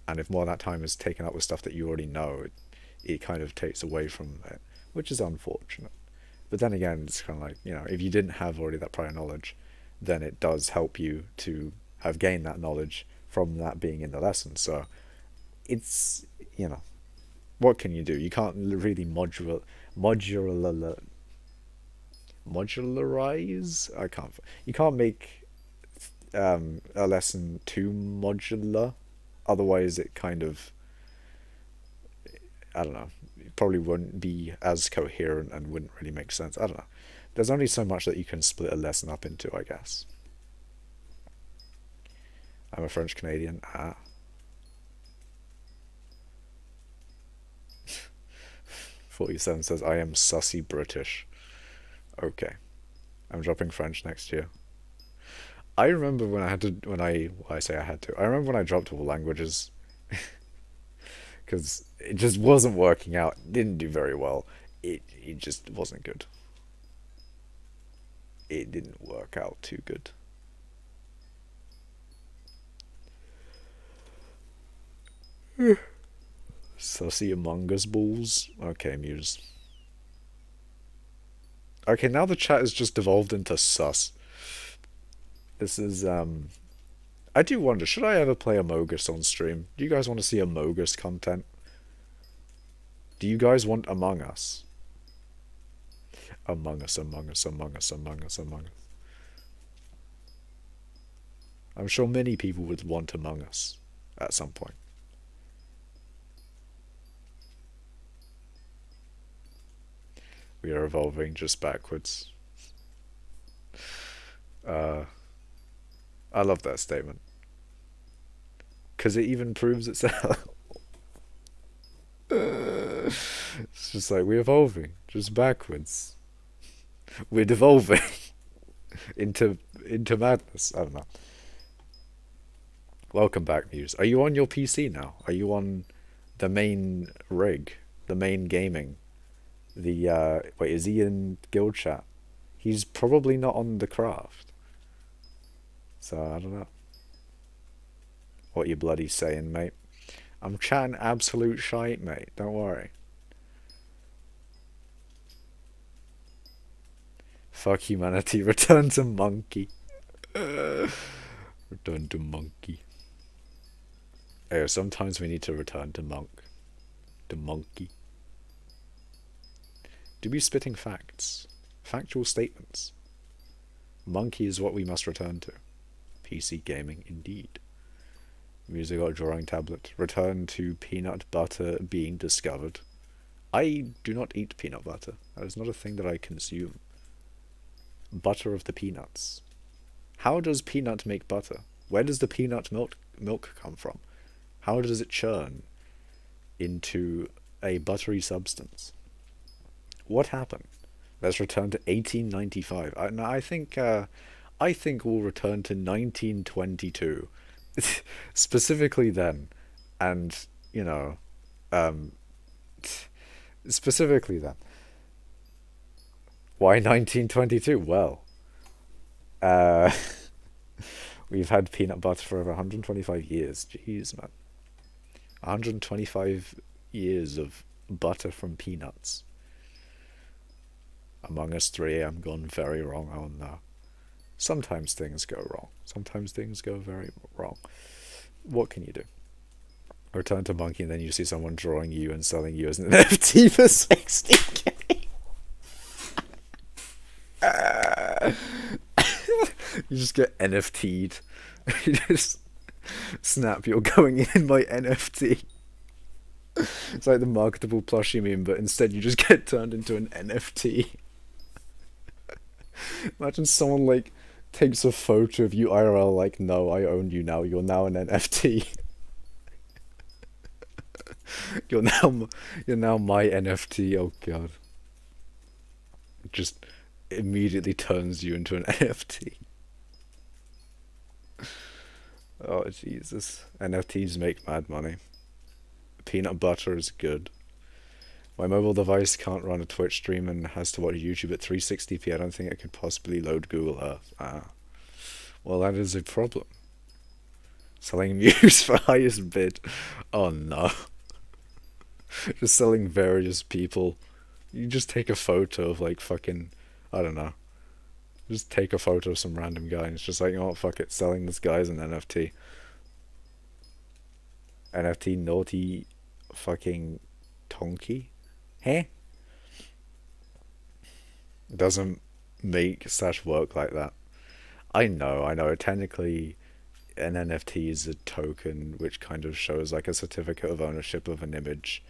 and if more of that time is taken up with stuff that you already know, it kind of takes away from it, which is unfortunate. But then again, it's kind of like, you know, if you didn't have already that prior knowledge, then it does help you to have gained that knowledge from that being in the lesson. So it's, you know, what can you do? You can't really modularize. I can't. You can't make a lesson too modular. Otherwise, it kind of, I don't know. It probably wouldn't be as coherent and wouldn't really make sense. I don't know. There's only so much that you can split a lesson up into, I guess. I'm a French Canadian. Ah. 47 says, I am sussy British. Okay. I'm dropping French next year. I remember when I had to, well, I say I had to, I remember when I dropped all languages, because it just wasn't working out, didn't do very well. It just wasn't good. It didn't work out too good. Sussy Among Us balls. Okay, Muse. Okay, now the chat has just devolved into sus. This is, I do wonder, should I ever play Among Us on stream? Do you guys want to see Among Us content? Do you guys want Among Us? Among Us, Among Us, Among Us, Among Us, Among Us. I'm sure many people would want Among Us at some point. We are evolving just backwards. I love that statement. Because it even proves itself. It's just like, we're evolving just backwards. We're devolving into madness. I don't know. Welcome back, Muse. Are you on your PC now? Are you on the main rig? The main gaming? The, wait, is he in guild chat? He's probably not on the craft. So, I don't know. What you bloody saying, mate? I'm chatting absolute shite, mate. Don't worry. Fuck humanity. Return to monkey. Return to monkey. Oh, sometimes we need to return to monk. To monkey. To be spitting facts. Factual statements. Monkey is what we must return to. PC gaming, indeed. Music or drawing tablet. Return to peanut butter being discovered. I do not eat peanut butter. That is not a thing that I consume. Butter of the peanuts. How does peanut make butter? Where does the peanut milk come from? How does it churn into a buttery substance? What happened? Let's return to 1895. I think we'll return to 1922. Specifically then. And, you know, specifically then. Why 1922? Well, we've had peanut butter for over 125 years. Jeez, man. 125 years of butter from peanuts. Among Us 3, I'm gone very wrong. Oh no. Sometimes things go wrong. Sometimes things go very wrong. What can you do? Return to monkey, and then you see someone drawing you and selling you as an NFT for 60k. You just get NFT'd. You just snap, you're going in my NFT. It's like the marketable plushie meme, but instead you just get turned into an NFT. Imagine someone like takes a photo of you IRL, like, no, I own you now, you're now an NFT. You're now my NFT. Oh god. It just immediately turns you into an NFT. Oh Jesus. NFTs make mad money. Peanut butter is good. My mobile device can't run a Twitch stream and has to watch YouTube at 360p. I don't think it could possibly load Google Earth. Ah. Well, that is a problem. Selling Muse for highest bid. Oh no. Just selling various people. You just take a photo of like fucking, I don't know. Just take a photo of some random guy and it's just like, oh fuck it, selling this guy as an NFT. NFT naughty fucking tonky? Heh? It doesn't make / work like that. I know. Technically, an NFT is a token which kind of shows like a certificate of ownership of an image.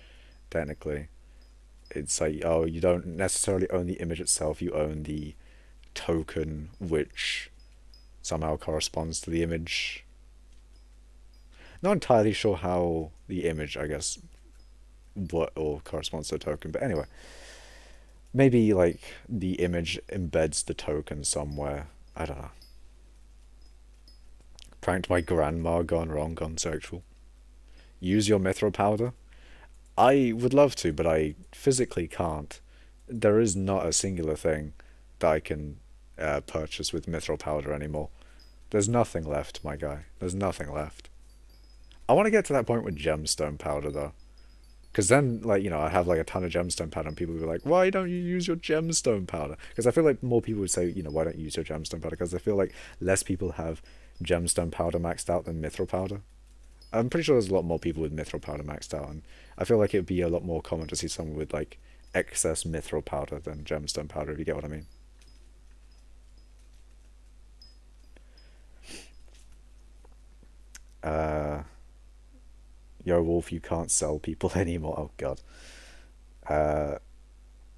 Technically. It's like, oh, you don't necessarily own the image itself, you own the token which somehow corresponds to the image. Not entirely sure how the image, I guess, what or corresponds to a token, but anyway. Maybe like the image embeds the token somewhere. I don't know. Pranked my grandma, gone wrong, gone sexual. Use your mithril powder? I would love to, but I physically can't. There is not a singular thing that I can purchase with mithril powder anymore. There's nothing left, my guy. There's nothing left. I want to get to that point with gemstone powder, though. Because then, like, I have like a ton of gemstone powder, and people will be like, why don't you use your gemstone powder? Because I feel like more people would say, why don't you use your gemstone powder? Because I feel like less people have gemstone powder maxed out than mithril powder. I'm pretty sure there's a lot more people with mithril powder maxed out, and I feel like it would be a lot more common to see someone with like excess mithril powder than gemstone powder, if you get what I mean. Uh, Yo, Wolf, you can't sell people anymore. Oh God. Uh,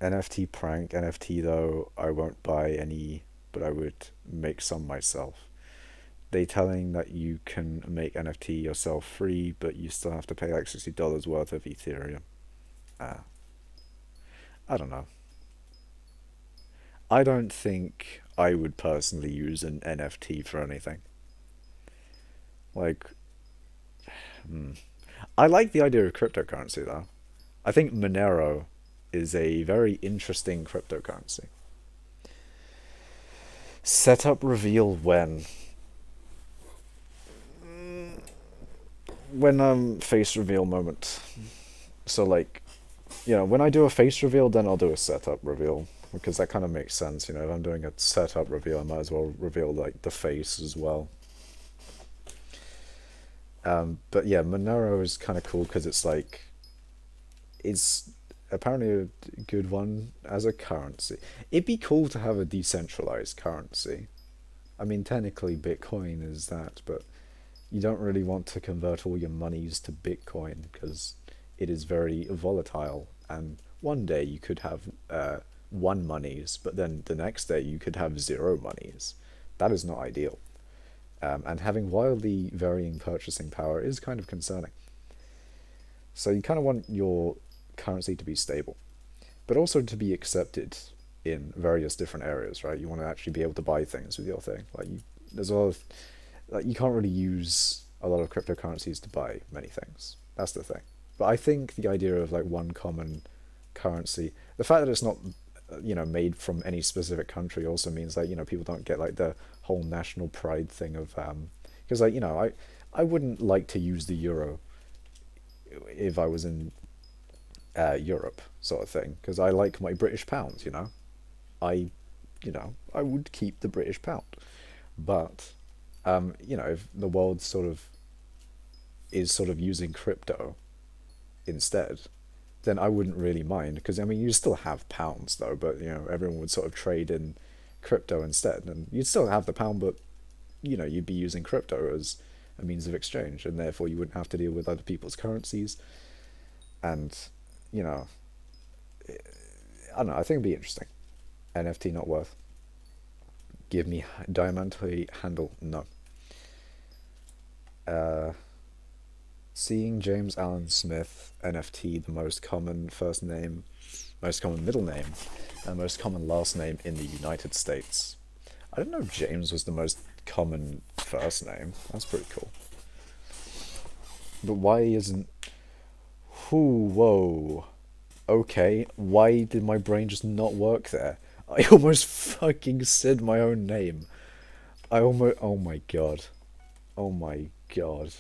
NFT prank. NFT though, I won't buy any, but I would make some myself. They telling that you can make NFT yourself free, but you still have to pay like $60 worth of Ethereum. Uh, I don't know. I don't think I would personally use an NFT for anything. Like, hmm. I like the idea of cryptocurrency though. I think Monero is a very interesting cryptocurrency. Setup reveal when? When face reveal moment. So like, when I do a face reveal, then I'll do a setup reveal because that kind of makes sense. If I'm doing a setup reveal, I might as well reveal like the face as well. But yeah, Monero is kind of cool because it's apparently a good one as a currency. It'd be cool to have a decentralized currency. I mean, technically Bitcoin is that, but you don't really want to convert all your monies to Bitcoin because it is very volatile. And one day you could have one monies, but then the next day you could have zero monies. That is not ideal. And having wildly varying purchasing power is kind of concerning. So you kind of want your currency to be stable, but also to be accepted in various different areas, right? You want to actually be able to buy things with your thing. There's a lot of, like, you can't really use a lot of cryptocurrencies to buy many things. That's the thing. But I think the idea of like one common currency, the fact that it's not, made from any specific country also means like, people don't get like the whole national pride thing of, because like, I wouldn't like to use the euro if I was in Europe sort of thing, because I like my British pounds, I, I would keep the British pound. But, if the world is sort of using crypto instead, then I wouldn't really mind, because I mean you still have pounds though, but everyone would sort of trade in crypto instead, and you'd still have the pound, but you'd be using crypto as a means of exchange, and therefore you wouldn't have to deal with other people's currencies, and you know, I don't know. I think it'd be interesting. NFT not worth. Give me diamante handle no. Uh, Seeing James Allen Smith NFT, the most common first name, most common middle name, and most common last name in the United States. I didn't know James was the most common first name. That's pretty cool. But why isn't... Whoa. Okay, why did my brain just not work there? I almost fucking said my own name. I almost... Oh my god. Oh my god.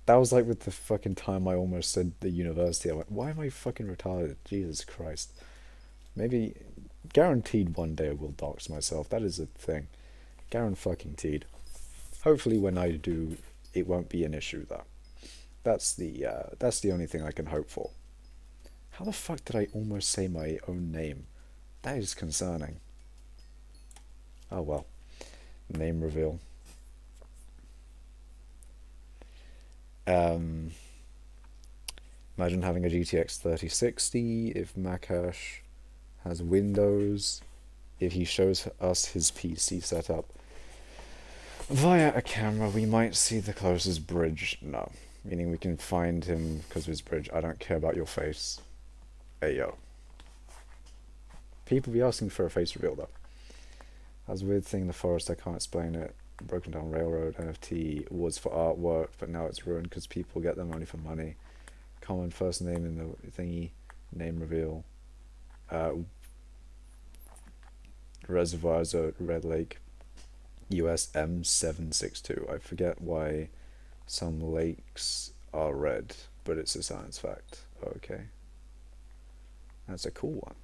That was like with the fucking time I almost said the university. I went, why am I fucking retarded? Jesus Christ. Maybe... Guaranteed one day I will dox myself. That is a thing. Guaranteed. Hopefully when I do, it won't be an issue though. That's the only thing I can hope for. How the fuck did I almost say my own name? That is concerning. Oh well. Name reveal. Imagine having a GTX 3060 if Makash has Windows. If he shows us his PC setup via a camera, we might see the closest bridge. No. Meaning we can find him because of his bridge. I don't care about your face. Hey yo. People be asking for a face reveal though. That's a weird thing in the forest, I can't explain it. Broken Down Railroad NFT was for artwork, but now it's ruined because people get them only for money. Common first name in the thingy, name reveal. Reservoirs at Red Lake, US M762. I forget why some lakes are red, but it's a science fact. Okay. That's a cool one.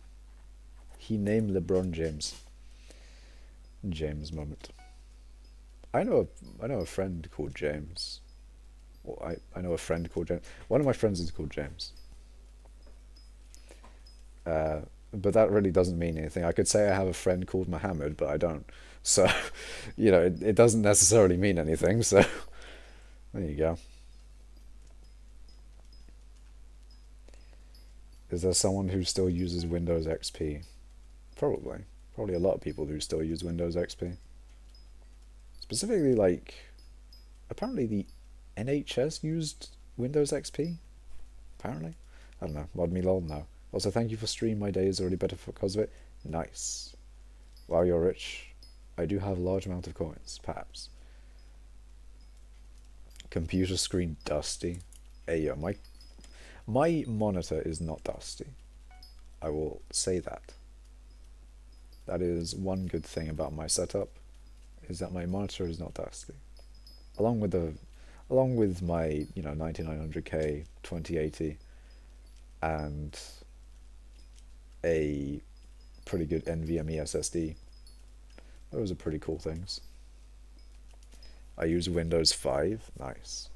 He named LeBron James. James moment. I know a friend called James. Well, I know a friend called James. One of my friends is called James. But that really doesn't mean anything. I could say I have a friend called Mohammed, but I don't. So, it doesn't necessarily mean anything. So, there you go. Is there someone who still uses Windows XP? Probably. Probably a lot of people who still use Windows XP. Specifically, like, apparently the NHS used Windows XP? Apparently. I don't know. Mod me lol, no. Also, thank you for stream. My day is already better because of it. Nice. Wow, you're rich. I do have a large amount of coins, perhaps. Computer screen dusty. Hey, yo, my monitor is not dusty. I will say that. That is one good thing about my setup, is that my monitor is not dusty. Along with my 9900K 2080 and a pretty good NVMe SSD. Those are pretty cool things. I use Windows 5. Nice.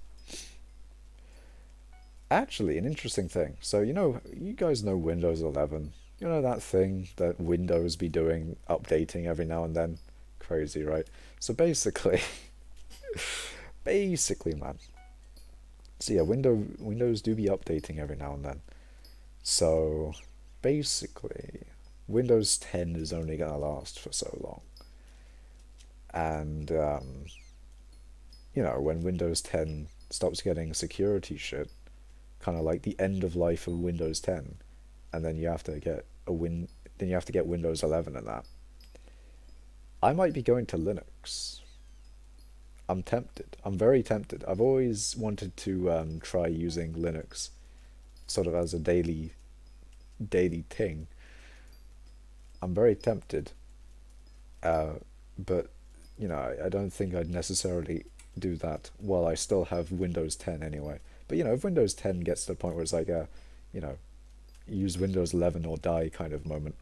Actually, an interesting thing. So, you guys know Windows 11. You know that thing that Windows be doing, updating every now and then? Crazy, right? So basically, man. So yeah, Windows do be updating every now and then. So basically, Windows 10 is only gonna last for so long. And when Windows 10 stops getting security shit, kind of like the end of life of Windows 10, and then you have to get Windows 11 and that. I might be going to Linux. I'm tempted. I'm very tempted. I've always wanted to try using Linux, sort of as a daily thing. I'm very tempted, but I don't think I'd necessarily do that while I still have Windows 10 anyway. But if Windows 10 gets to the point where it's like use Windows 11 or die kind of moment,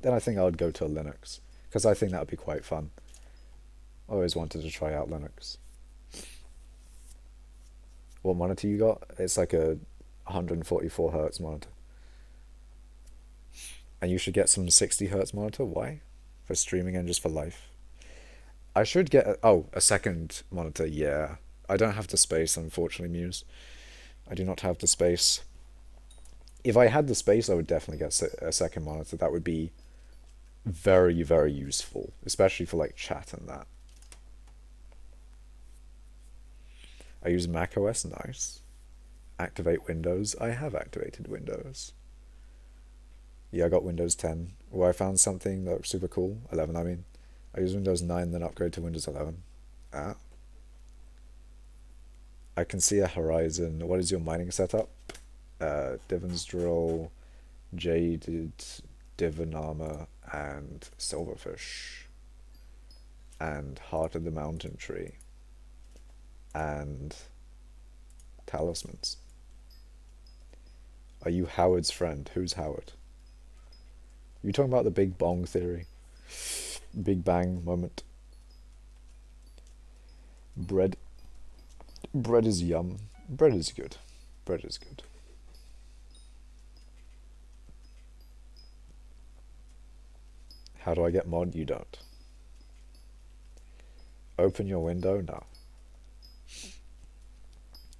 then I think I would go to Linux, because I think that would be quite fun. I always wanted to try out Linux. What monitor you got? It's like a 144 hertz monitor. And you should get some 60 hertz monitor. Why? For streaming and just for life. I should get a second monitor. Yeah, I don't have the space, unfortunately, Muse. I do not have the space. If I had the space, I would definitely get a second monitor. That would be very, very useful, especially for like chat and that. I use Mac OS. Nice. Activate Windows. I have activated Windows. Yeah, I got Windows 10, where I found something that was super cool. 11, I mean. I use Windows 9, then upgrade to Windows 11. Ah. I can see a horizon. What is your mining setup? Divan's drill, jaded divan armor, and silverfish, and heart of the mountain tree, and talismans. Are you Howard's friend? Who's Howard? You talking about the Big Bang theory? Big Bang moment. Bread is yum. Bread is good. Bread is good. How do I get mod? You don't. Open your window? No.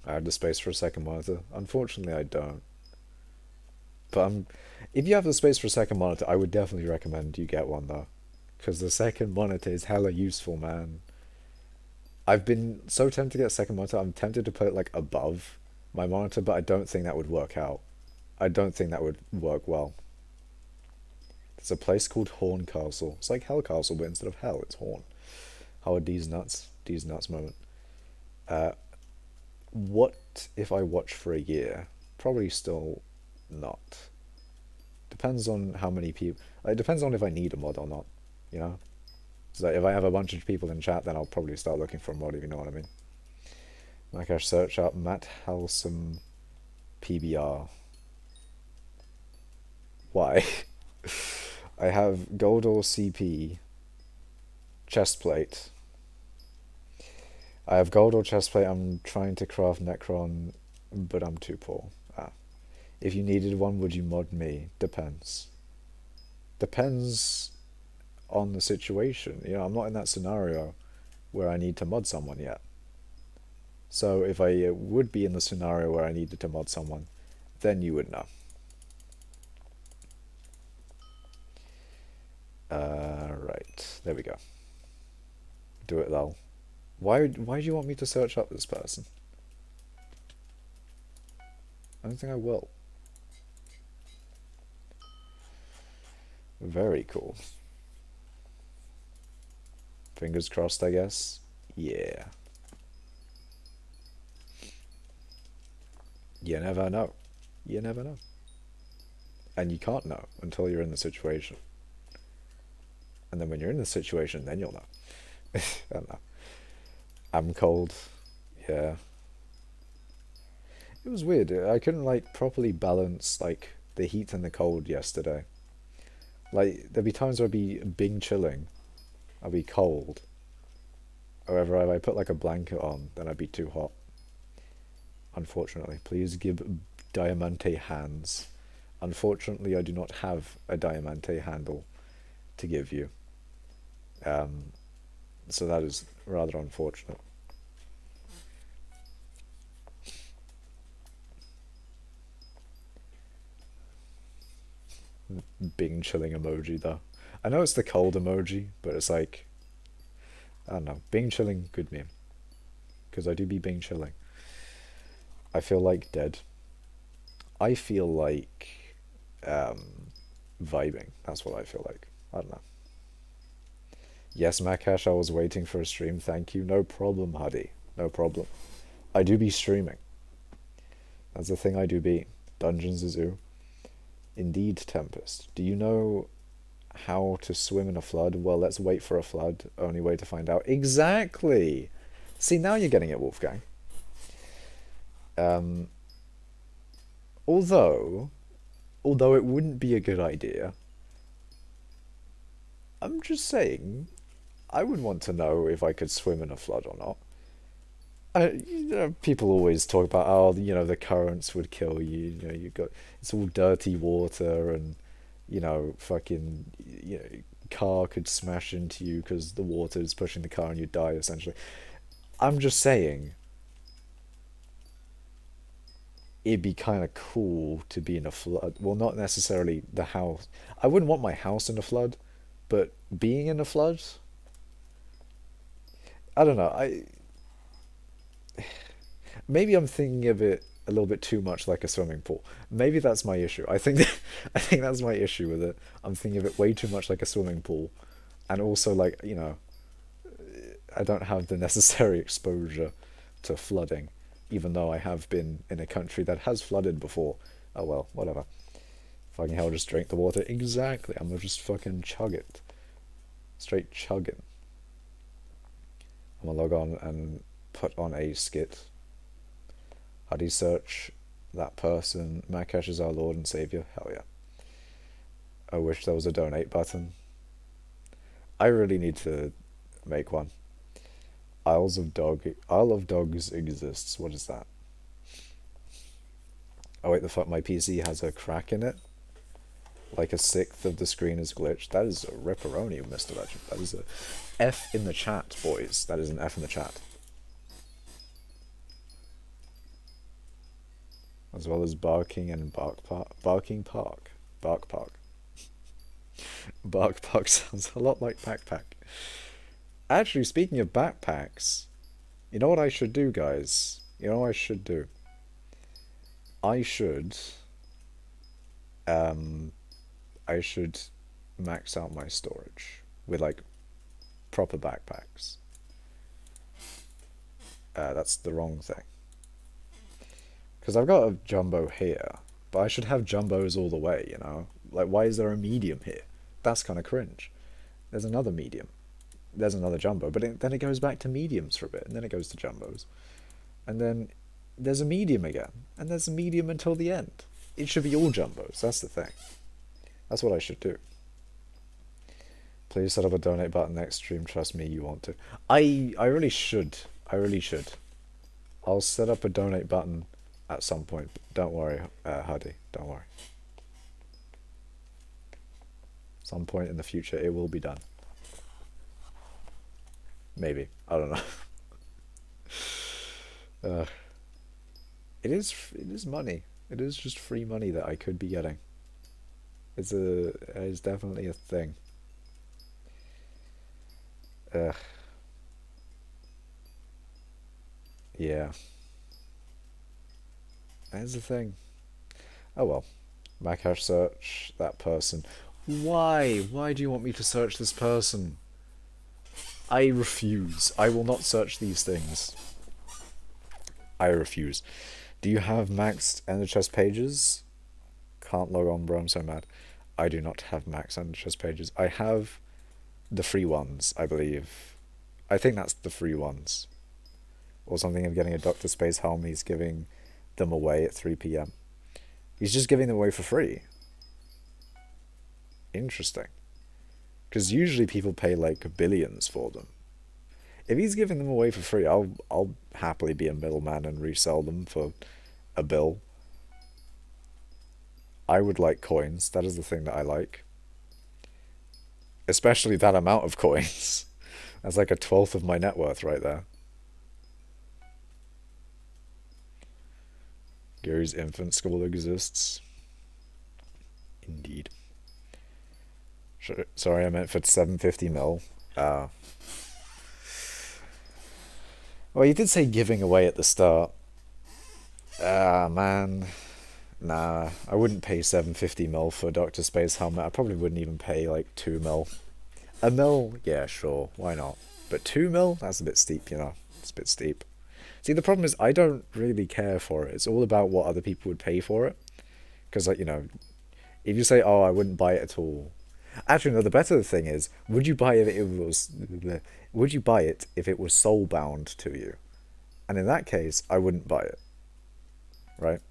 I have the space for a second monitor. Unfortunately, I don't. But if you have the space for a second monitor, I would definitely recommend you get one though, because the second monitor is hella useful, man. I've been so tempted to get a second monitor. I'm tempted to put it like above my monitor, but I don't think that would work out. I don't think that would work well. There's a place called Horn Castle. It's like Hell Castle, but instead of hell, it's Horn. How are these nuts? These nuts moment. Uh, what if I watch for a year? Probably still not. Depends on how many people. It depends on if I need a mod or not. You know. So if I have a bunch of people in chat, then I'll probably start looking for a mod. If you know what I mean. Like I search up Matt Halsum PBR. Why? I have gold ore CP chestplate. I have gold ore chestplate. I'm trying to craft Necron, but I'm too poor. Ah. If you needed one, would you mod me? Depends. Depends on the situation. You know, I'm not in that scenario where I need to mod someone yet. So if I would be in the scenario where I needed to mod someone, then you would know. Right, there we go. Do it though. Why do you want me to search up this person? I don't think I will. Very cool. Fingers crossed, I guess. Yeah. You never know. You never know. And you can't know until you're in the situation. And then when you're in the situation, then you'll know. I don't know. I'm cold. Yeah. It was weird. I couldn't like properly balance like the heat and the cold yesterday. Like there'd be times where I'd be bing chilling. I'd be cold. However, if I put like a blanket on, then I'd be too hot. Unfortunately. Please give Diamante hands. Unfortunately, I do not have a Diamante handle to give you. So that is rather unfortunate. Bing chilling emoji though. I know it's the cold emoji, but it's like, I don't know. Bing chilling, good meme. Because I do be bing chilling. I feel like dead. I feel like vibing. That's what I feel like. I don't know. Yes, Makash, I was waiting for a stream. Thank you. No problem, Huddy. No problem. I do be streaming. That's the thing I do be. Dungeons Zoo. Indeed, Tempest. Do you know how to swim in a flood? Well, let's wait for a flood. Only way to find out. Exactly! See, now you're getting it, Wolfgang. Although it wouldn't be a good idea, I'm just saying, I would want to know if I could swim in a flood or not. You know, people always talk about, oh, you know, the currents would kill you. You know, it's all dirty water, and you know, fucking, you know, car could smash into you because the water is pushing the car and you die essentially. I'm just saying, it'd be kind of cool to be in a flood. Well, not necessarily the house. I wouldn't want my house in a flood, but being in a flood, I don't know. Maybe I'm thinking of it a little bit too much like a swimming pool. Maybe that's my issue. I think that's my issue with it. I'm thinking of it way too much like a swimming pool, and also like, you know, I don't have the necessary exposure to flooding, even though I have been in a country that has flooded before. Oh well, whatever. Fucking hell, just drink the water. Exactly. I'm gonna just fucking chug it. Straight chugging. I'm gonna log on and put on a skit. How do you search that person? Makash is our Lord and Savior. Hell yeah. I wish there was a donate button. I really need to make one. Isle of Dogs exists. What is that? Oh wait, the fuck, my PC has a crack in it. Like a sixth of the screen is glitched. That is a ripperoni, Mr. Legend. That is a F in the chat, boys. That is an F in the chat. As well as barking and bark park. Barking park. Bark park. Bark park sounds a lot like backpack. Actually, speaking of backpacks, you know what I should do, guys? You know what I should do? I should max out my storage with like proper backpacks. That's the wrong thing. Because I've got a jumbo here, but I should have jumbos all the way, you know? Like, why is there a medium here? That's kind of cringe. There's another medium. There's another jumbo, but then it goes back to mediums for a bit, and then it goes to jumbos. And then there's a medium again, and there's a medium until the end. It should be all jumbos, that's the thing. That's what I should do. Please set up a donate button next stream, trust me, you want to. I really should. I really should. I'll set up a donate button at some point. Don't worry, Huddy, don't worry. Some point in the future it will be done. Maybe. I don't know. It is money. It is just free money that I could be getting. It's definitely a thing. Yeah. That's the thing. Oh well. Macash search that person. Why? Why do you want me to search this person? I refuse. I will not search these things. I refuse. Do you have maxed ender chest pages? Can't log on, bro. I'm so mad. I do not have maxed ender chest pages. I have the free ones, I believe. I think that's the free ones. Or something of getting a Dr. Space helm. He's giving them away at 3 p.m. He's just giving them away for free. Interesting. Because usually people pay like billions for them. If he's giving them away for free, I'll happily be a middleman and resell them for a bill. I would like coins. That is the thing that I like. Especially that amount of coins. That's like a 1/12 of my net worth right there. Gary's infant school exists. Indeed. Sorry, I meant for 750 mil. Well, you did say giving away at the start. Man. Nah, I wouldn't pay 750 mil for a Dr. Space helmet. I probably wouldn't even pay like 2 mil. A mil? Yeah, sure. Why not? But 2 mil? That's a bit steep, you know. It's a bit steep. See, the problem is I don't really care for it. It's all about what other people would pay for it. Because, like, you know, if you say, oh, I wouldn't buy it at all. Actually, no, the better thing is, would you buy it if it was soul bound to you? And in that case, I wouldn't buy it. Right?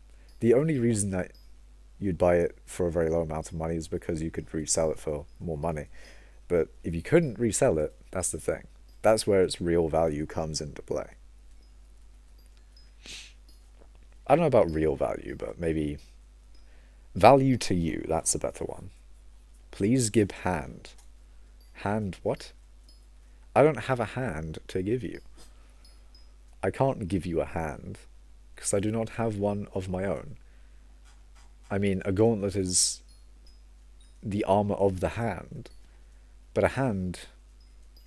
The only reason that you'd buy it for a very low amount of money is because you could resell it for more money. But if you couldn't resell it, that's the thing. That's where its real value comes into play. I don't know about real value, but maybe value to you, that's a better one. Please give hand. Hand what? I don't have a hand to give you. I can't give you a hand, because I do not have one of my own. I mean, a gauntlet is the armor of the hand, but a hand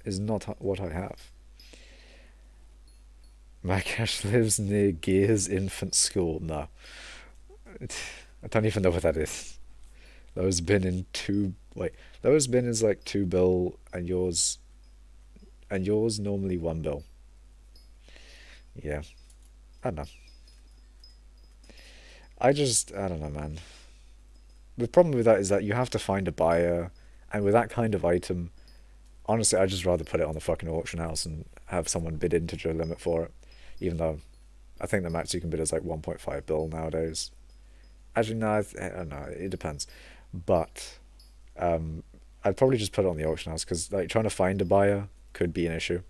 is not what I have. Makash lives near Gear's infant school. No. I don't even know what that is. Lowest bin in 2... Wait. Lowest bin is like 2 bill, and yours normally 1 bill. Yeah. I don't know. I don't know, man. The problem with that is that you have to find a buyer, and with that kind of item, honestly, I'd just rather put it on the fucking auction house and have someone bid integer limit for it. Even though I think the max you can bid is like 1.5 bill nowadays. Actually, no, I don't know. It depends. But I'd probably just put it on the auction house, because like trying to find a buyer could be an issue.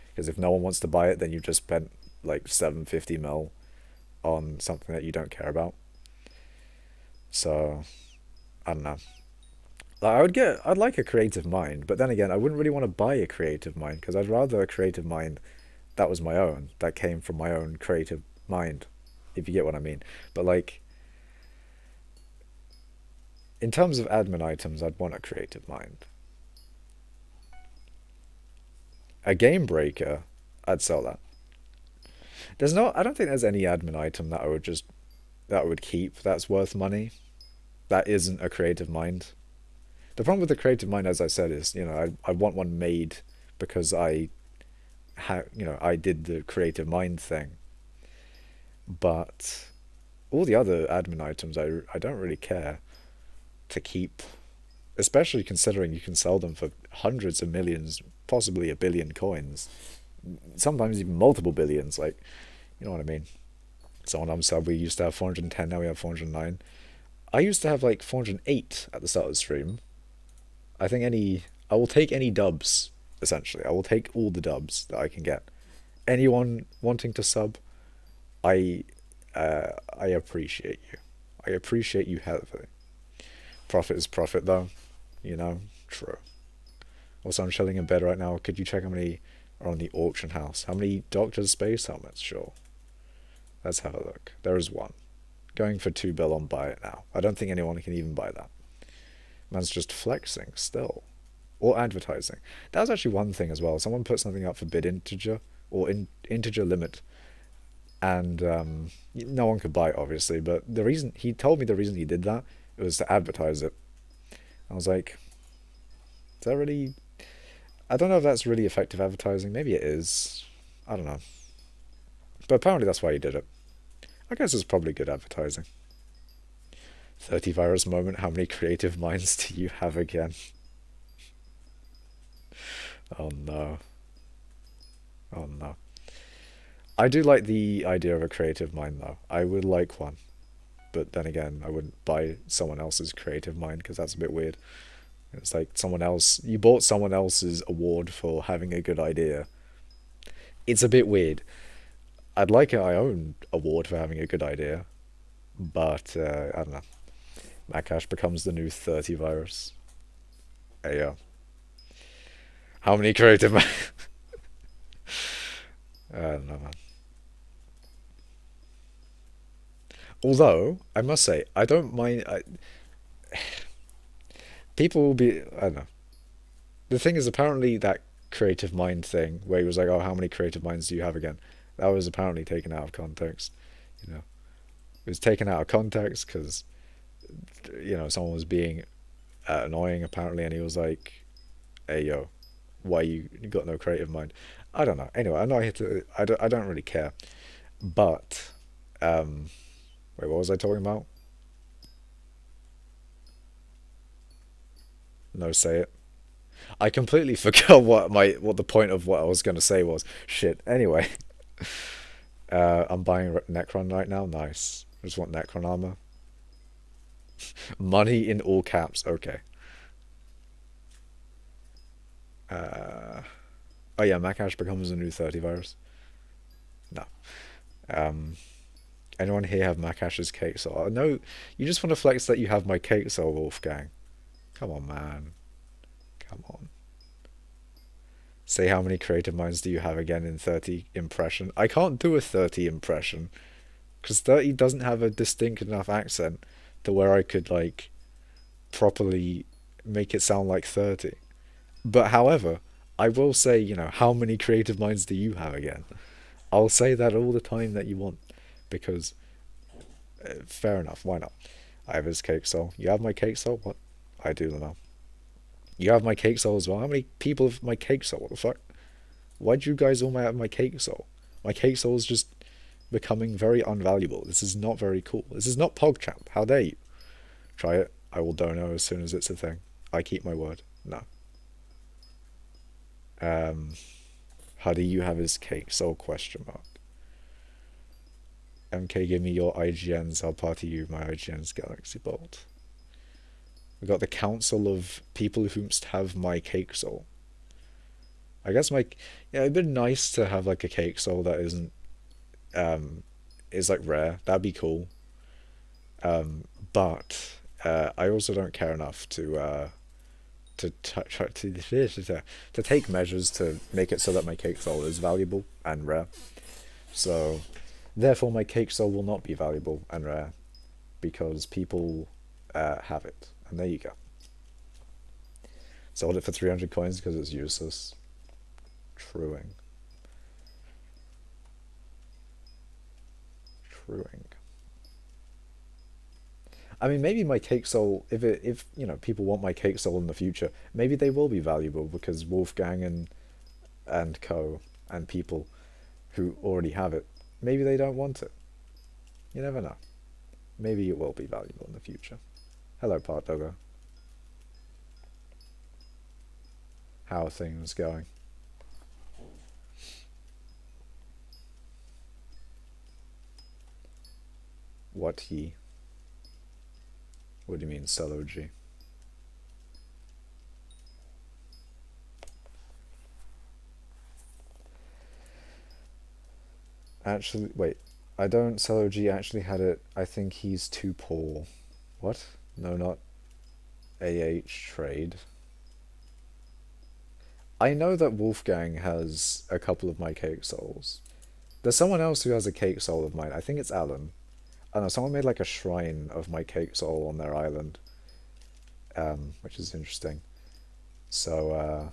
Because if no one wants to buy it, then you've just spent like 750 mil on something that you don't care about. So I don't know. Like, I'd like a creative mind, but then again, I wouldn't really want to buy a creative mind, because I'd rather a creative mind that was my own, that came from my own creative mind, if you get what I mean. But like, in terms of admin items, I'd want a creative mind. A game breaker, I'd sell that. I don't think there's any admin item that I would keep that's worth money. That isn't a creative mind. The problem with the creative mind, as I said, is, you know, I want one made because I how, I did the creative mind thing. But all the other admin items, I don't really care to keep, especially considering you can sell them for hundreds of millions, possibly a billion coins, sometimes even multiple billions. Like, you know what I mean? So on sub, we used to have 410, now we have 409. I used to have like 408 at the start of the stream. I will take any dubs, essentially. I will take all the dubs that I can get. Anyone wanting to sub, I I appreciate you. I appreciate you heavily. Profit is profit, though. You know, true. Also, I'm chilling in bed right now. Could you check how many are on the auction house? How many Doctor's Space helmets? Sure. Let's have a look. There is one. Going for 2 bill on buy it now. I don't think anyone can even buy that. Man's just flexing still. Or advertising. That was actually one thing as well. Someone put something up for bid integer or integer limit, and no one could buy it, obviously. But the reason he told me, the reason he did that, it was to advertise it. I was like, is that really? I don't know if that's really effective advertising. Maybe it is. I don't know. But apparently that's why he did it. I guess it's probably good advertising. 30 virus moment. How many creative minds do you have again? Oh no. Oh no. I do like the idea of a creative mind, though. I would like one. But then again, I wouldn't buy someone else's creative mind because that's a bit weird. It's like someone else, you bought someone else's award for having a good idea. It's a bit weird. I'd like my own award for having a good idea, but I don't know. Makash becomes the new 30 virus. There you go. How many creative minds? I don't know, man. Although, I must say, I don't mind. People will be. I don't know. The thing is, apparently, that creative mind thing, where he was like, oh, how many creative minds do you have again? That was apparently taken out of context. You know, it was taken out of context because, someone was being annoying, apparently, and he was like, hey, yo, why you got no creative mind? I don't know. Anyway, I'm not here to. I don't really care. But, wait, what was I talking about? No, say it. I completely forgot what the point of what I was going to say was. Shit. Anyway, I'm buying Necron right now. Nice. I just want Necron armor. Money in all caps. Okay. Uh, oh yeah, Makash becomes a new 30 virus. No. Um, anyone here have Makash's cake soul? No, you just want to flex that you have my cake soul, Wolfgang. Come on, man. Come on. Say how many creative minds do you have again in 30 impression? I can't do a 30 impression because 30 doesn't have a distinct enough accent to where I could like properly make it sound like 30. But however, I will say, how many creative minds do you have again? I'll say that all the time that you want because fair enough, why not? I have his cake soul. You have my cake soul? What? I do know. You have my cake soul as well. How many people have my cake soul? What the fuck? Why'd you guys all have my cake soul? My cake soul is just becoming very unvaluable. This is not very cool. This is not PogChamp. How dare you? Try it. I will dono as soon as it's a thing. I keep my word. No. How do you have his cake soul? Question mark. MK, give me your IGNs. I'll party you my IGN's Galaxy Bolt. We got the council of people who have my cake soul. I guess it'd be nice to have like a cake soul that isn't is like rare. That'd be cool. But I also don't care enough to take measures to make it so that my cake soul is valuable and rare. So therefore my cake soul will not be valuable and rare because people have it. And there you go. Sold it for 300 coins because it's useless. Truing. I mean, maybe my cake soul, if people want my cake soul in the future, maybe they will be valuable because Wolfgang and co and people who already have it, maybe they don't want it. You never know. Maybe it will be valuable in the future. Hello, Part Doggo. How are things going? What he? What do you mean, solo G? Actually, wait. I don't. Solo G actually had it. I think he's too poor. What? No, not AH trade. I know that Wolfgang has a couple of my cake souls. There's someone else who has a cake soul of mine. I think it's Alan. I don't know, someone made like a shrine of my cake soul on their island, which is interesting. So,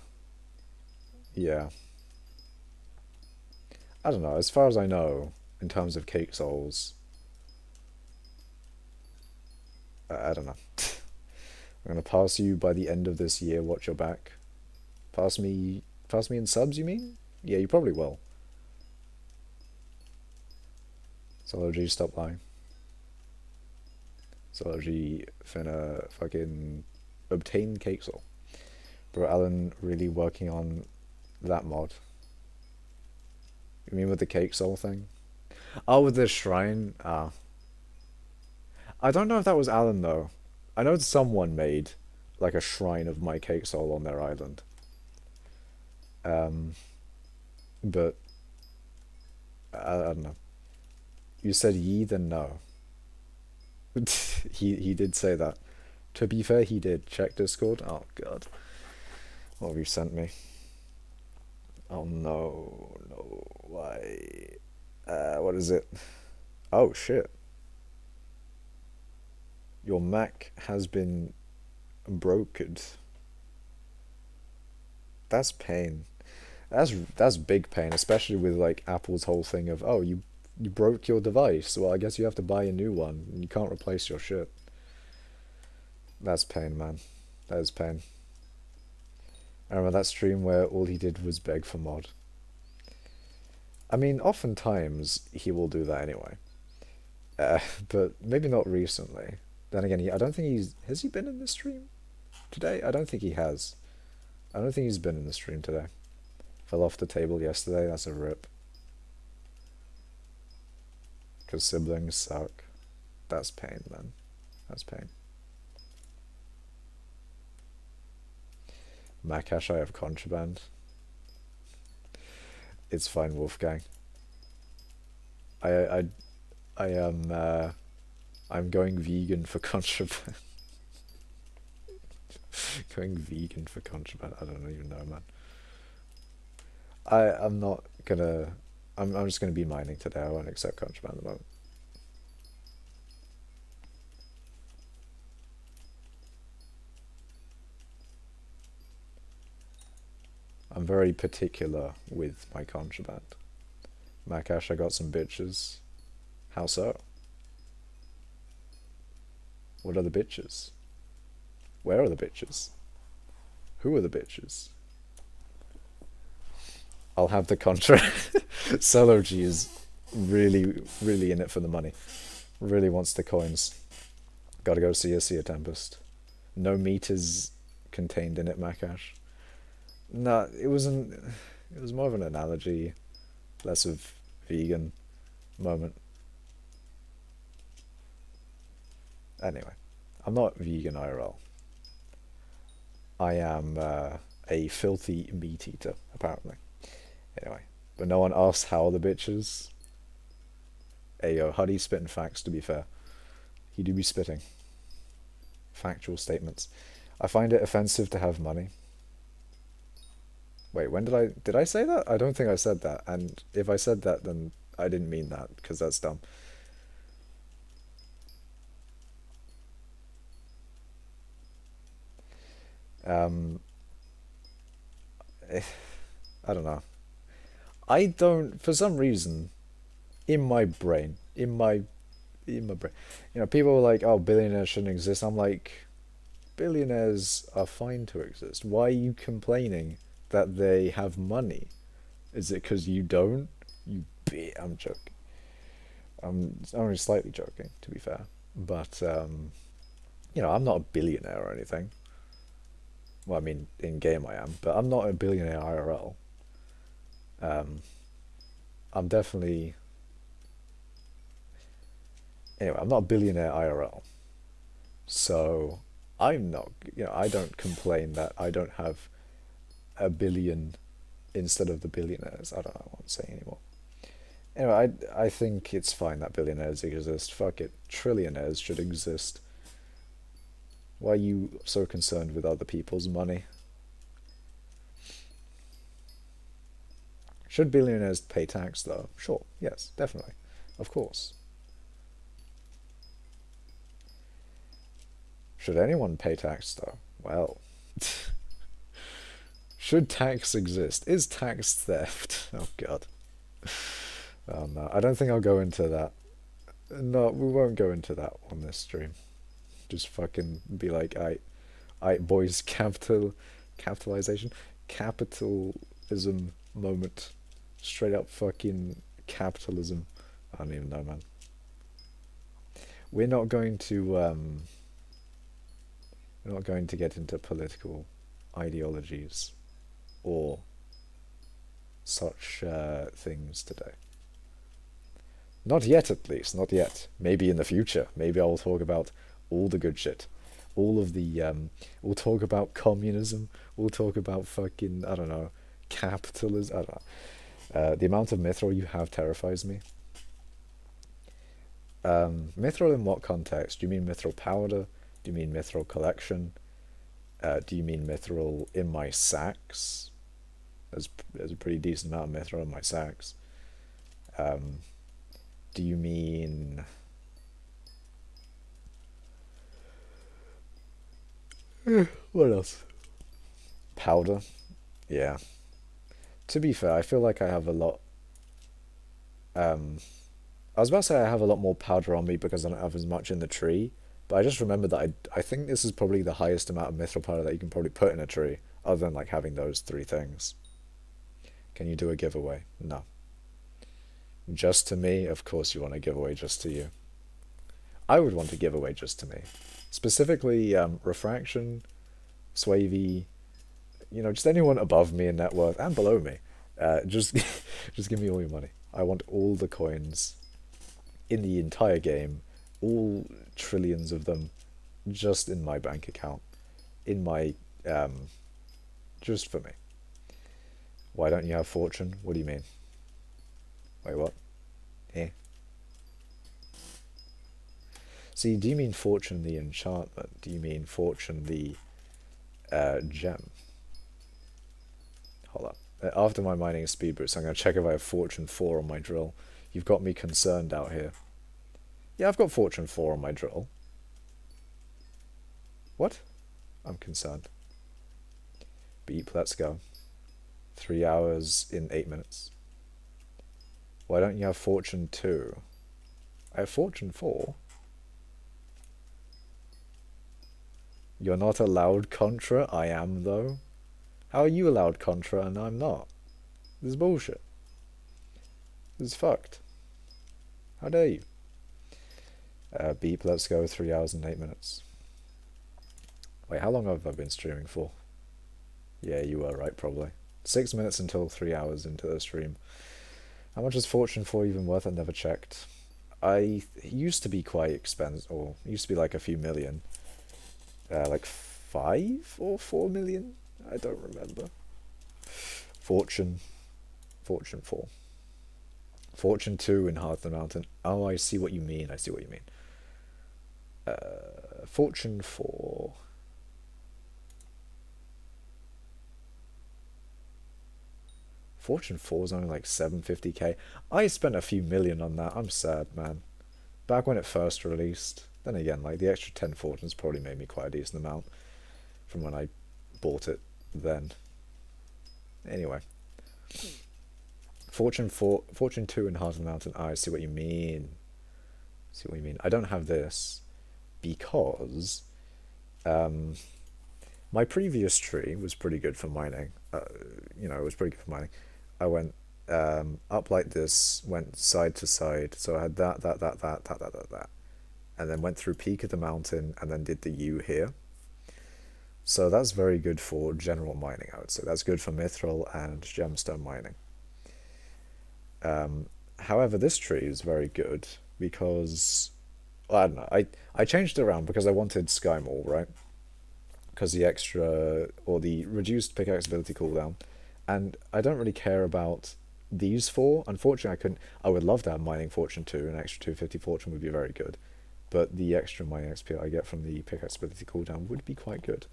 yeah. I don't know, as far as I know, in terms of cake souls, I don't know. I'm gonna pass you by the end of this year, watch your back. Pass me in subs, you mean? Yeah, you probably will. Solo G, stop lying. Solo G finna fucking obtain cake soul. Bro, Alan really working on that mod. You mean with the cake soul thing? Oh, with the shrine? Ah. I don't know if that was Alan though. I know someone made like a shrine of my cake soul on their island. Um, but I don't know. You said ye, then no. He did say that. To be fair, he did. Check Discord. Oh god. What have you sent me? Oh no, no. Why? What is it? Oh shit. Your Mac has been broken. That's pain. That's big pain, especially with like Apple's whole thing of, oh, you broke your device. Well, I guess you have to buy a new one. You can't replace your shit. That's pain, man. That is pain. I remember that stream where all he did was beg for mod. I mean, oftentimes he will do that anyway. But maybe not recently. Then again, I don't think he's... Has he been in the stream today? I don't think he has. I don't think he's been in the stream today. Fell off the table yesterday, that's a rip. Because siblings suck. That's pain, man. That's pain. Makash, I have contraband. It's fine, Wolfgang. I am I'm going vegan for contraband. Going vegan for contraband. I don't even know, man. I'm not gonna. I'm just gonna be mining today. I won't accept contraband at the moment. I'm very particular with my contraband. Makash, I got some bitches. How so? What are the bitches? Where are the bitches? Who are the bitches? I'll have the contract. Solo G is really, really in it for the money. Really wants the coins. Gotta go see a Sea Tempest. No meat is contained in it, Makash. No, it wasn't. It was more of an analogy, less of vegan moment. Anyway, I'm not vegan IRL. I am a filthy meat eater, apparently. Anyway, but no one asked how the bitches. Hey yo, Huddy spitting facts, to be fair. He do be spitting. Factual statements. I find it offensive to have money. Wait, when did I say that? I don't think I said that. And if I said that, then I didn't mean that, because that's dumb. Um, I don't know. I don't, for some reason, in my brain, in my brain, people were like, "Oh, billionaires shouldn't exist." I'm like, billionaires are fine to exist. Why are you complaining that they have money? Is it because you don't? I'm joking. I'm only slightly joking, to be fair. But I'm not a billionaire or anything. Well, I mean, in game I am, but I'm not a billionaire IRL. Um, I'm definitely anyway. I'm not a billionaire IRL, so I'm not. I don't complain that I don't have a billion instead of the billionaires. I don't know what I'm saying anymore. Anyway, I think it's fine that billionaires exist. Fuck it, trillionaires should exist. Why are you so concerned with other people's money? Should billionaires pay tax though? Sure, yes, definitely, of course. Should anyone pay tax though? Well, should tax exist? Is tax theft? Oh god. Oh no, I don't think I'll go into that. No, we won't go into that on this stream. Just fucking be like, I boys, capitalization, capitalism moment, straight up fucking capitalism. I don't even know, man. We're not going to we're not going to get into political ideologies or such things today. Not yet, at least. Not yet. Maybe in the future. Maybe I will talk about all the good shit. All of the. We'll talk about communism. We'll talk about fucking. I don't know. Capitalism. I don't know. The amount of mithril you have terrifies me. Mithril in what context? Do you mean mithril powder? Do you mean mithril collection? Do you mean mithril in my sacks? There's a pretty decent amount of mithril in my sacks. Do you mean... What else? Powder? Yeah. To be fair, I feel like I have a lot... I was about to say I have a lot more powder on me because I don't have as much in the tree, but I just remembered that I think this is probably the highest amount of mithril powder that you can probably put in a tree, other than like having those three things. Can you do a giveaway? No. Just to me? Of course you want a giveaway just to you. I would want a giveaway just to me. Specifically, refraction, swavy, just anyone above me in net worth and below me. Just, just give me all your money. I want all the coins in the entire game, all trillions of them, just in my bank account, in my, just for me. Why don't you have fortune? What do you mean? Wait, what? Eh? See, do you mean fortune the enchantment? Do you mean fortune the gem? Hold up. After my mining speed boost, I'm going to check if I have fortune 4 on my drill. You've got me concerned out here. Yeah, I've got fortune 4 on my drill. What? I'm concerned. Beep, let's go. 3 hours in 8 minutes. Why don't you have fortune 2? I have fortune 4. You're not allowed contra? I am, though. How are you allowed contra and I'm not? This is bullshit. This is fucked. How dare you? Beep, let's go. 3 hours and 8 minutes. Wait, how long have I been streaming for? Yeah, you were right, probably. 6 minutes until 3 hours into the stream. How much is Fortune 4 even worth? I never checked. It used to be quite expensive, or it used to be like a few million. Like 5 or 4 million? I don't remember. Fortune 4. Fortune 2 in Heart of the Mountain. Oh, I see what you mean. I see what you mean. Fortune 4. Fortune 4 is only like 750k. I spent a few million on that. I'm sad, man. Back when it first released. Then again, like the extra 10 fortunes probably made me quite a decent amount from when I bought it then. Anyway. Fortune 4, Fortune 2 in Heart of the Mountain. Oh, I see what you mean. See what you mean. I don't have this because my previous tree was pretty good for mining. It was pretty good for mining. I went up like this, went side to side. So I had that, and then went through peak of the mountain, and then did the U here. So that's very good for general mining, I would say. That's good for mithril and gemstone mining. However, this tree is very good because, well, I don't know. I changed it around because I wanted sky more, right? Because the extra or the reduced pickaxe ability cooldown, and I don't really care about these four. Unfortunately, I couldn't. I would love to have mining fortune 2. An extra 250 fortune would be very good, but the extra mining XP I get from the pickaxe ability cooldown would be quite good.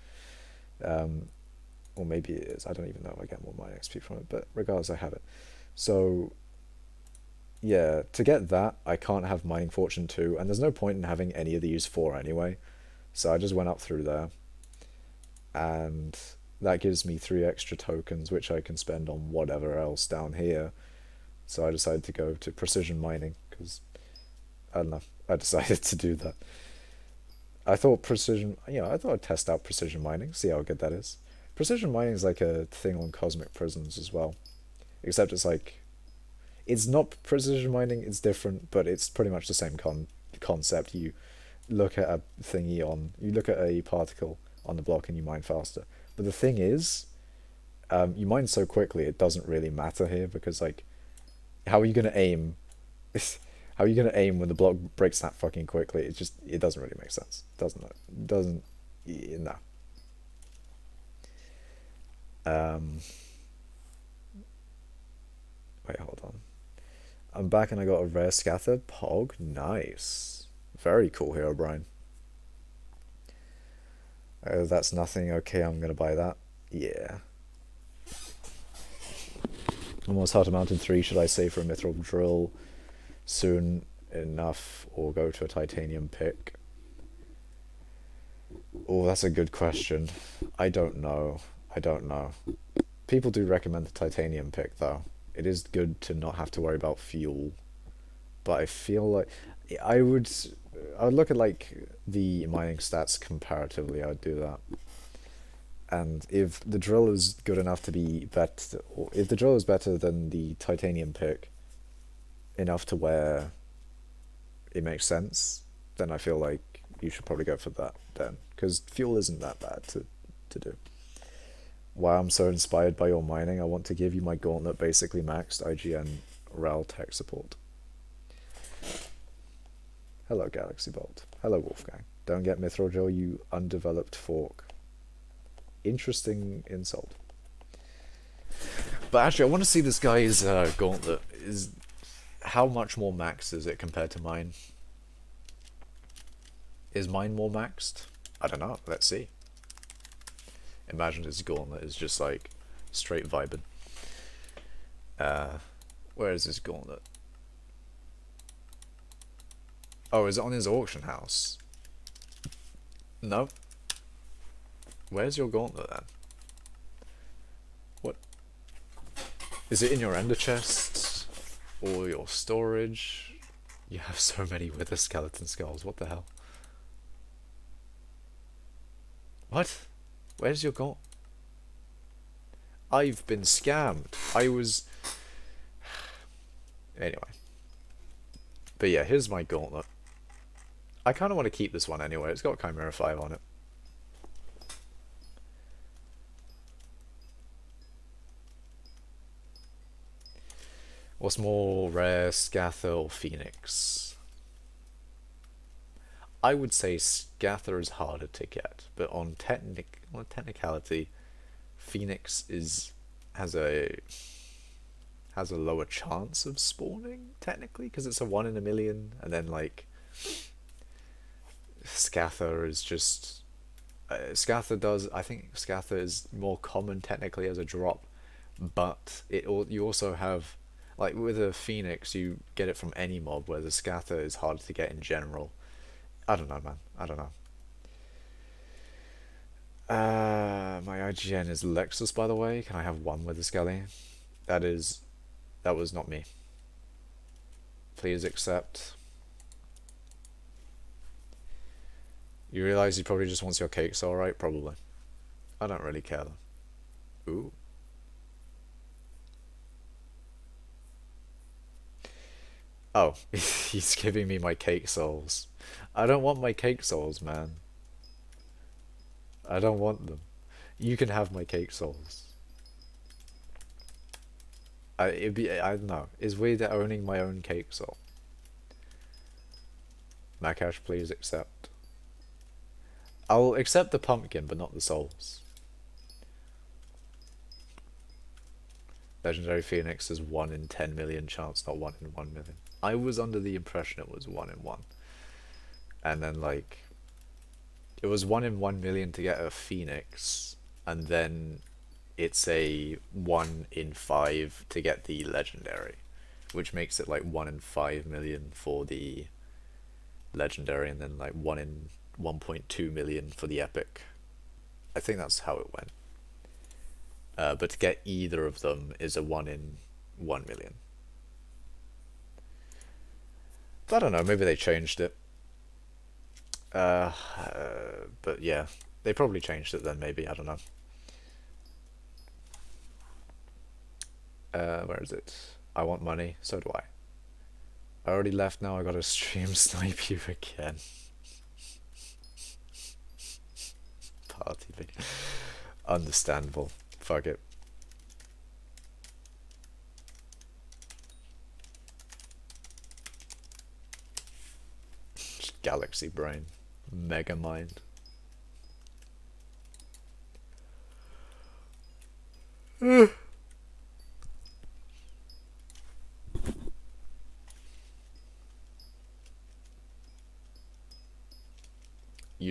Um, or maybe it is. I don't even know if I get more mining XP from it, but regardless, I have it. So yeah, to get that, I can't have mining fortune 2, and there's no point in having any of these four anyway. So I just went up through there, and that gives me 3 extra tokens, which I can spend on whatever else down here. So I decided to go to precision mining, because, I don't know, I decided to do that. I thought I thought I'd test out precision mining, see how good that is. Precision mining is like a thing on Cosmic Prisons as well, except it's not precision mining, it's different, but it's pretty much the same concept. You look at a particle on the block and you mine faster. But the thing is, you mine so quickly it doesn't really matter here because like, how are you gonna aim? How are you gonna aim when the block breaks that fucking quickly? It doesn't really make sense, doesn't it? Doesn't no. Um, Wait, hold on. I'm back and I got a rare scatha. Pog, nice. Very cool here, Brian. Oh, that's nothing. Okay, I'm gonna buy that. Yeah. Almost Heart of Mountain 3. Should I save for a mithril drill soon enough or go to a titanium pick? Oh, that's a good question. I don't know. I don't know. People do recommend the titanium pick though. It is good to not have to worry about fuel. But I feel like I would I would look at like the mining stats comparatively. I would do that. And if the drill is good enough to be better, or if the drill is better than the titanium pick enough to where it makes sense, then I feel like you should probably go for that then, because fuel isn't that bad to do. Wow, I'm so inspired by your mining. I want to give you my gauntlet basically maxed IGN RAL tech support. Hello, Galaxy Bolt. Hello, Wolfgang. Don't get Mithril Drill, you undeveloped fork. Interesting insult. But actually, I want to see this guy's gauntlet. How much more maxed is it compared to mine? Is mine more maxed? I don't know. Let's see. Imagine his gauntlet is just like straight vibing. Where is his gauntlet? Oh, is it on his auction house? No. Where's your gauntlet then? What? Is it in your ender chest? Or your storage? You have so many wither skeleton skulls, what the hell? What? Where's your gauntlet? I've been scammed. Anyway. But yeah, here's my gauntlet. I kind of want to keep this one anyway. It's got Chimera 5 on it. What's more rare, Scatha or Phoenix? I would say Scatha is harder to get, but on technicality, Phoenix has a lower chance of spawning technically because it's a 1 in a million, and then like Scatha is just Scatha does. I think Scatha is more common technically as a drop, but you also have. Like with a Phoenix, you get it from any mob, where the Scatha is harder to get in general. I don't know, man. I don't know. My IGN is Lexus, by the way. Can I have one with the Skelly? That was not me. Please accept. You realize he probably just wants your cakes, alright? Probably. I don't really care though. Ooh. Oh, he's giving me my cake souls. I don't want my cake souls, man. I don't want them. You can have my cake souls. I don't know. Is weird owning my own cake soul. Makash, please accept. I'll accept the pumpkin, but not the souls. Legendary Phoenix is 1 in 10 million chance, not 1 in 1 million. I was under the impression it was 1 in 1. And then, like, it was 1 in 1 million to get a Phoenix, and then it's a 1 in 5 to get the Legendary, which makes it like 1 in 5 million for the Legendary, and then like 1 in 1.2 million for the Epic. I think that's how it went. But to get either of them is a 1 in 1 million. But I don't know, maybe they changed it. But yeah, they probably changed it then, maybe, I don't know. Where is it? I want money, so do I. I already left now, I gotta stream snipe you again. Party thing. Understandable. Fuck it. Just galaxy brain. Mega mind. You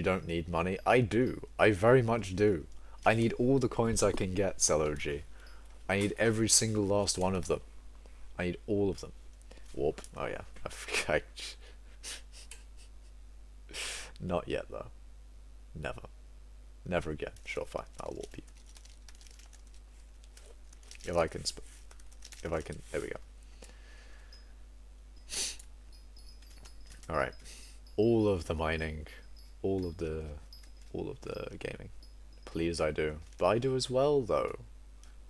don't need money. I do. I very much do. I need all the coins I can get, CellOG. I need every single last one of them. I need all of them. Warp. Oh yeah. I Not yet though. Never. Never again. Sure, fine. I'll warp you. If I can there we go. Alright. All of the mining. All of the gaming. Please, I do. But I do as well, though.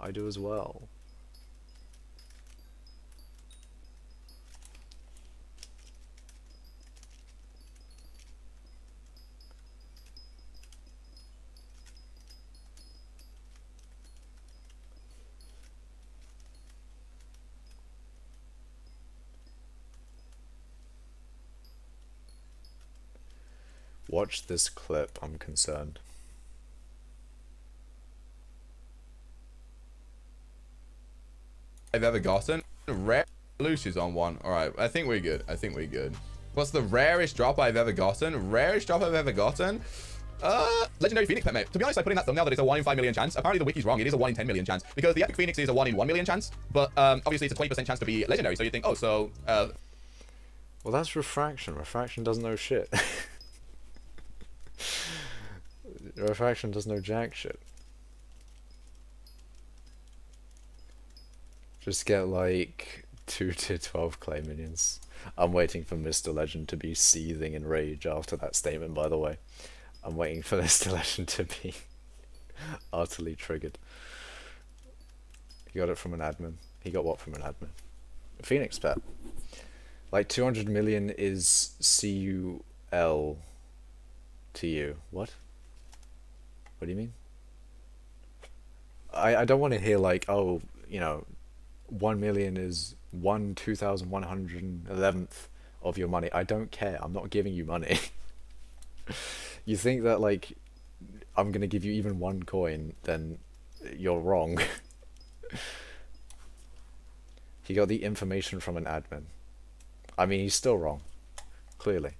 I do as well. Watch this clip, I'm concerned. I've ever gotten. Rare Lucy's on one. Alright, I think we're good. I think we're good. What's the rarest drop I've ever gotten? Rarest drop I've ever gotten? Legendary Phoenix pet, mate. To be honest, I put in that thumbnail that it's a 1 in 5 million chance. Apparently the wiki's wrong. It is a 1 in 10 million chance. Because the Epic Phoenix is a 1 in 1 million chance. But obviously it's a 20% chance to be legendary. So you think, oh, so... Well, that's refraction. Refraction doesn't know shit. Refraction doesn't know jack shit. Just get like 2 to 12 clay minions. I'm waiting for Mr. Legend to be seething in rage after that statement, by the way. I'm waiting for Mr. Legend to be utterly triggered. He got it from an admin. He got what from an admin? A Phoenix pet. Like 200 million is CUL to you. What? What do you mean? I don't want to hear like, oh, you know, 1 million is 1/2111th of your money. I don't care. I'm not giving you money. You think that like I'm gonna give you even 1 coin, then you're wrong. He got the information from an admin. I mean, he's still wrong. Clearly.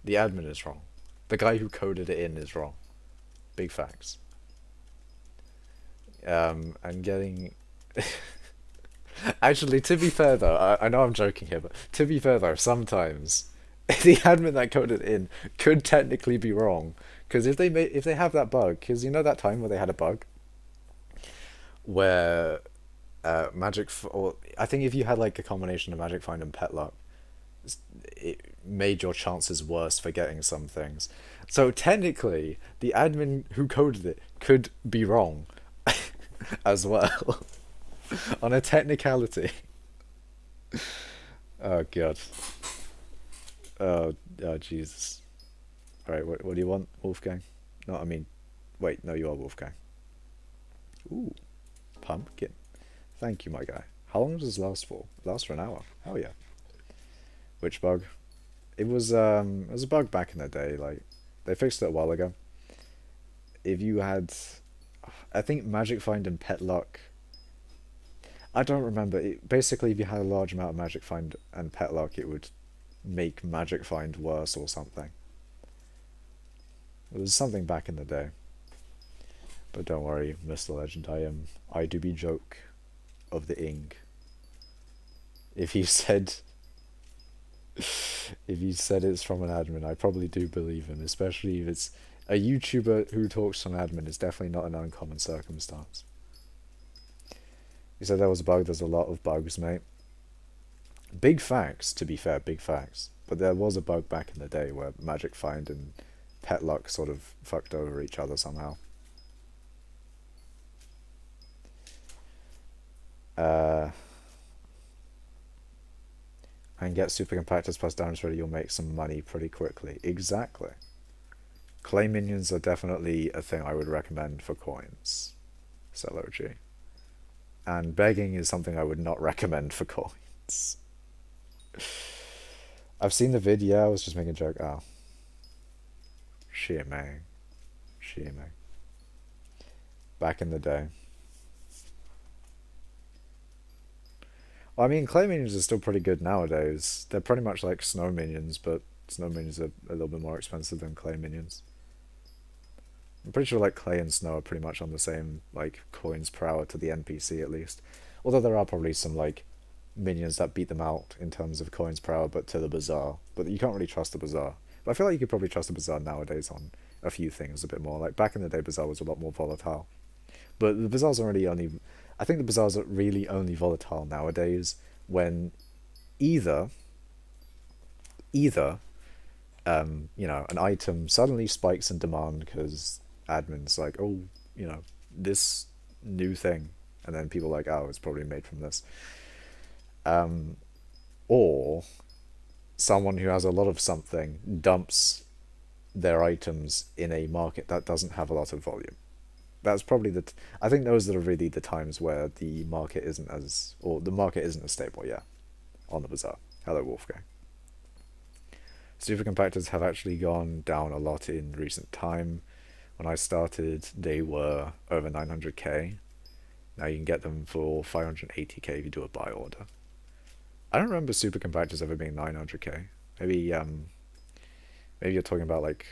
The admin is wrong. The guy who coded it in is wrong. Big facts. And getting... Actually, to be fair though, I know I'm joking here, but to be fair though, sometimes the admin that coded it in could technically be wrong. Because if they have that bug, because you know that time where they had a bug where or I think if you had like a combination of magic find and pet luck, it made your chances worse for getting some things. So technically, the admin who coded it could be wrong as well. On a technicality. Oh god. Oh Jesus. Alright, what do you want, Wolfgang? No, I mean, wait, no, you are Wolfgang. Ooh, pumpkin. Thank you, my guy. How long does this last for? It lasts for an hour. Hell yeah. Which bug? It was a bug back in the day, like, they fixed it a while ago. If you had, I think Magic Find and Pet Luck, I don't remember. Basically, if you had a large amount of Magic Find and Pet Luck, it would make Magic Find worse or something. It was something back in the day. But don't worry, Mr. Legend, I do be joke of the ing. If you said if you said it's from an admin, I probably do believe him, especially if it's a YouTuber who talks to an admin is definitely not an uncommon circumstance. You said there was a bug, there's a lot of bugs, mate. Big facts, to be fair, big facts. But there was a bug back in the day where Magic Find and Pet Luck sort of fucked over each other somehow. And get super compactors plus damage ready, you'll make some money pretty quickly. Exactly. Clay minions are definitely a thing I would recommend for coins. Celogy. And begging is something I would not recommend for coins. I've seen the video, I was just making a joke. Oh. Shit, man. Shit, man. Back in the day. Well, I mean, clay minions are still pretty good nowadays. They're pretty much like snow minions, but snow minions are a little bit more expensive than clay minions. I'm pretty sure like clay and snow are pretty much on the same like coins per hour to the NPC at least. Although there are probably some like minions that beat them out in terms of coins per hour, but to the bazaar. But you can't really trust the bazaar. But I feel like you could probably trust the bazaar nowadays on a few things a bit more. Like back in the day, bazaar was a lot more volatile. But the bazaars are really only, I think the bazaars are really only volatile nowadays when either, either, you know, an item suddenly spikes in demand because admins like, oh, you know, this new thing, and then people are like, oh, it's probably made from this. Or someone who has a lot of something dumps their items in a market that doesn't have a lot of volume. That's probably I think those are really the times where the market isn't as, or the market isn't as stable, yeah, on the bazaar. Hello, Wolfgang. Super compactors have actually gone down a lot in recent time. When I started, they were over 900k. Now you can get them for 580k if you do a buy order. I don't remember super compactors ever being 900k. Maybe maybe you're talking about like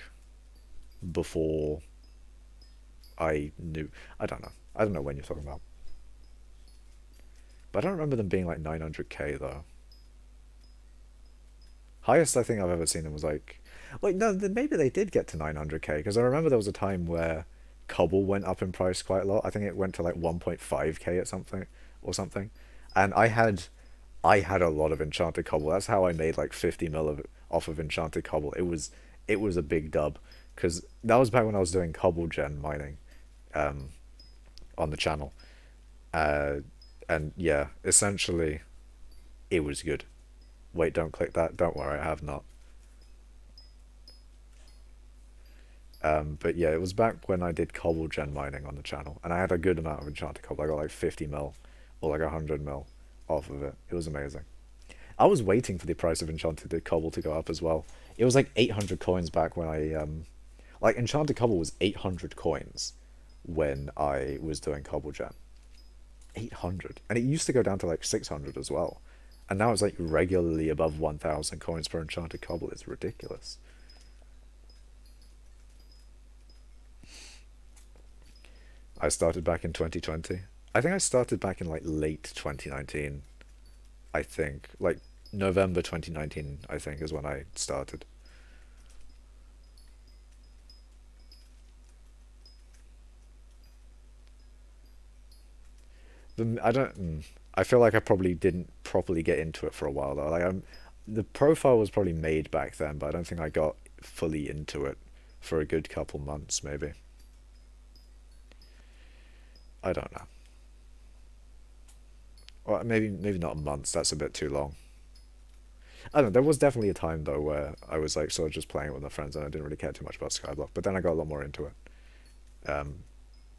before I knew. I don't know. I don't know when you're talking about. But I don't remember them being like 900k though. Highest I think I've ever seen them was like, wait, no, maybe they did get to 900k because I remember there was a time where cobble went up in price quite a lot. I think it went to like 1.5k at something or something, and I had a lot of enchanted cobble. That's how I made like 50 mil off of enchanted cobble. It was a big dub because that was back when I was doing cobble gen mining, on the channel, and yeah, essentially, it was good. Wait, don't click that. Don't worry, I have not. But yeah, it was back when I did cobble gen mining on the channel, and I had a good amount of enchanted cobble. I got like 50 mil or like 100 mil off of it. It was amazing. I was waiting for the price of enchanted cobble to go up as well. It was like 800 coins back when like enchanted cobble was 800 coins when I was doing cobble gen. 800, and it used to go down to like 600 as well, and now it's like regularly above 1,000 coins per enchanted cobble. It's ridiculous. I started back in 2020. I think I started back in like late 2019. I think like November 2019, I think, is when I started. I don't. I feel like I probably didn't properly get into it for a while though. Like the profile was probably made back then, but I don't think I got fully into it for a good couple months, maybe. I don't know. Well, maybe not months. That's a bit too long. I don't know, there was definitely a time though where I was like sort of just playing it with my friends and I didn't really care too much about skyblock, but then I got a lot more into it.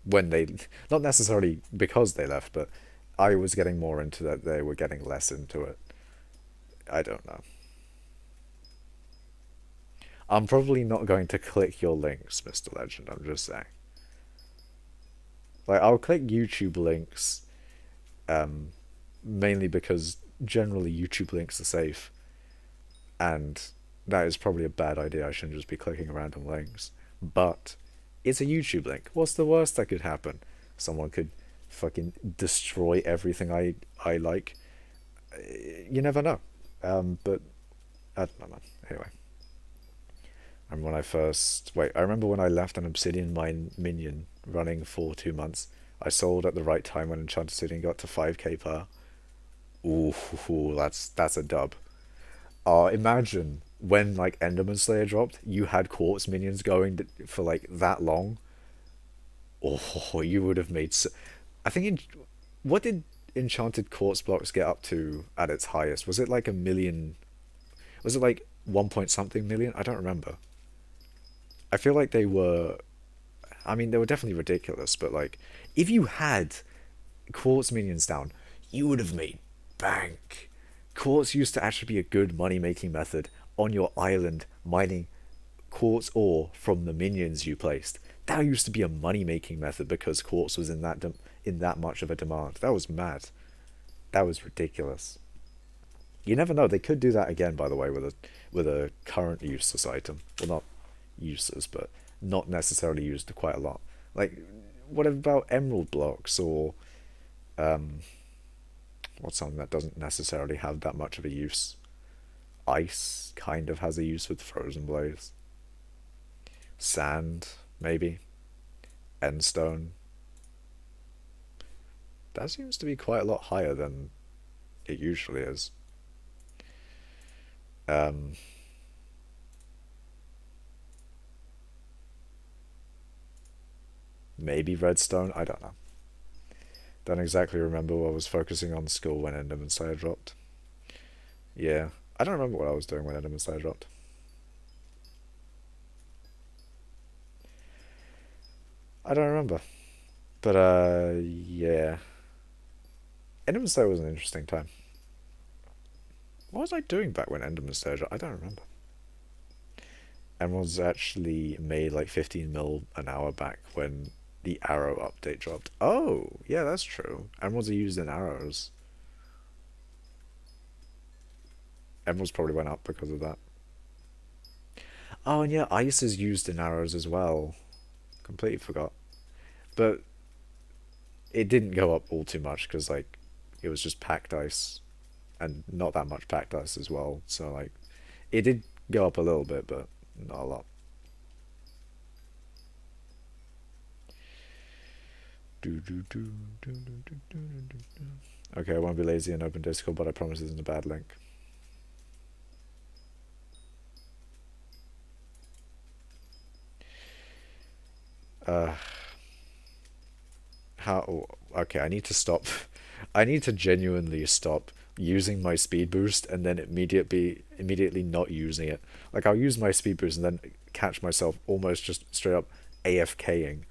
When they, not necessarily because they left, but I was getting more into that, they were getting less into it. I don't know. I'm probably not going to click your links, Mr. Legend, I'm just saying. Like, I'll click YouTube links, um, mainly because generally YouTube links are safe, and that is probably a bad idea. I shouldn't just be clicking random links. But it's a YouTube link. What's the worst that could happen? Someone could fucking destroy everything I like. You never know. But I don't know, man. Anyway. And when I first wait, I remember when I left an obsidian mine minion running for 2 months. I sold at the right time when Enchanted Obsidian got to 5k per. Ooh, that's a dub. Imagine when like Enderman Slayer dropped, you had quartz minions going for like that long. Oh, you would have made. I think. What did enchanted quartz blocks get up to at its highest? Was it like a million? Was it like 1 point something million? I don't remember. I feel like they were. I mean, they were definitely ridiculous, but like, if you had quartz minions down, you would have made bank. Quartz used to actually be a good money making method on your island, mining quartz ore from the minions you placed. That used to be a money making method because quartz was in that much of a demand. That was mad. That was ridiculous. You never know. They could do that again, by the way, with a current useless item. Well, not useless, but not necessarily used quite a lot. Like, what about emerald blocks or um, what's something that doesn't necessarily have that much of a use? Ice kind of has a use with frozen blades. Sand, maybe. Endstone. That seems to be quite a lot higher than it usually is. Um, Maybe redstone. I don't know. Don't exactly remember what I was focusing on school when Enderman Slayer dropped. Yeah, I don't remember what I was doing when Enderman Slayer dropped. I don't remember. But yeah, Enderman Slayer was an interesting time. What was I doing back when Enderman Slayer dropped? I don't remember. Emeralds actually made like 15 mil an hour back when the arrow update dropped. Oh, yeah, that's true. Emeralds are used in arrows. Emeralds probably went up because of that. Oh, and yeah, ice is used in arrows as well. Completely forgot. But it didn't go up all too much because, like, it was just packed ice. And not that much packed ice as well. So, like, it did go up a little bit, but not a lot. Okay, I won't be lazy and open Discord, but I promise it isn't a bad link. Uh, how? Okay, I need to stop. I need to genuinely stop using my speed boost and then immediately not using it. Like I'll use my speed boost and then catch myself almost just straight up AFKing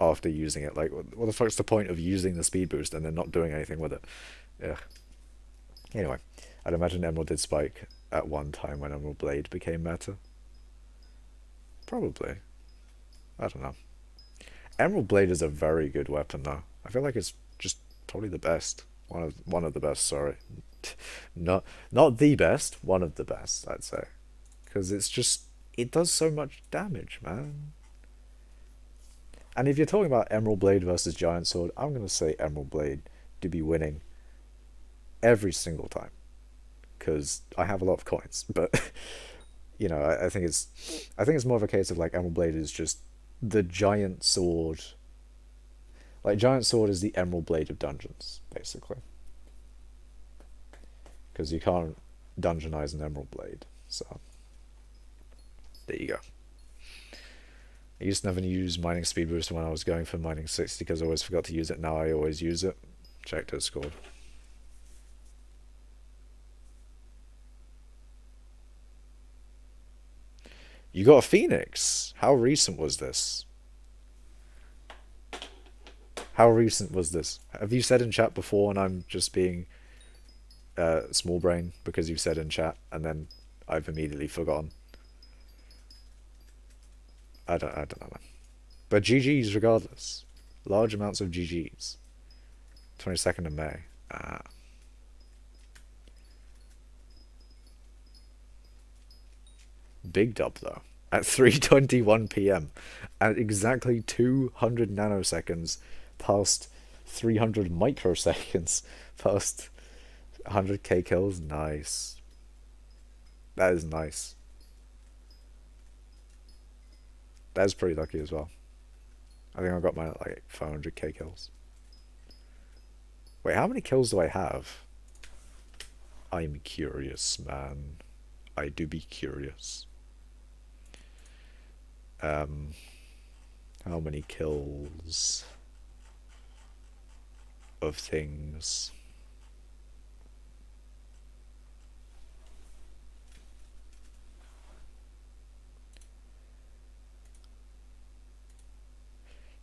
after using it. Like, what the fuck's the point of using the speed boost and then not doing anything with it? Ugh. Anyway, I'd imagine Emerald did spike at one time when Emerald Blade became meta. Probably. I don't know. Emerald Blade is a very good weapon though. I feel like it's just probably the best. One of the best, sorry. Not the best, one of the best, I'd say. Because it does so much damage, man. And if you're talking about Emerald Blade versus Giant Sword, I'm gonna say Emerald Blade to be winning every single time. Because I have a lot of coins, but I think it's more of a case of like Emerald Blade is just the giant sword. Like giant sword is the Emerald Blade of dungeons, basically. Because you can't dungeonize an Emerald Blade, so there you go. I used to never use mining speed boost when I was going for mining 60 because I always forgot to use it. Now I always use it. Check Discord. You got a phoenix. How recent was this? How recent was this? Have you said in chat before and I'm just being small brain because you've said in chat and then I've immediately forgotten? I don't know, man. But GG's regardless. Large amounts of GG's. 22nd of May. Big dub though. At 3:21 p.m. At exactly 200 nanoseconds past 300 microseconds past 100k kills. Nice. That is nice. That is pretty lucky as well. I think I got mine at like 500k kills. Wait, how many kills do I have? I'm curious, man. I do be curious. How many kills of things?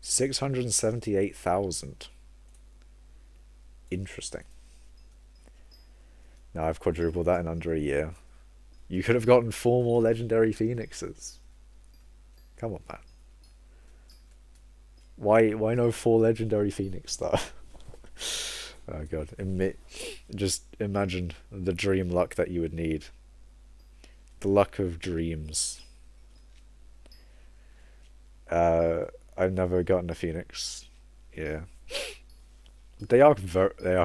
$678,000. Interesting. Now I've quadrupled that in under a year. You could have gotten 4 more legendary phoenixes. Come on, man. Why no 4 legendary phoenix though? Oh god. Just imagine the dream luck that you would need. The luck of dreams. I've never gotten a phoenix. Yeah. They are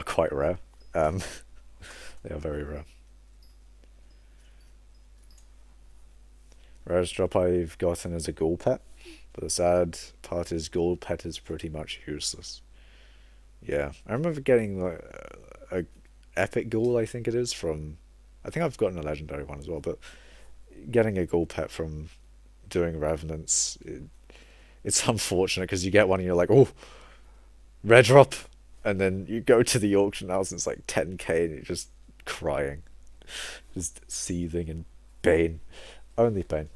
quite rare. They are very rare. Rarest drop I've gotten is a ghoul pet, but the sad part is ghoul pet is pretty much useless. Yeah, I remember getting like a epic ghoul, I think it is, from. I think I've gotten a legendary one as well, but getting a ghoul pet from doing revenants, it's unfortunate because you get one and you're like, oh, rare drop, and then you go to the auction house and it's like 10k and you're just crying, just seething in pain. Only pain.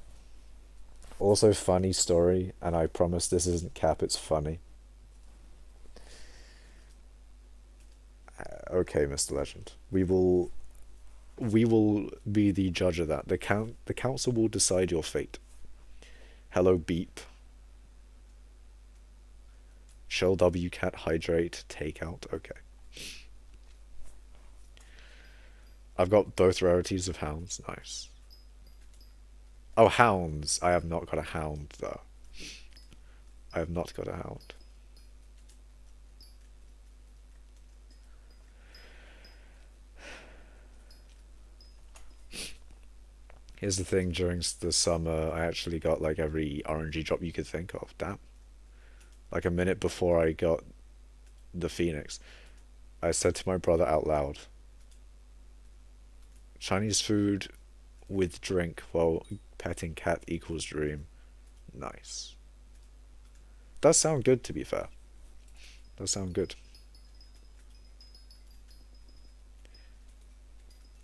Also, funny story, and I promise this isn't cap, it's funny. Okay, Mr. Legend. We will be the judge of that. The council will decide your fate. Hello, beep. Shell W cat hydrate takeout. Okay. I've got both rarities of hounds. Nice. Oh, hounds. I have not got a hound, though. I have not got a hound. Here's the thing, during the summer, I actually got, like, every RNG drop you could think of. Damn. Like, a minute before I got the Phoenix, I said to my brother out loud, Chinese food with drink while petting cat equals dream. Nice. Does sound good, to be fair. Does sound good.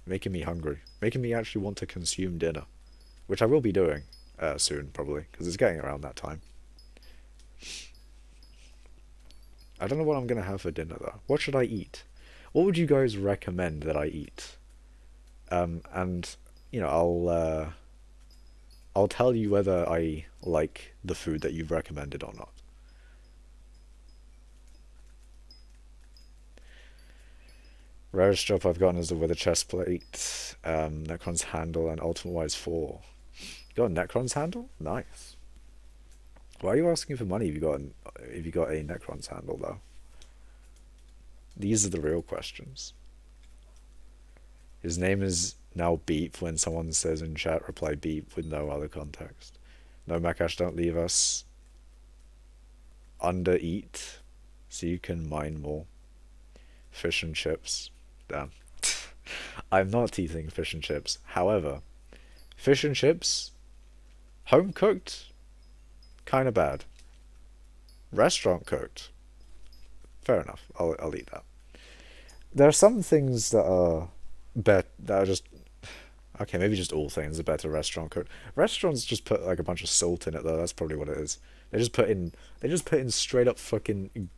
Making me hungry. Making me actually want to consume dinner. Which I will be doing soon, probably, because it's getting around that time. I don't know what I'm going to have for dinner, though. What should I eat? What would you guys recommend that I eat? And, you know, I'll tell you whether I like the food that you've recommended or not. Rarest drop I've gotten is the Wither chest plate, Necron's handle, and Ultimate Wise 4. You got a Necron's handle? Nice. Why are you asking for money if you got a Necron's handle, though? These are the real questions. His name is now Beep. When someone says in chat, reply Beep with no other context. No, Makash, don't leave us. Under eat so you can mine more. Fish and chips. Damn. I'm not eating fish and chips. However, fish and chips, home cooked, kind of bad. Restaurant cooked, fair enough. I'll eat that. There are some things that are just Okay, maybe just all things are better restaurant cooked. Restaurants just put like a bunch of salt in it though. That's probably what it is. They just put in straight up fucking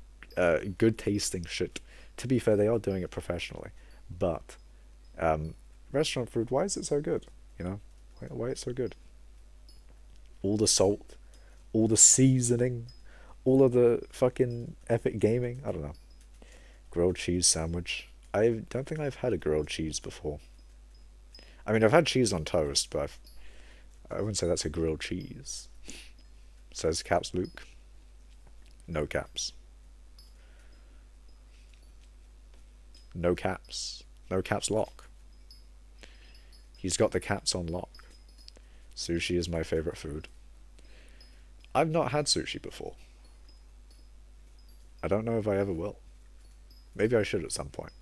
good tasting shit. To be fair, they are doing it professionally, but um, restaurant food. Why is it so good? You know, why it's so good? All the salt, all the seasoning, all of the fucking epic gaming. I don't know. Grilled cheese sandwich. I don't think I've had a grilled cheese before. I mean, I've had cheese on toast, but I wouldn't say that's a grilled cheese. Says caps Luke. No caps. No caps. No caps lock. He's got the caps on lock. Sushi is my favorite food. I've not had sushi before. I don't know if I ever will. Maybe I should at some point.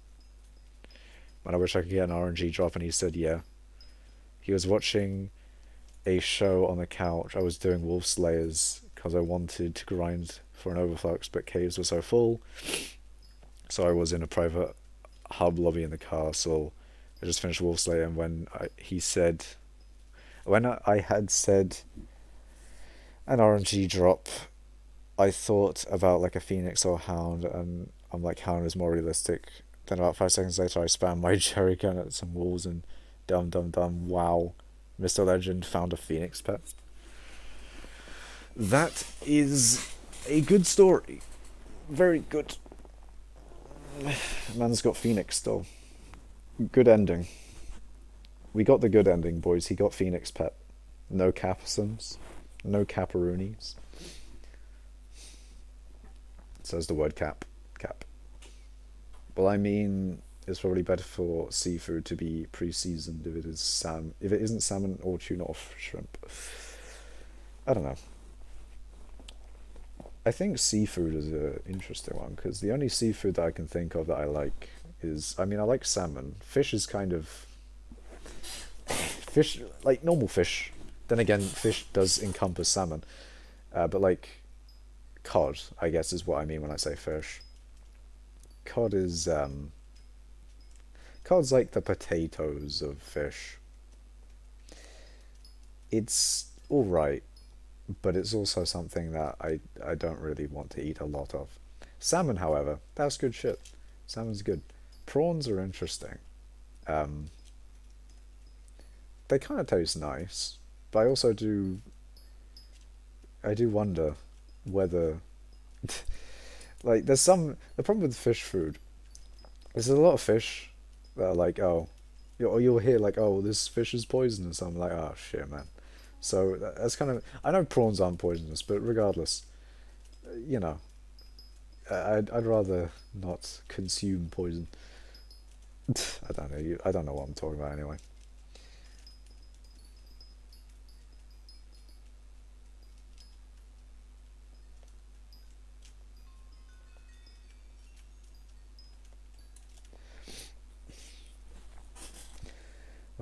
But I wish I could get an RNG drop, and he said yeah. He was watching a show on the couch. I was doing Wolf Slayers because I wanted to grind for an overflux, but caves were so full. So I was in a private hub lobby in the castle. I just finished Wolf Slayer, and when I had said an RNG drop, I thought about like a Phoenix or Hound, and I'm like, Hound is more realistic. Then about 5 seconds later, I spammed my jerry can at some walls, and dumb, wow. Mr. Legend found a Phoenix pet. That is a good story. Very good. Man's got Phoenix still. Good ending. We got the good ending, boys. He got Phoenix pet. No Capsums. No Caparoonies. Says the word cap. Cap. Well, I mean, it's probably better for seafood to be pre-seasoned if it isn't salmon or tuna or shrimp. I don't know. I think seafood is an interesting one because the only seafood that I can think of that I like is, I mean, I like salmon. Fish is kind of fish, like normal fish. Then again, fish does encompass salmon, but like cod, I guess is what I mean when I say fish. Cod is cod's like the potatoes of fish. It's all right, but it's also something that I don't really want to eat a lot of. Salmon, however, that's good shit. Salmon's good. Prawns are interesting. Um, they kind of taste nice, but I do wonder whether like the problem with fish food is there's a lot of fish that are like, oh, or you'll hear like, oh, this fish is poisonous. I'm like, oh shit, man. So that's kind of, I know prawns aren't poisonous, but regardless, you know, I'd rather not consume poison. I don't know. I don't know what I'm talking about anyway.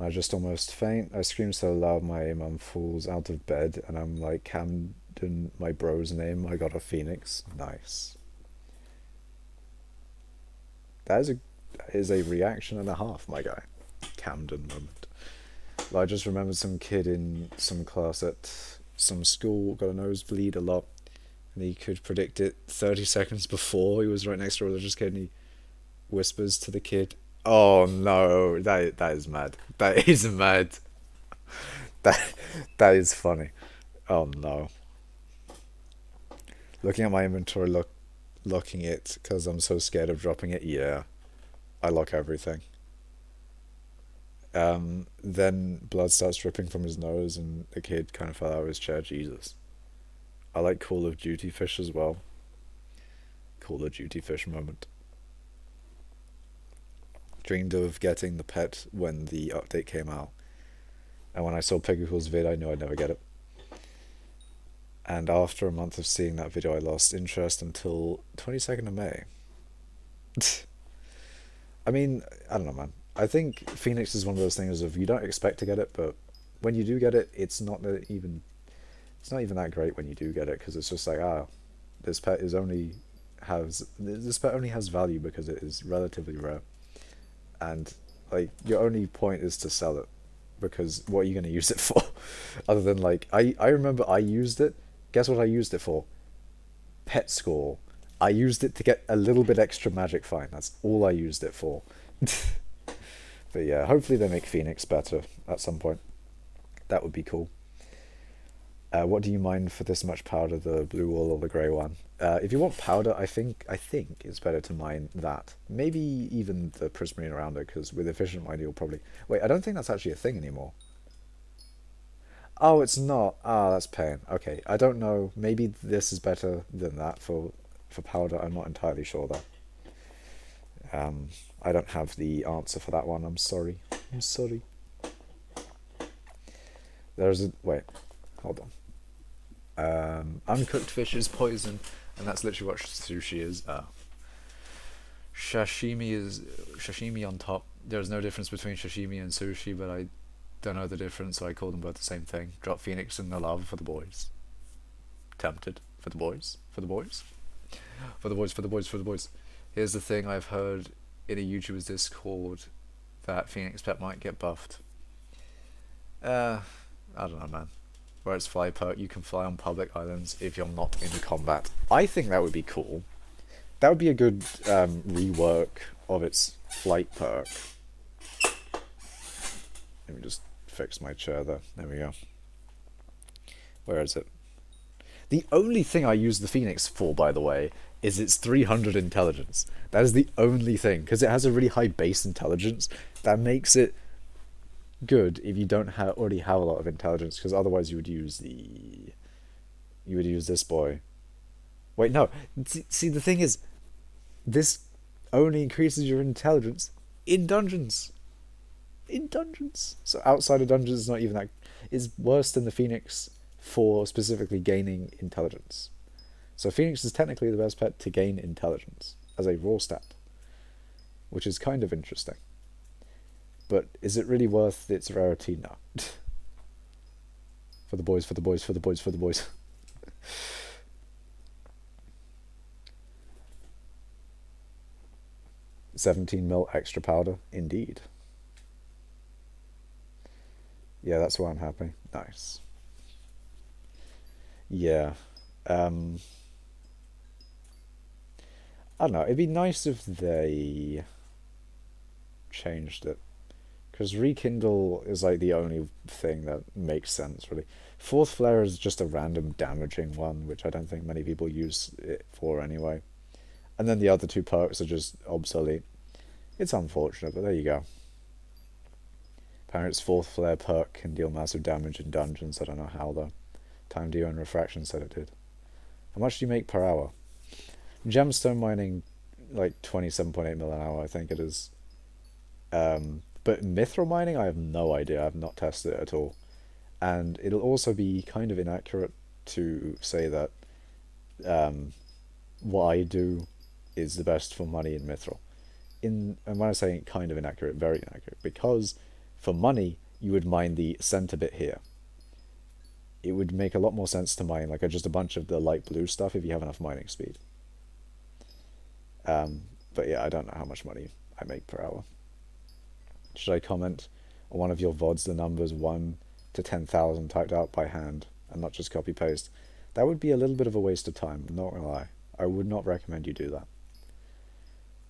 I just almost faint. I scream so loud my mum falls out of bed, and I'm like, Camden, my bro's name. I got a phoenix. Nice. That is a reaction and a half, my guy. Camden moment. Well, I just remembered some kid in some class at some school got a nosebleed a lot, and he could predict it 30 seconds before. He was right next to a religious kid, and he whispers to the kid, "Oh no, that is mad. That is mad. That that is funny. Oh no." Looking at my inventory, locking it because I'm so scared of dropping it. Yeah, I lock everything. Then blood starts dripping from his nose, and the kid kind of fell out of his chair. Jesus. I like Call of Duty fish as well. Call of Duty fish moment. Dreamed of getting the pet when the update came out, and when I saw Peggycool's vid, I knew I'd never get it. And after a month of seeing that video, I lost interest until 22nd of May. I mean, I don't know, man. I think Phoenix is one of those things of you don't expect to get it, but when you do get it, it's not even that great when you do get it because it's just like, this pet this pet only has value because it is relatively rare, and like your only point is to sell it. because what are you going to use it for? Other than like, I remember I used it. Guess what I used it for? Pet score. I used it to get a little bit extra magic fine. That's all I used it for. But yeah, hopefully they make Phoenix better at some point. That would be cool. What do you mine for this much powder, the blue wall or the grey one? If you want powder, I think it's better to mine that. Maybe even the prismarine around it, because with efficient mining you'll probably... Wait, I don't think that's actually a thing anymore. Oh, it's not. Ah, that's pain. Okay, I don't know. Maybe this is better than that for powder. I'm not entirely sure though. I don't have the answer for that one. I'm sorry. I'm sorry. There's a... Wait. Hold on. Uncooked fish is poison, and that's literally what sushi is. Sashimi is sashimi on top. There's no difference between sashimi and sushi, but I don't know the difference, so I call them both the same thing. Drop Phoenix in the lava for the boys. Tempted for the boys, for the boys, for the boys, for the boys, for the boys. Here's the thing I've heard in a YouTuber's Discord that Phoenix Pet might get buffed. I don't know, man. Where it's fly perk, you can fly on public islands if you're not in combat. I think that would be cool. That would be a good rework of its flight perk. Let me just fix my chair there. There we go. Where is it? The only thing I use the Phoenix for, by the way, is its 300 intelligence. That is the only thing, because it has a really high base intelligence that makes it good if you don't already have a lot of intelligence, because otherwise you would use this boy. Wait, no. See, the thing is, this only increases your intelligence in dungeons. In dungeons. So outside of dungeons, it's not even that. It's worse than the Phoenix for specifically gaining intelligence. So Phoenix is technically the best pet to gain intelligence as a raw stat, which is kind of interesting. But is it really worth its rarity? No. For the boys, for the boys, for the boys, for the boys. 17 mil extra powder, indeed. Yeah, that's why I'm happy. Nice. Yeah. I don't know, it'd be nice if they changed it. Because rekindle is like the only thing that makes sense, really. Fourth flare is just a random damaging one, which I don't think many people use it for anyway. And then the other two perks are just obsolete. It's unfortunate, but there you go. Apparently its fourth flare perk can deal massive damage in dungeons. I don't know how though. Time Dio and Refraction said it did. How much do you make per hour? Gemstone mining, like 27.8 mil an hour, I think it is. But mithril mining, I have no idea. I have not tested it at all. And it'll also be kind of inaccurate to say that what I do is the best for money in mithril. And when I say kind of inaccurate, very inaccurate. Because for money, you would mine the center bit here. It would make a lot more sense to mine like just a bunch of the light blue stuff if you have enough mining speed. But yeah, I don't know how much money I make per hour. Should I comment on one of your VODs the numbers 1 to 10,000 typed out by hand and not just copy paste? That would be a little bit of a waste of time, I'm not gonna lie. I would not recommend you do that.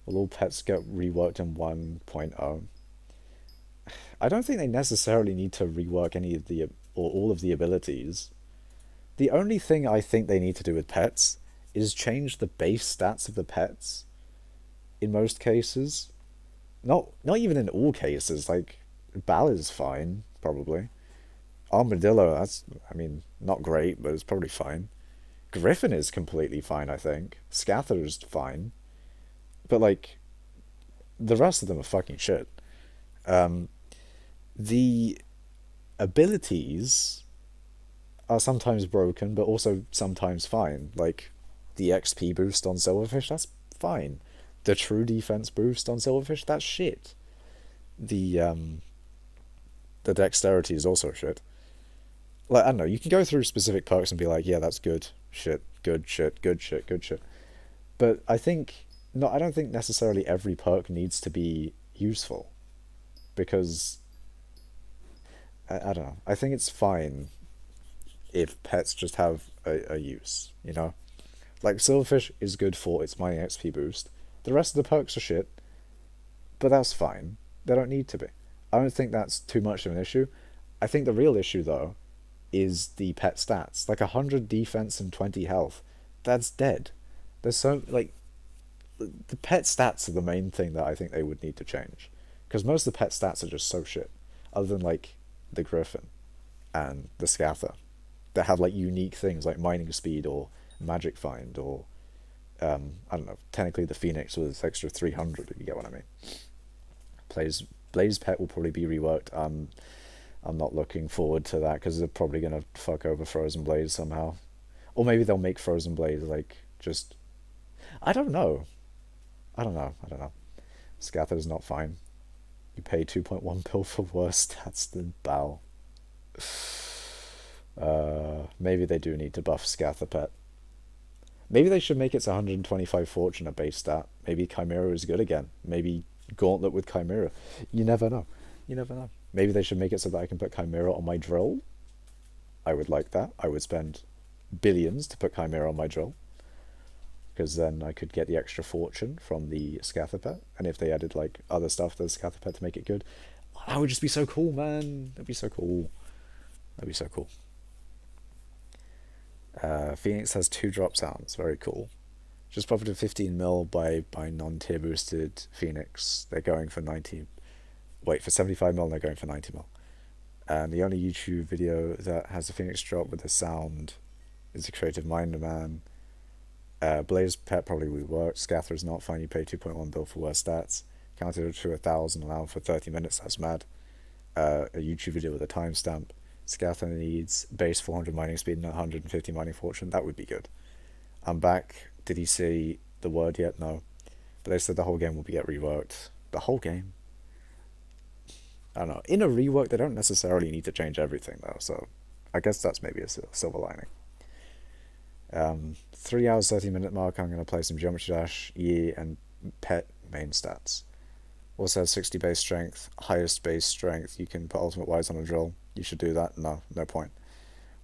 Will all pets get reworked in 1.0? I don't think they necessarily need to rework any of the or all of the abilities. The only thing I think they need to do with pets is change the base stats of the pets in most cases. Not even in all cases. Like Bal is fine, probably. Armadillo, that's, I mean, not great, but it's probably fine. Griffin is completely fine, I think. Scatha is fine. But like the rest of them are fucking shit. The abilities are sometimes broken, but also sometimes fine. Like the XP boost on Silverfish, that's fine. The true defense boost on Silverfish, that's shit. The dexterity is also shit. Like, I don't know, you can go through specific perks and be like, yeah, that's good, shit, good shit, good shit, good shit. But I don't think necessarily every perk needs to be useful. Because I don't know. I think it's fine if pets just have a use, you know? Like, silverfish is good for its mining XP boost. The rest of the perks are shit, but that's fine. They don't need to be. I don't think that's too much of an issue. I think the real issue, though, is the pet stats. Like 100 defense and 20 health. That's dead. There's so, like, the pet stats are the main thing that I think they would need to change. Because most of the pet stats are just so shit. Other than, like, the griffin and the scatha that have, like, unique things like mining speed or magic find or, I don't know, technically the phoenix with its extra 300, if you get what I mean. Blaze pet will probably be reworked. I'm not looking forward to that because they're probably gonna fuck over Frozen Blaze somehow, or maybe they'll make Frozen Blaze like just. I don't know. I don't know. I don't know. Scatha is not fine. You pay 2.1 bill for worse stats than Bow. Maybe they do need to buff Scatha pet. Maybe they should make its 125 fortune a base stat. Maybe Chimera is good again. Maybe Gauntlet with Chimera. You never know. You never know. Maybe they should make it so that I can put Chimera on my drill. I would like that. I would spend billions to put Chimera on my drill. Because then I could get the extra fortune from the Scatha pet. And if they added like other stuff to the Scatha pet to make it good, that would just be so cool, man. That'd be so cool. That'd be so cool. Phoenix has 2 drop sounds. Very cool. Just profited 15 mil by non-tier boosted Phoenix. They're going for 90. Wait, for 75 mil, they're going for 90 mil. And the only YouTube video that has a Phoenix drop with a sound is the Creative Minder Man. Blaze Pet probably would work. Scatha is not fine. You pay 2.1 bill for worse stats. Counted to 1,000, allowed for 30 minutes. That's mad. A YouTube video with a timestamp. Scatha needs base 400 mining speed and 150 mining fortune. That would be good. I'm back. Did he say the word yet? No. But they said the whole game will get reworked. The whole game? I don't know. In a rework, they don't necessarily need to change everything, though. So I guess that's maybe a silver lining. 3 hours, 30-minute mark. I'm going to play some Geometry Dash, Yi, and Pet main stats. Also has 60 base strength, highest base strength. You can put Ultimate Wise on a drill. You should do that. No point.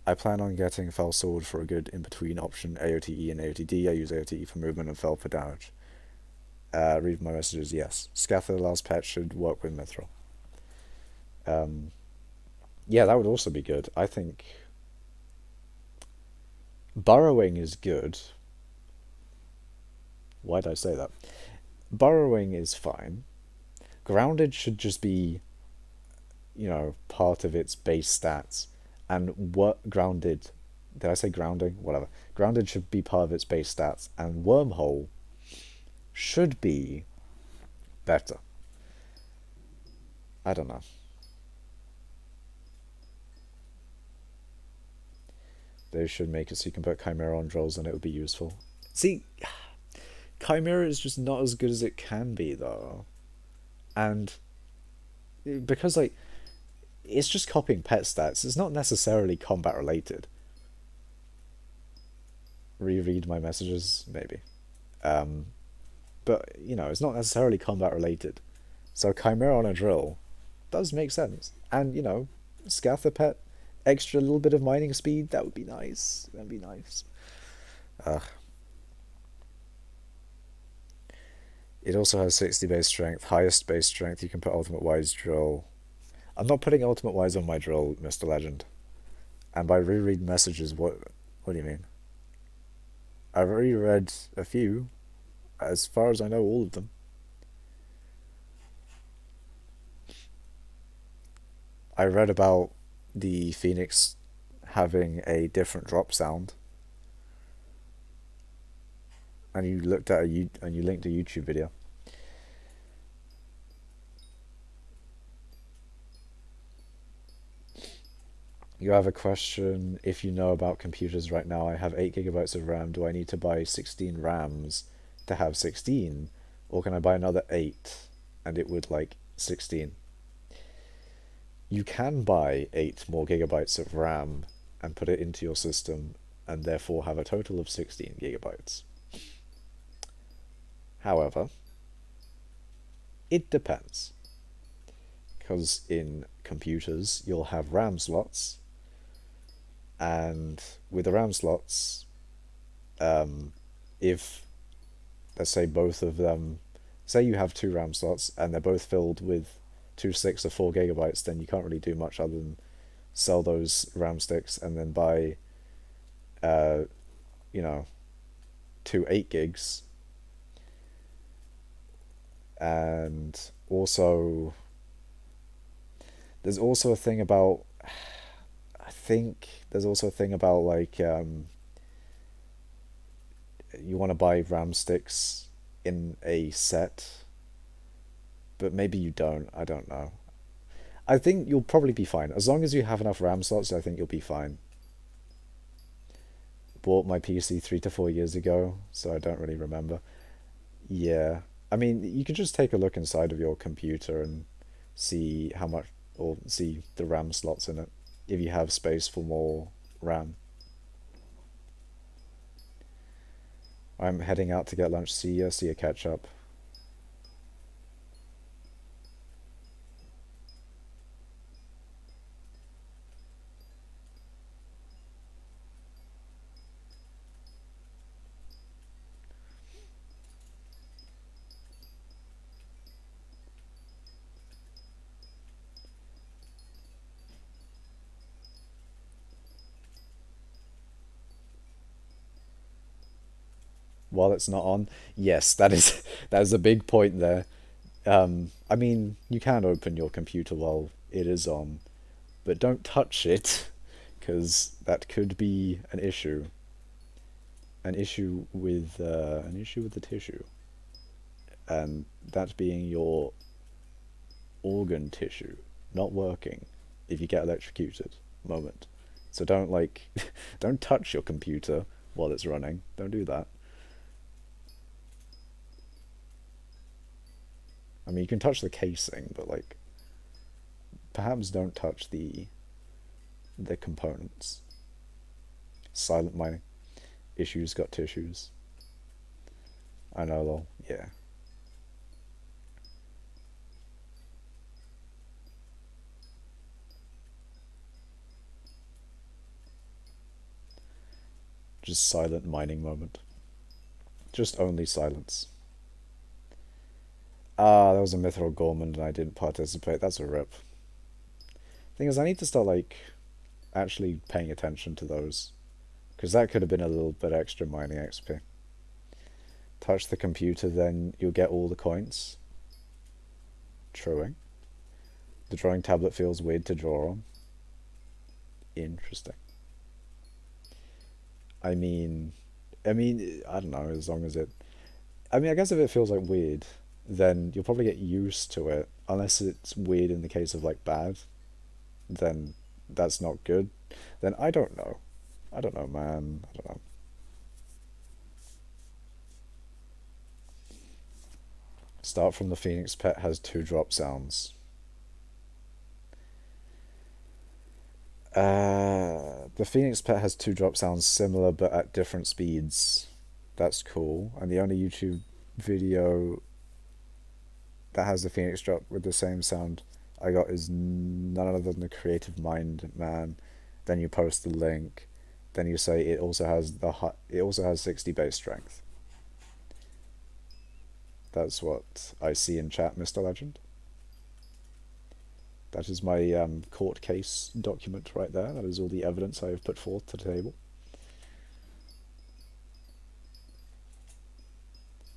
I plan on getting Fell Sword for a good in-between option, AOTE and AOTD. I use AOTE for movement and Fell for damage. Read my messages, yes. Scatha, the last pet, should work with mithril. Yeah, that would also be good. I think burrowing is good. Why did I say that? Burrowing is fine. Grounded should just be, part of its base stats. And what grounded, did I say grounding? Whatever. Grounded should be part of its base stats. And wormhole should be better. I don't know. They should make it so you can put Chimera on drills and it would be useful. See, Chimera is just not as good as it can be, though. And because, it's just copying pet stats. It's not necessarily combat related. Reread my messages, maybe. But, it's not necessarily combat related. So Chimera on a drill does make sense. And, Scatha pet, extra little bit of mining speed, that would be nice. That'd be nice. It also has 60 base strength, highest base strength. You can put Ultimate Wise drill. I'm not putting Ultimate Wise on my drill, Mr. Legend. And by reread messages, what do you mean? I've already read a few. As far as I know, all of them. I read about the Phoenix having a different drop sound. And you looked at you linked a YouTube video. You have a question. If you know about computers right now, I have 8 gigabytes of RAM. Do I need to buy 16 RAMs to have 16? Or can I buy another 8 and it would 16? You can buy 8 more gigabytes of RAM and put it into your system and therefore have a total of 16 gigabytes. However, it depends. because in computers you'll have RAM slots, and with the RAM slots, if let's say both of them, say you have two RAM slots and they're both filled with two sticks of 4 GB, then you can't really do much other than sell those RAM sticks and then buy, uh, you know, two 8 gigs. And also, there's also a thing about, I think there's also a thing about like, you want to buy RAM sticks in a set, but maybe you don't. I don't know. I think you'll probably be fine. As long as you have enough RAM slots, I think you'll be fine. Bought my PC 3 to 4 years ago, so I don't really remember. Yeah. I mean, you can just take a look inside of your computer and see how much, or see the RAM slots in it, if you have space for more RAM. I'm heading out to get lunch. See you, catch up. While it's not on, yes, that is that is a big point there. I mean, you can open your computer while it is on, but don't touch it, because that could be an issue. An issue with the tissue, and that being your organ tissue not working if you get electrocuted. Moment. So don't like, don't touch your computer while it's running. Don't do that. I mean, you can touch the casing, but like, perhaps don't touch the components. Silent mining. Issues got tissues. I know, lol. Yeah. Just silent mining moment. Just only silence. Ah, that was a mithril gorman and I didn't participate. That's a rip. Thing is, I need to start like actually paying attention to those, because that could have been a little bit extra mining XP. Touch the computer, then you'll get all the coins. Truing. The drawing tablet feels weird to draw on. Interesting. I mean, I don't know. As long as it, I mean, I guess if it feels like weird, then you'll probably get used to it. Unless it's weird in the case of like bad, then that's not good. Then I don't know. I don't know, man. I don't know. Start from the Phoenix Pet has two drop sounds. The Phoenix Pet has two drop sounds similar but at different speeds. That's cool. And the only YouTube video that has the Phoenix drop with the same sound I got is none other than the Creative Mind Man. Then you post the link. Then you say it also has 60 base strength. That's what I see in chat, Mr. Legend. That is my court case document right there. That is all the evidence I have put forth to the table.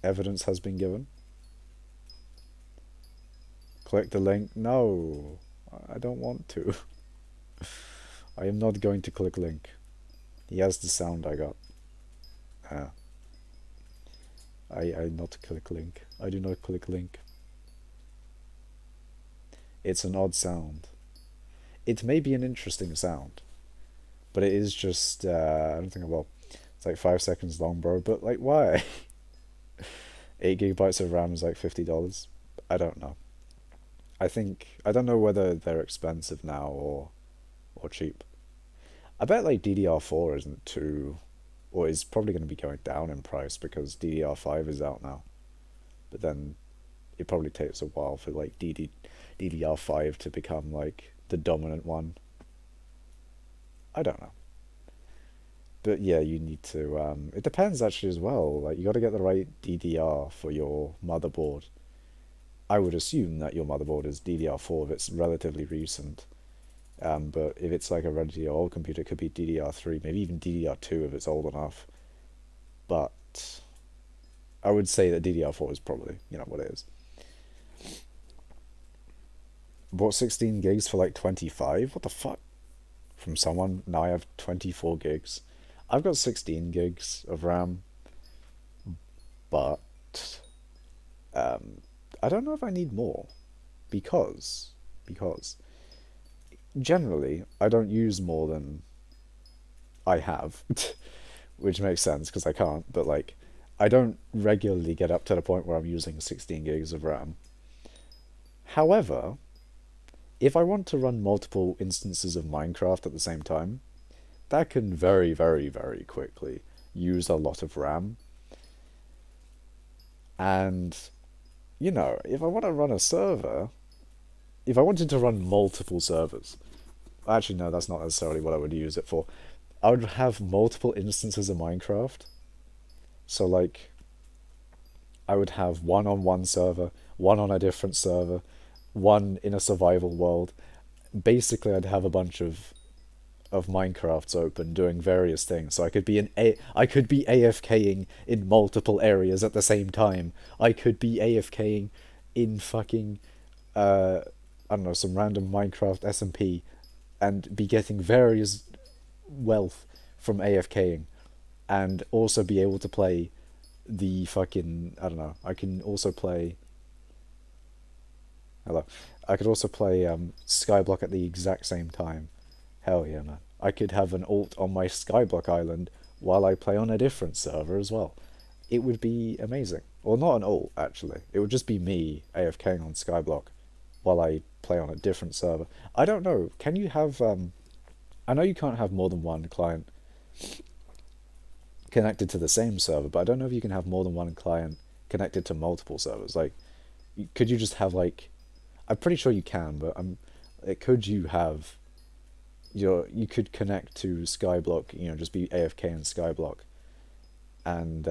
Evidence has been given. Click the link. No, I don't want to. I am not going to click link. He has the sound I got. Ah. I not click link. I do not click link. It's an odd sound. It may be an interesting sound, but it is just, I don't think, well, it's like 5 seconds long, bro, but like, why? 8 GB of RAM is like $50. I don't know. I don't know whether they're expensive now or cheap. I bet like DDR4 isn't too, or is probably going to be going down in price because DDR5 is out now. But then it probably takes a while for like DDR5 to become like the dominant one. I don't know. But yeah, you need to. It depends actually as well. Like you got to get the right DDR for your motherboard. I would assume that your motherboard is DDR4 if it's relatively recent. But if it's like a relatively old computer, it could be DDR3, maybe even DDR2 if it's old enough. But I would say that DDR4 is probably, what it is. Bought 16 gigs for like 25? What the fuck? From someone, now I have 24 gigs. I've got 16 gigs of RAM, but I don't know if I need more because generally I don't use more than I have, which makes sense because I can't, but like I don't regularly get up to the point where I'm using 16 gigs of RAM. However, if I want to run multiple instances of Minecraft at the same time, that can very, very, very quickly use a lot of RAM. And, if I want to run a server, if I wanted to run multiple servers, actually, no, that's not necessarily what I would use it for. I would have multiple instances of Minecraft. So, like, I would have one on one server, one on a different server, one in a survival world. Basically, I'd have a bunch of Minecrafts open doing various things. So I could be AFKing in multiple areas at the same time. I could be AFKing in fucking I don't know, some random Minecraft SMP and be getting various wealth from AFKing and also be able to play the fucking I don't know. I can also play hello. I could also play Skyblock at the exact same time. Hell yeah, man. I could have an alt on my Skyblock island while I play on a different server as well. It would be amazing. Or not an alt, actually. It would just be me AFKing on Skyblock while I play on a different server. I don't know. Can you have... I know you can't have more than one client connected to the same server, but I don't know if you can have more than one client connected to multiple servers. Like, could you just have, like... I'm pretty sure you can, but could you have... you could connect to Skyblock, just be AFK in Skyblock, and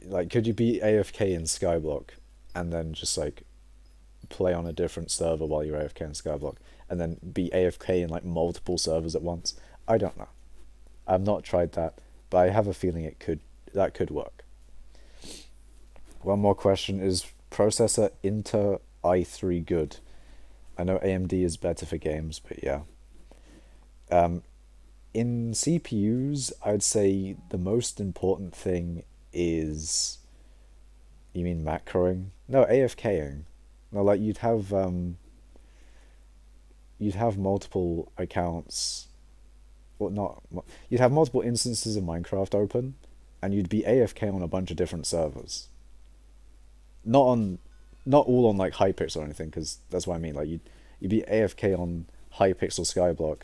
like, could you be AFK in Skyblock, and then just like play on a different server while you're AFK in Skyblock, and then be AFK in like multiple servers at once? I don't know. I've not tried that, but I have a feeling that could work. One more question: is processor Intel i3 good? I know AMD is better for games, but yeah. In CPUs, I'd say the most important thing is... You mean macroing? No, AFKing. No, like you'd have multiple accounts, well, not you'd have multiple instances of Minecraft open, and you'd be AFK on a bunch of different servers. Not on not all on like hypixel or anything, because that's what I mean. Like you'd be AFK on hypixel skyblock,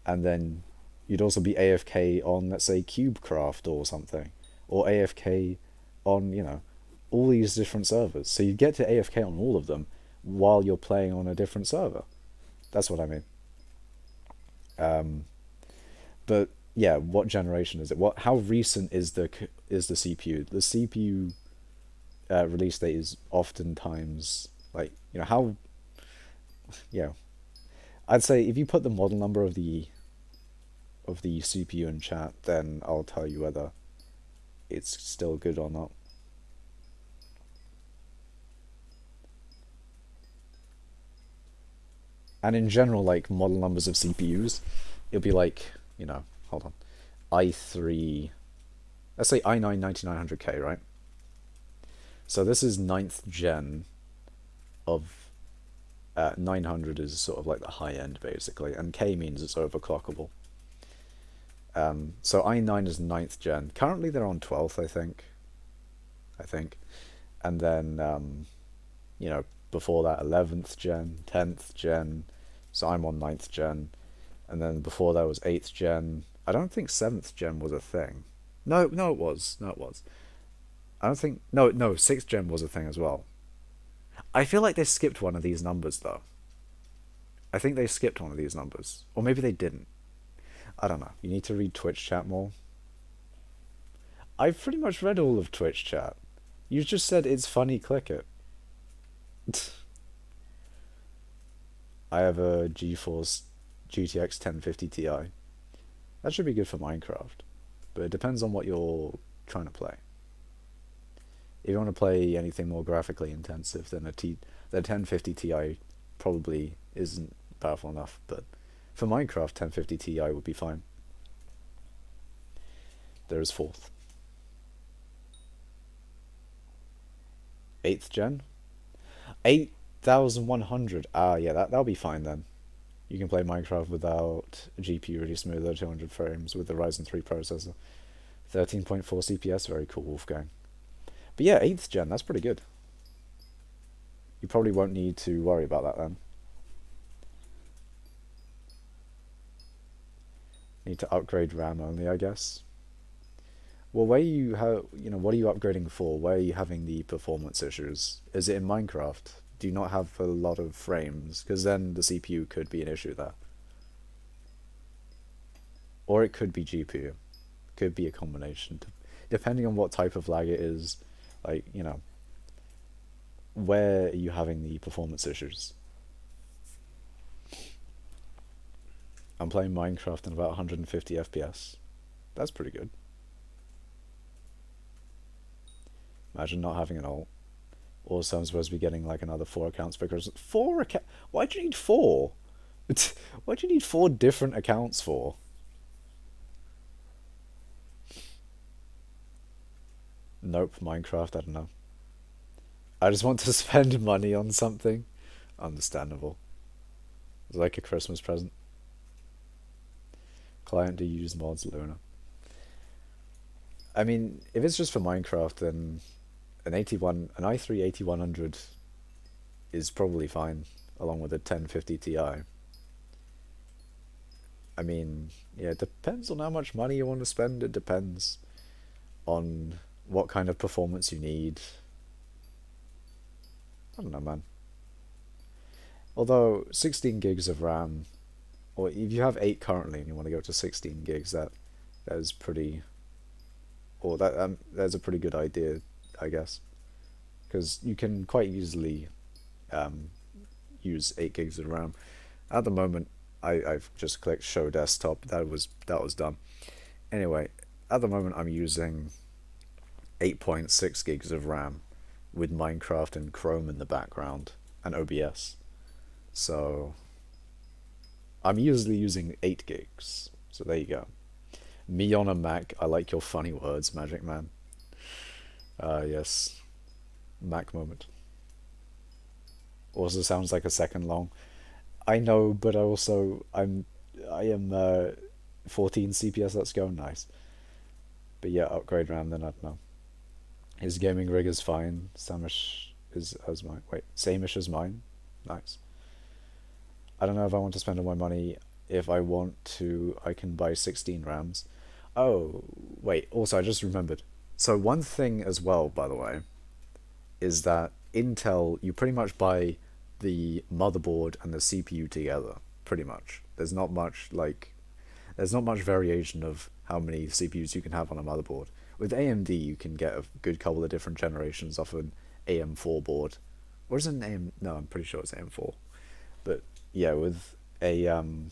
and then you'd also be AFK on, let's say, cubecraft or something, or AFK on all these different servers. So you'd get to AFK on all of them while you're playing on a different server. That's what I mean. But yeah, what generation is it? How recent is the CPU? The CPU release date is oftentimes like how yeah. I'd say if you put the model number of the CPU in chat, then I'll tell you whether it's still good or not. And in general, like model numbers of CPUs, it'll be like, hold on, i3, let's say i9 9900K, right? So this is 9th gen of 900 is sort of like the high end basically, and K means it's overclockable. So i9 is 9th gen. Currently they're on 12th, I think. And then, before that 11th gen, 10th gen. So I'm on 9th gen. And then before that was 8th gen. I don't think 7th gen was a thing. No, it was. I don't think no 6th gen was a thing as well. I feel like they skipped one of these numbers though. I think they skipped one of these numbers, or maybe they didn't. I don't know. You need to read Twitch chat more. I've pretty much read all of Twitch chat. You just said it's funny, click it. I have a GeForce GTX 1050 Ti. That should be good for Minecraft, but it depends on what you're trying to play. If you want to play anything more graphically intensive, then the 1050 Ti probably isn't powerful enough, but for Minecraft, 1050 Ti would be fine. There is 4th. 8th gen? 8100. Ah, yeah, that'll be fine then. You can play Minecraft without a GPU really smoother, 200 frames with the Ryzen 3 processor. 13.4 CPS, very cool, Wolfgang. But yeah, 8th gen, that's pretty good. You probably won't need to worry about that then. Need to upgrade RAM only, I guess. Well, where you have, what are you upgrading for? Where are you having the performance issues? Is it in Minecraft? Do you not have a lot of frames? Because then the CPU could be an issue there. Or it could be GPU. Could be a combination. Depending on what type of lag it is, like, where are you having the performance issues? I'm playing Minecraft in about 150 FPS. That's pretty good. Imagine not having an alt. Also, I'm supposed to be getting like another 4 accounts because 4 account. Why do you need 4? What do you need 4 different accounts for? Nope, Minecraft, I don't know. I just want to spend money on something. Understandable. It's like a Christmas present. Client to use mods, Luna. I mean, if it's just for Minecraft, then an i3 8100 is probably fine, along with a 1050 Ti. I mean, yeah, it depends on how much money you want to spend. It depends on what kind of performance you need. I don't know, man. Although 16 gigs of RAM, or if you have 8 currently and you want to go to 16 gigs, that is pretty, or that's a pretty good idea, I guess, because you can quite easily use 8 gigs of RAM. At the moment, I've just clicked show desktop. That was done. Anyway, at the moment I'm using 8.6 gigs of RAM with Minecraft and Chrome in the background and OBS. So I'm usually using 8 gigs. So there you go. Me on a Mac. I like your funny words, Magic Man. Yes. Mac moment. Also sounds like a second long. I know, but I am 14 CPS. Let's go. Nice. But yeah, upgrade RAM. Then I don't know. His gaming rig is fine. Samish is as mine. Wait, same-ish as mine. Nice. I don't know if I want to spend all my money. If I want to, I can buy 16 RAMs. Oh, wait. Also, I just remembered. So one thing as well, by the way, is that Intel, you pretty much buy the motherboard and the CPU together. Pretty much. There's not much variation of how many CPUs you can have on a motherboard. With AMD, you can get a good couple of different generations off an AM4 board. Or is it an AM? No, I'm pretty sure it's AM4. But yeah, with Intel,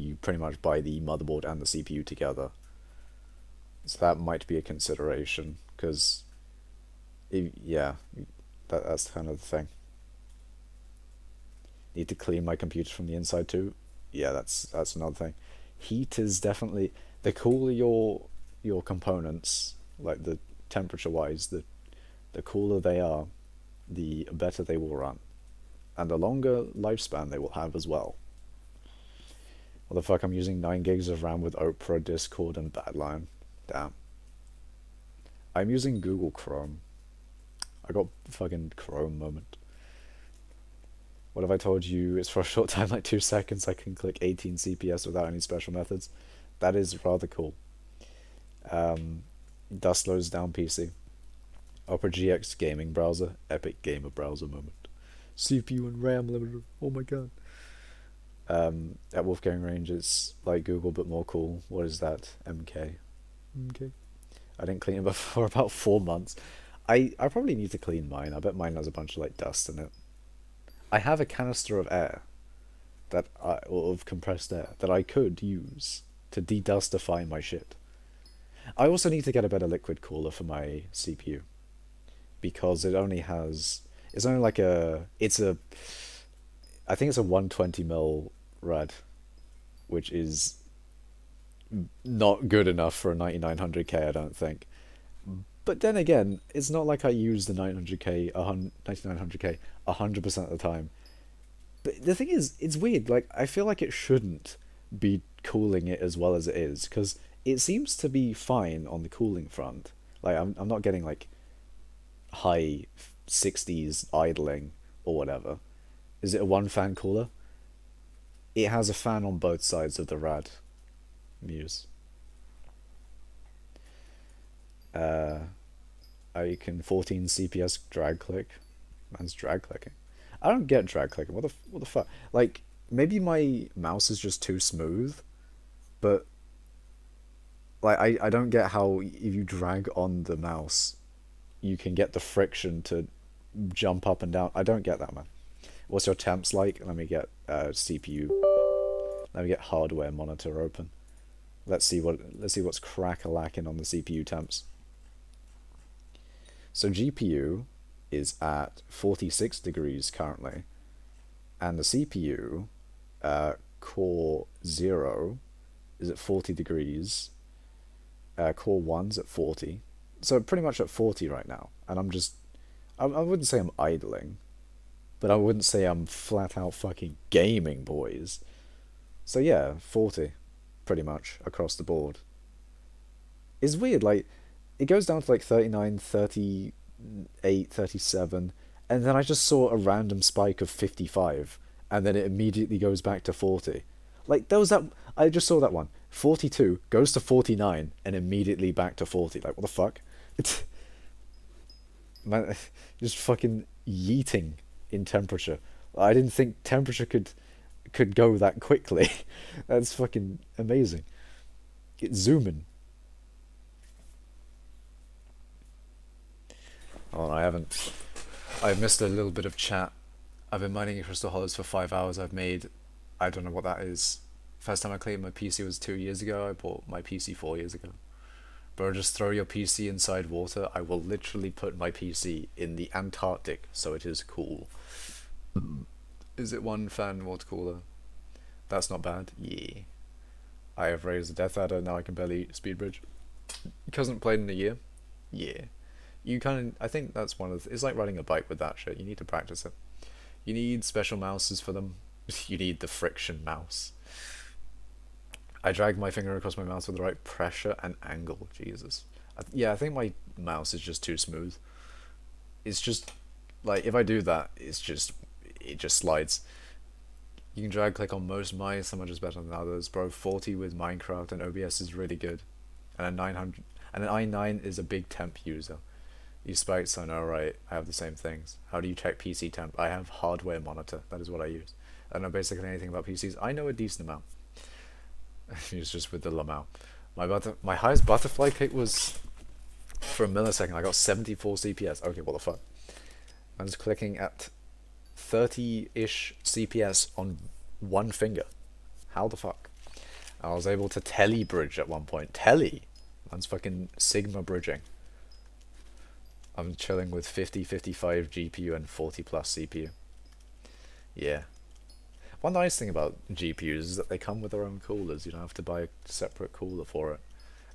you pretty much buy the motherboard and the CPU together. So that might be a consideration, because yeah, that's kind of the thing. Need to clean my computer from the inside too. Yeah, that's another thing. Heat is definitely, the cooler your components, like the temperature wise, the cooler they are, the better they will run, and the longer lifespan they will have as well. What the fuck? I'm using 9 gigs of RAM with Opera, Discord, and Badlion. Damn. I'm using Google Chrome. I got fucking Chrome moment. What have I told you? It's for a short time, like 2 seconds. I can click 18 CPS without any special methods. That is rather cool. Dust slows down PC. Opera GX gaming browser. Epic gamer browser moment. CPU and RAM limiter. Oh my god. At Wolfgang range, it's like Google but more cool. What is that? MK. MK. I didn't clean it for about 4 months. I probably need to clean mine. I bet mine has a bunch of like dust in it. I have a canister of air or of compressed air that I could use to de-dustify my shit. I also need to get a better liquid cooler for my CPU because it's only like I think it's a 120 mil rad, which is not good enough for a 9900K, I don't think. But then again, it's not like I use the 900K, 9900K 100% of the time. But the thing is, it's weird. Like, I feel like it shouldn't be cooling it as well as it is, because it seems to be fine on the cooling front. Like, I'm not getting, like, high 60s idling or whatever. Is it a one fan cooler? It has a fan on both sides of the rad muse. I can 14 CPS drag click. Man's drag clicking. I don't get drag clicking. What the fuck? Like, maybe my mouse is just too smooth, but like I don't get how if you drag on the mouse, you can get the friction to jump up and down. I don't get that, man. What's your temps like? Let me get CPU. Let me get hardware monitor open. Let's see what's crack-a-lacking on the CPU temps. So GPU is at 46 degrees currently, and the CPU, core 0, is at 40 degrees. Core 1's at 40. So pretty much at 40 right now. And I wouldn't say I'm idling, but I wouldn't say I'm flat out fucking gaming, boys. So yeah, 40, pretty much, across the board. It's weird, like, it goes down to like 39, 38, 37, and then I just saw a random spike of 55, and then it immediately goes back to 40. Like, there was that, I just saw that one. 42 goes to 49, and immediately back to 40. Like, what the fuck? It's, man, just fucking yeeting in temperature. I didn't think temperature could go that quickly. That's fucking amazing. It's zooming. Oh, I've missed a little bit of chat. I've been mining in crystal hollows for 5 hours. I don't know what that is. First time I cleaned my PC was 2 years ago. I bought my PC 4 years ago. Bro, just throw your PC inside water. I will literally put my PC in the Antarctic so it is cool. Is it one fan water cooler? That's not bad. Yeah. I have raised a death adder. Now I can barely speed bridge. Hasn't played in a year. Yeah. I think that's it's like riding a bike with that shit. You need to practice it. You need special mouses for them. You need the friction mouse. I drag my finger across my mouse with the right pressure and angle. Jesus. I think my mouse is just too smooth. It's just, like, if I do that, it just slides. You can drag click on most mice, some are just better than others. Bro, 40 with Minecraft and OBS is really good. And an i9 is a big temp user. These spikes, I know, right? I have the same things. How do you check PC temp? I have hardware monitor. That is what I use. I don't know basically anything about PCs. I know a decent amount. It's just with the Lamau. My highest butterfly kick was, for a millisecond, I got 74 CPS. Okay, what the fuck? I'm just clicking at 30-ish CPS on one finger. How the fuck? I was able to tele bridge at one point. Tele? Man's fucking Sigma bridging. I'm chilling with 50, 55 GPU and 40 plus CPU. Yeah. One nice thing about GPUs is that they come with their own coolers. You don't have to buy a separate cooler for it.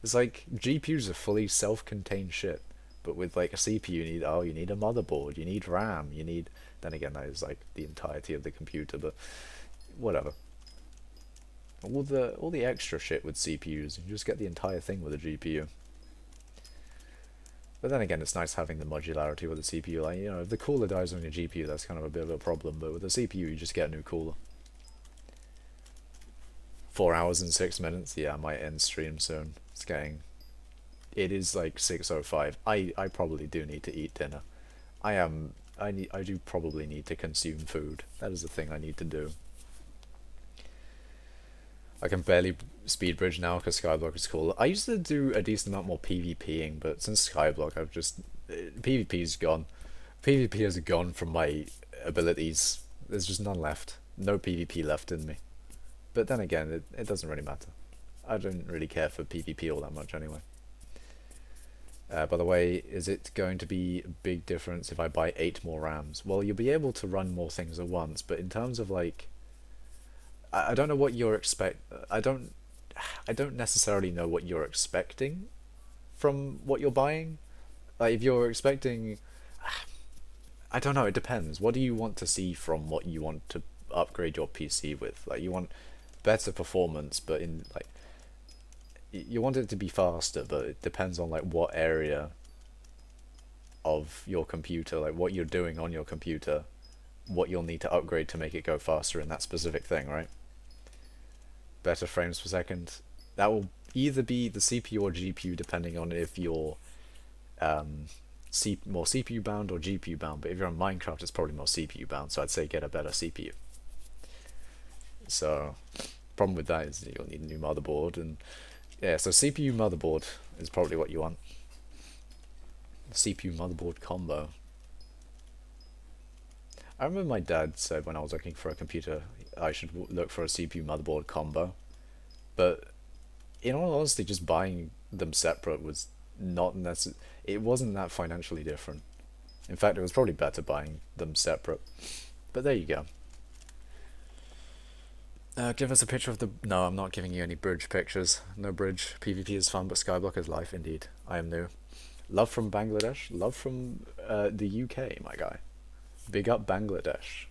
It's like, GPUs are fully self-contained shit. But with like a CPU, you need a motherboard, you need RAM, then again, that is like the entirety of the computer, but whatever. All the extra shit with CPUs, you just get the entire thing with a GPU. But then again, it's nice having the modularity with the CPU. Like, if the cooler dies on your GPU, that's kind of a bit of a problem, but with the CPU, you just get a new cooler. 4 hours and 6 minutes. Yeah, I might end stream soon. it is like 6:05. I probably do need to eat dinner. I do probably need to consume food. That is the thing I need to do. I can barely speed bridge now because skyblock is cool. I used to do a decent amount more PvPing, but since skyblock I've just PvP's gone. PvP has gone from my abilities. There's just none left. No PvP left in me. But then again, it doesn't really matter. I don't really care for PvP all that much anyway. By the way, is it going to be a big difference if I buy 8 more RAMs? Well, you'll be able to run more things at once, but in terms of like, I don't know what you're I don't necessarily know what you're expecting from what you're buying. Like if you're expecting, I don't know, it depends. What do you want to see from what you want to upgrade your PC with? Like you want better performance, but in like you want it to be faster, but it depends on like what area of your computer, like what you're doing on your computer, what you'll need to upgrade to make it go faster in that specific thing, right? Better frames per second. That will either be the CPU or GPU depending on if you're more CPU bound or GPU bound, but if you're on Minecraft it's probably more CPU bound, so I'd say get a better CPU. So problem with that is you'll need a new motherboard, and yeah, so CPU motherboard is probably what you want. CPU motherboard combo. I remember my dad said when I was looking for a computer I should look for a CPU motherboard combo, but in all honesty just buying them separate was not it wasn't that financially different. In fact, it was probably better buying them separate. But there you go. Give us a picture of the... No, I'm not giving you any bridge pictures. No bridge. PvP is fun, but skyblock is life indeed. I am new. Love from Bangladesh. Love from the UK, my guy. Big up Bangladesh.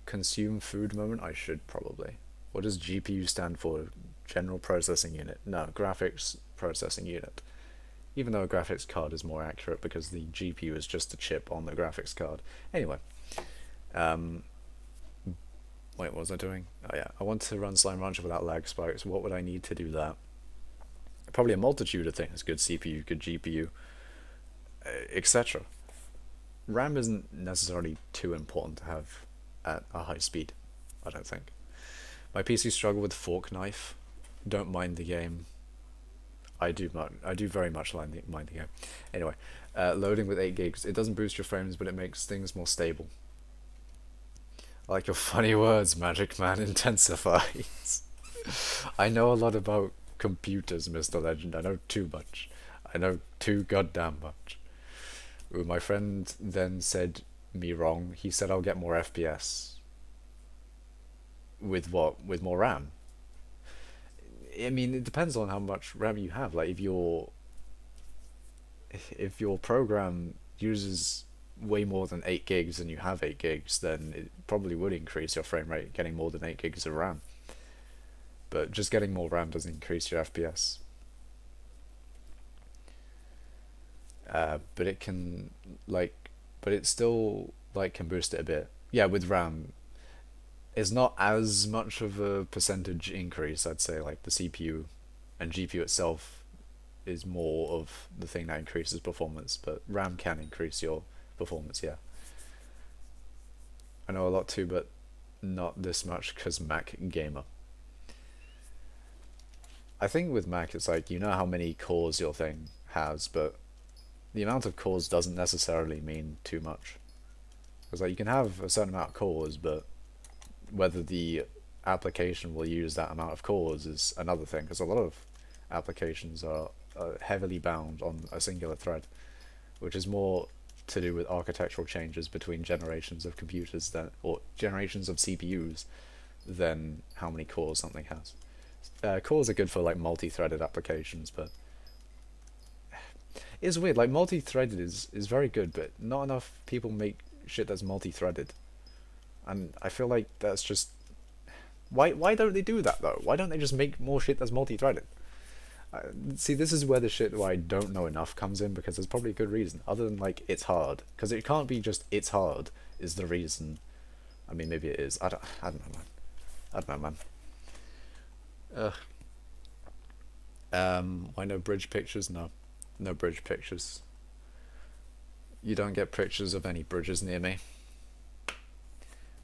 Consume food moment? I should probably. What does GPU stand for? General Processing Unit. No, Graphics Processing Unit. Even though a graphics card is more accurate because the GPU is just a chip on the graphics card. Anyway. Wait, what was I doing? Oh yeah, I want to run Slime Rancher without lag spikes. What would I need to do that? Probably a multitude of things. Good CPU, good GPU, etc. RAM isn't necessarily too important to have at a high speed, I don't think. My PC struggle with fork knife. Don't mind the game. I do very much mind the game. Anyway, loading with 8 gigs. It doesn't boost your frames, but it makes things more stable. I like your funny words, Magic Man intensifies. I know a lot about computers, Mr. Legend. I know too much. I know too goddamn much. Ooh, my friend then said me wrong. He said I'll get more FPS. With what? With more RAM? I mean, it depends on how much RAM you have. Like, if your program uses way more than 8 gigs and you have 8 gigs, then it probably would increase your frame rate getting more than 8 gigs of RAM. But just getting more RAM doesn't increase your FPS. But it can, like, but it still, like, can boost it a bit. Yeah, with RAM, it's not as much of a percentage increase, I'd say. Like, the CPU and GPU itself is more of the thing that increases performance, but RAM can increase your performance, yeah. I know a lot too, but not this much because Mac gamer. I think with Mac it's like, you know how many cores your thing has, but the amount of cores doesn't necessarily mean too much. Because like, you can have a certain amount of cores, but whether the application will use that amount of cores is another thing, because a lot of applications are heavily bound on a singular thread, which is more to do with architectural changes between generations of computers or generations of CPUs than how many cores something has. Cores are good for like multi-threaded applications, but it's weird. Like, multi-threaded is very good, but not enough people make shit that's multi-threaded, and I feel like that's just why don't they do that though? Why don't they just make more shit that's multi-threaded? See, this is where the shit where I don't know enough comes in, because there's probably a good reason other than like it's hard, because it can't be just it's hard is the reason. I mean, maybe it is. I don't know, man. Why no bridge pictures? No. No bridge pictures. You don't get pictures of any bridges near me.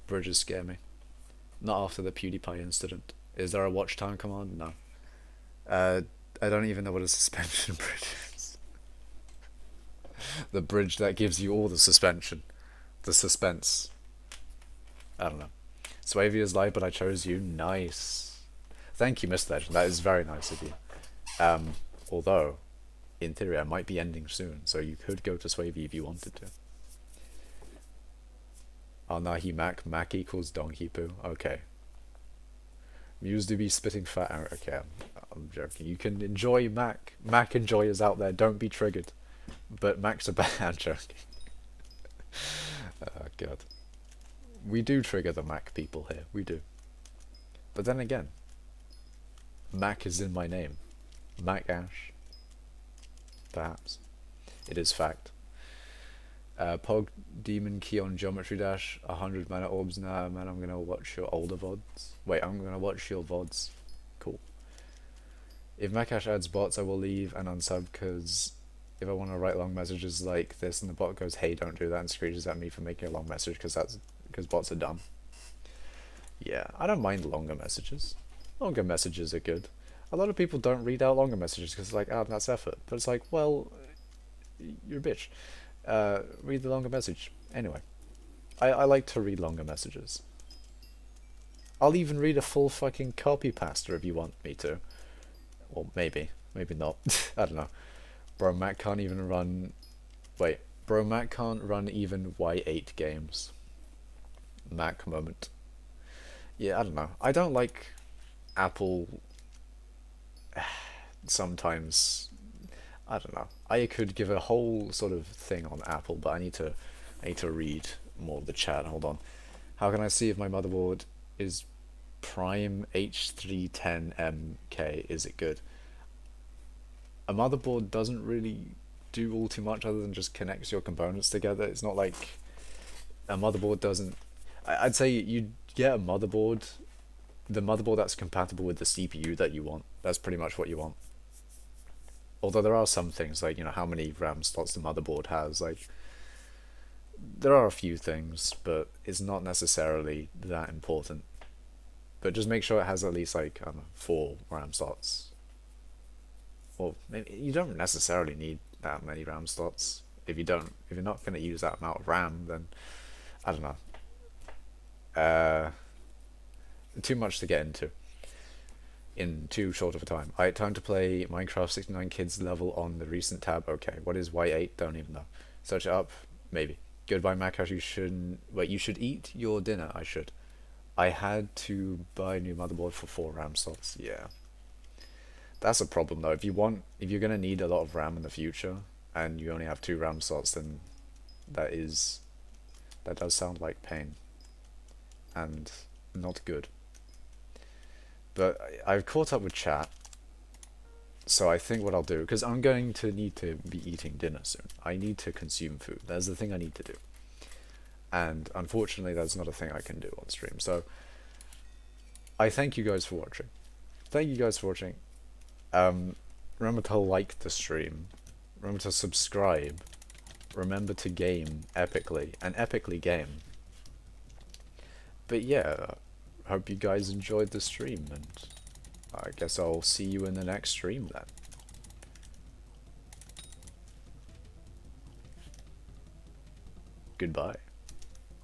Bridges scare me. Not after the PewDiePie incident. Is there a watch time command? No. I don't even know what a suspension bridge is. The bridge that gives you all the suspension. The suspense. I don't know. Swavey is live, but I chose you. Nice. Thank you, Mr. Legend. That is very nice of you. Although, in theory, I might be ending soon, so you could go to Swavey if you wanted to. Nahi Mac. Mac equals donkey poo. Okay. Muse do be spitting fat out. Okay, I'm joking. You can enjoy Mac. Mac enjoyers out there, don't be triggered. But Mac's a bad joking. Oh, God. We do trigger the Mac people here. We do. But then again, Mac is in my name. Mac Ash. Perhaps. It is fact. Pog Demon Key on Geometry Dash, 100 mana orbs. Nah, man, I'm gonna watch your older VODs. Wait, I'm gonna watch your VODs. Cool. If Macash adds bots, I will leave and unsub, because if I want to write long messages like this and the bot goes, hey, don't do that, and screeches at me for making a long message, because bots are dumb. Yeah, I don't mind longer messages. Longer messages are good. A lot of people don't read out longer messages because it's like, oh, that's effort. But it's like, well, you're a bitch. Read the longer message. Anyway, I like to read longer messages. I'll even read a full fucking copy pasta if you want me to. Well, maybe not. I don't know. Bro, Mac can't even run... Wait, bro, Mac can't run even Y8 games. Mac moment. Yeah, I don't know. I don't like Apple... Sometimes... I don't know. I could give a whole sort of thing on Apple, but I need to read more of the chat. Hold on. How can I see if my motherboard is Prime H310MK? Is it good? A motherboard doesn't really do all too much other than just connects your components together. It's not like a motherboard doesn't... I'd say you get a motherboard, the motherboard that's compatible with the CPU that you want. That's pretty much what you want. Although there are some things, like, you know, how many RAM slots the motherboard has, like, there are a few things, but it's not necessarily that important. But just make sure it has at least, like, I don't know, 4 RAM slots. Well, maybe you don't necessarily need that many RAM slots. If you're not going to use that amount of RAM, then, I don't know. Too much to get into in too short of a time. Alright, time to play Minecraft 69 Kids level on the recent tab. Okay, what is Y8? Don't even know. Search it up. Maybe. Goodbye, Macash. You shouldn't... Wait, you should eat your dinner. I should. I had to buy a new motherboard for 4 RAM slots. Yeah. That's a problem, though. If you're going to need a lot of RAM in the future, and you only have 2 RAM slots, then that does sound like pain. And not good. But I've caught up with chat, so I think what I'll do, because I'm going to need to be eating dinner soon. I need to consume food. That's the thing I need to do. And unfortunately, that's not a thing I can do on stream. So I thank you guys for watching. Thank you guys for watching. Remember to like the stream. Remember to subscribe. Remember to game epically. And epically game. But yeah... hope you guys enjoyed the stream, and I guess I'll see you in the next stream then. Goodbye.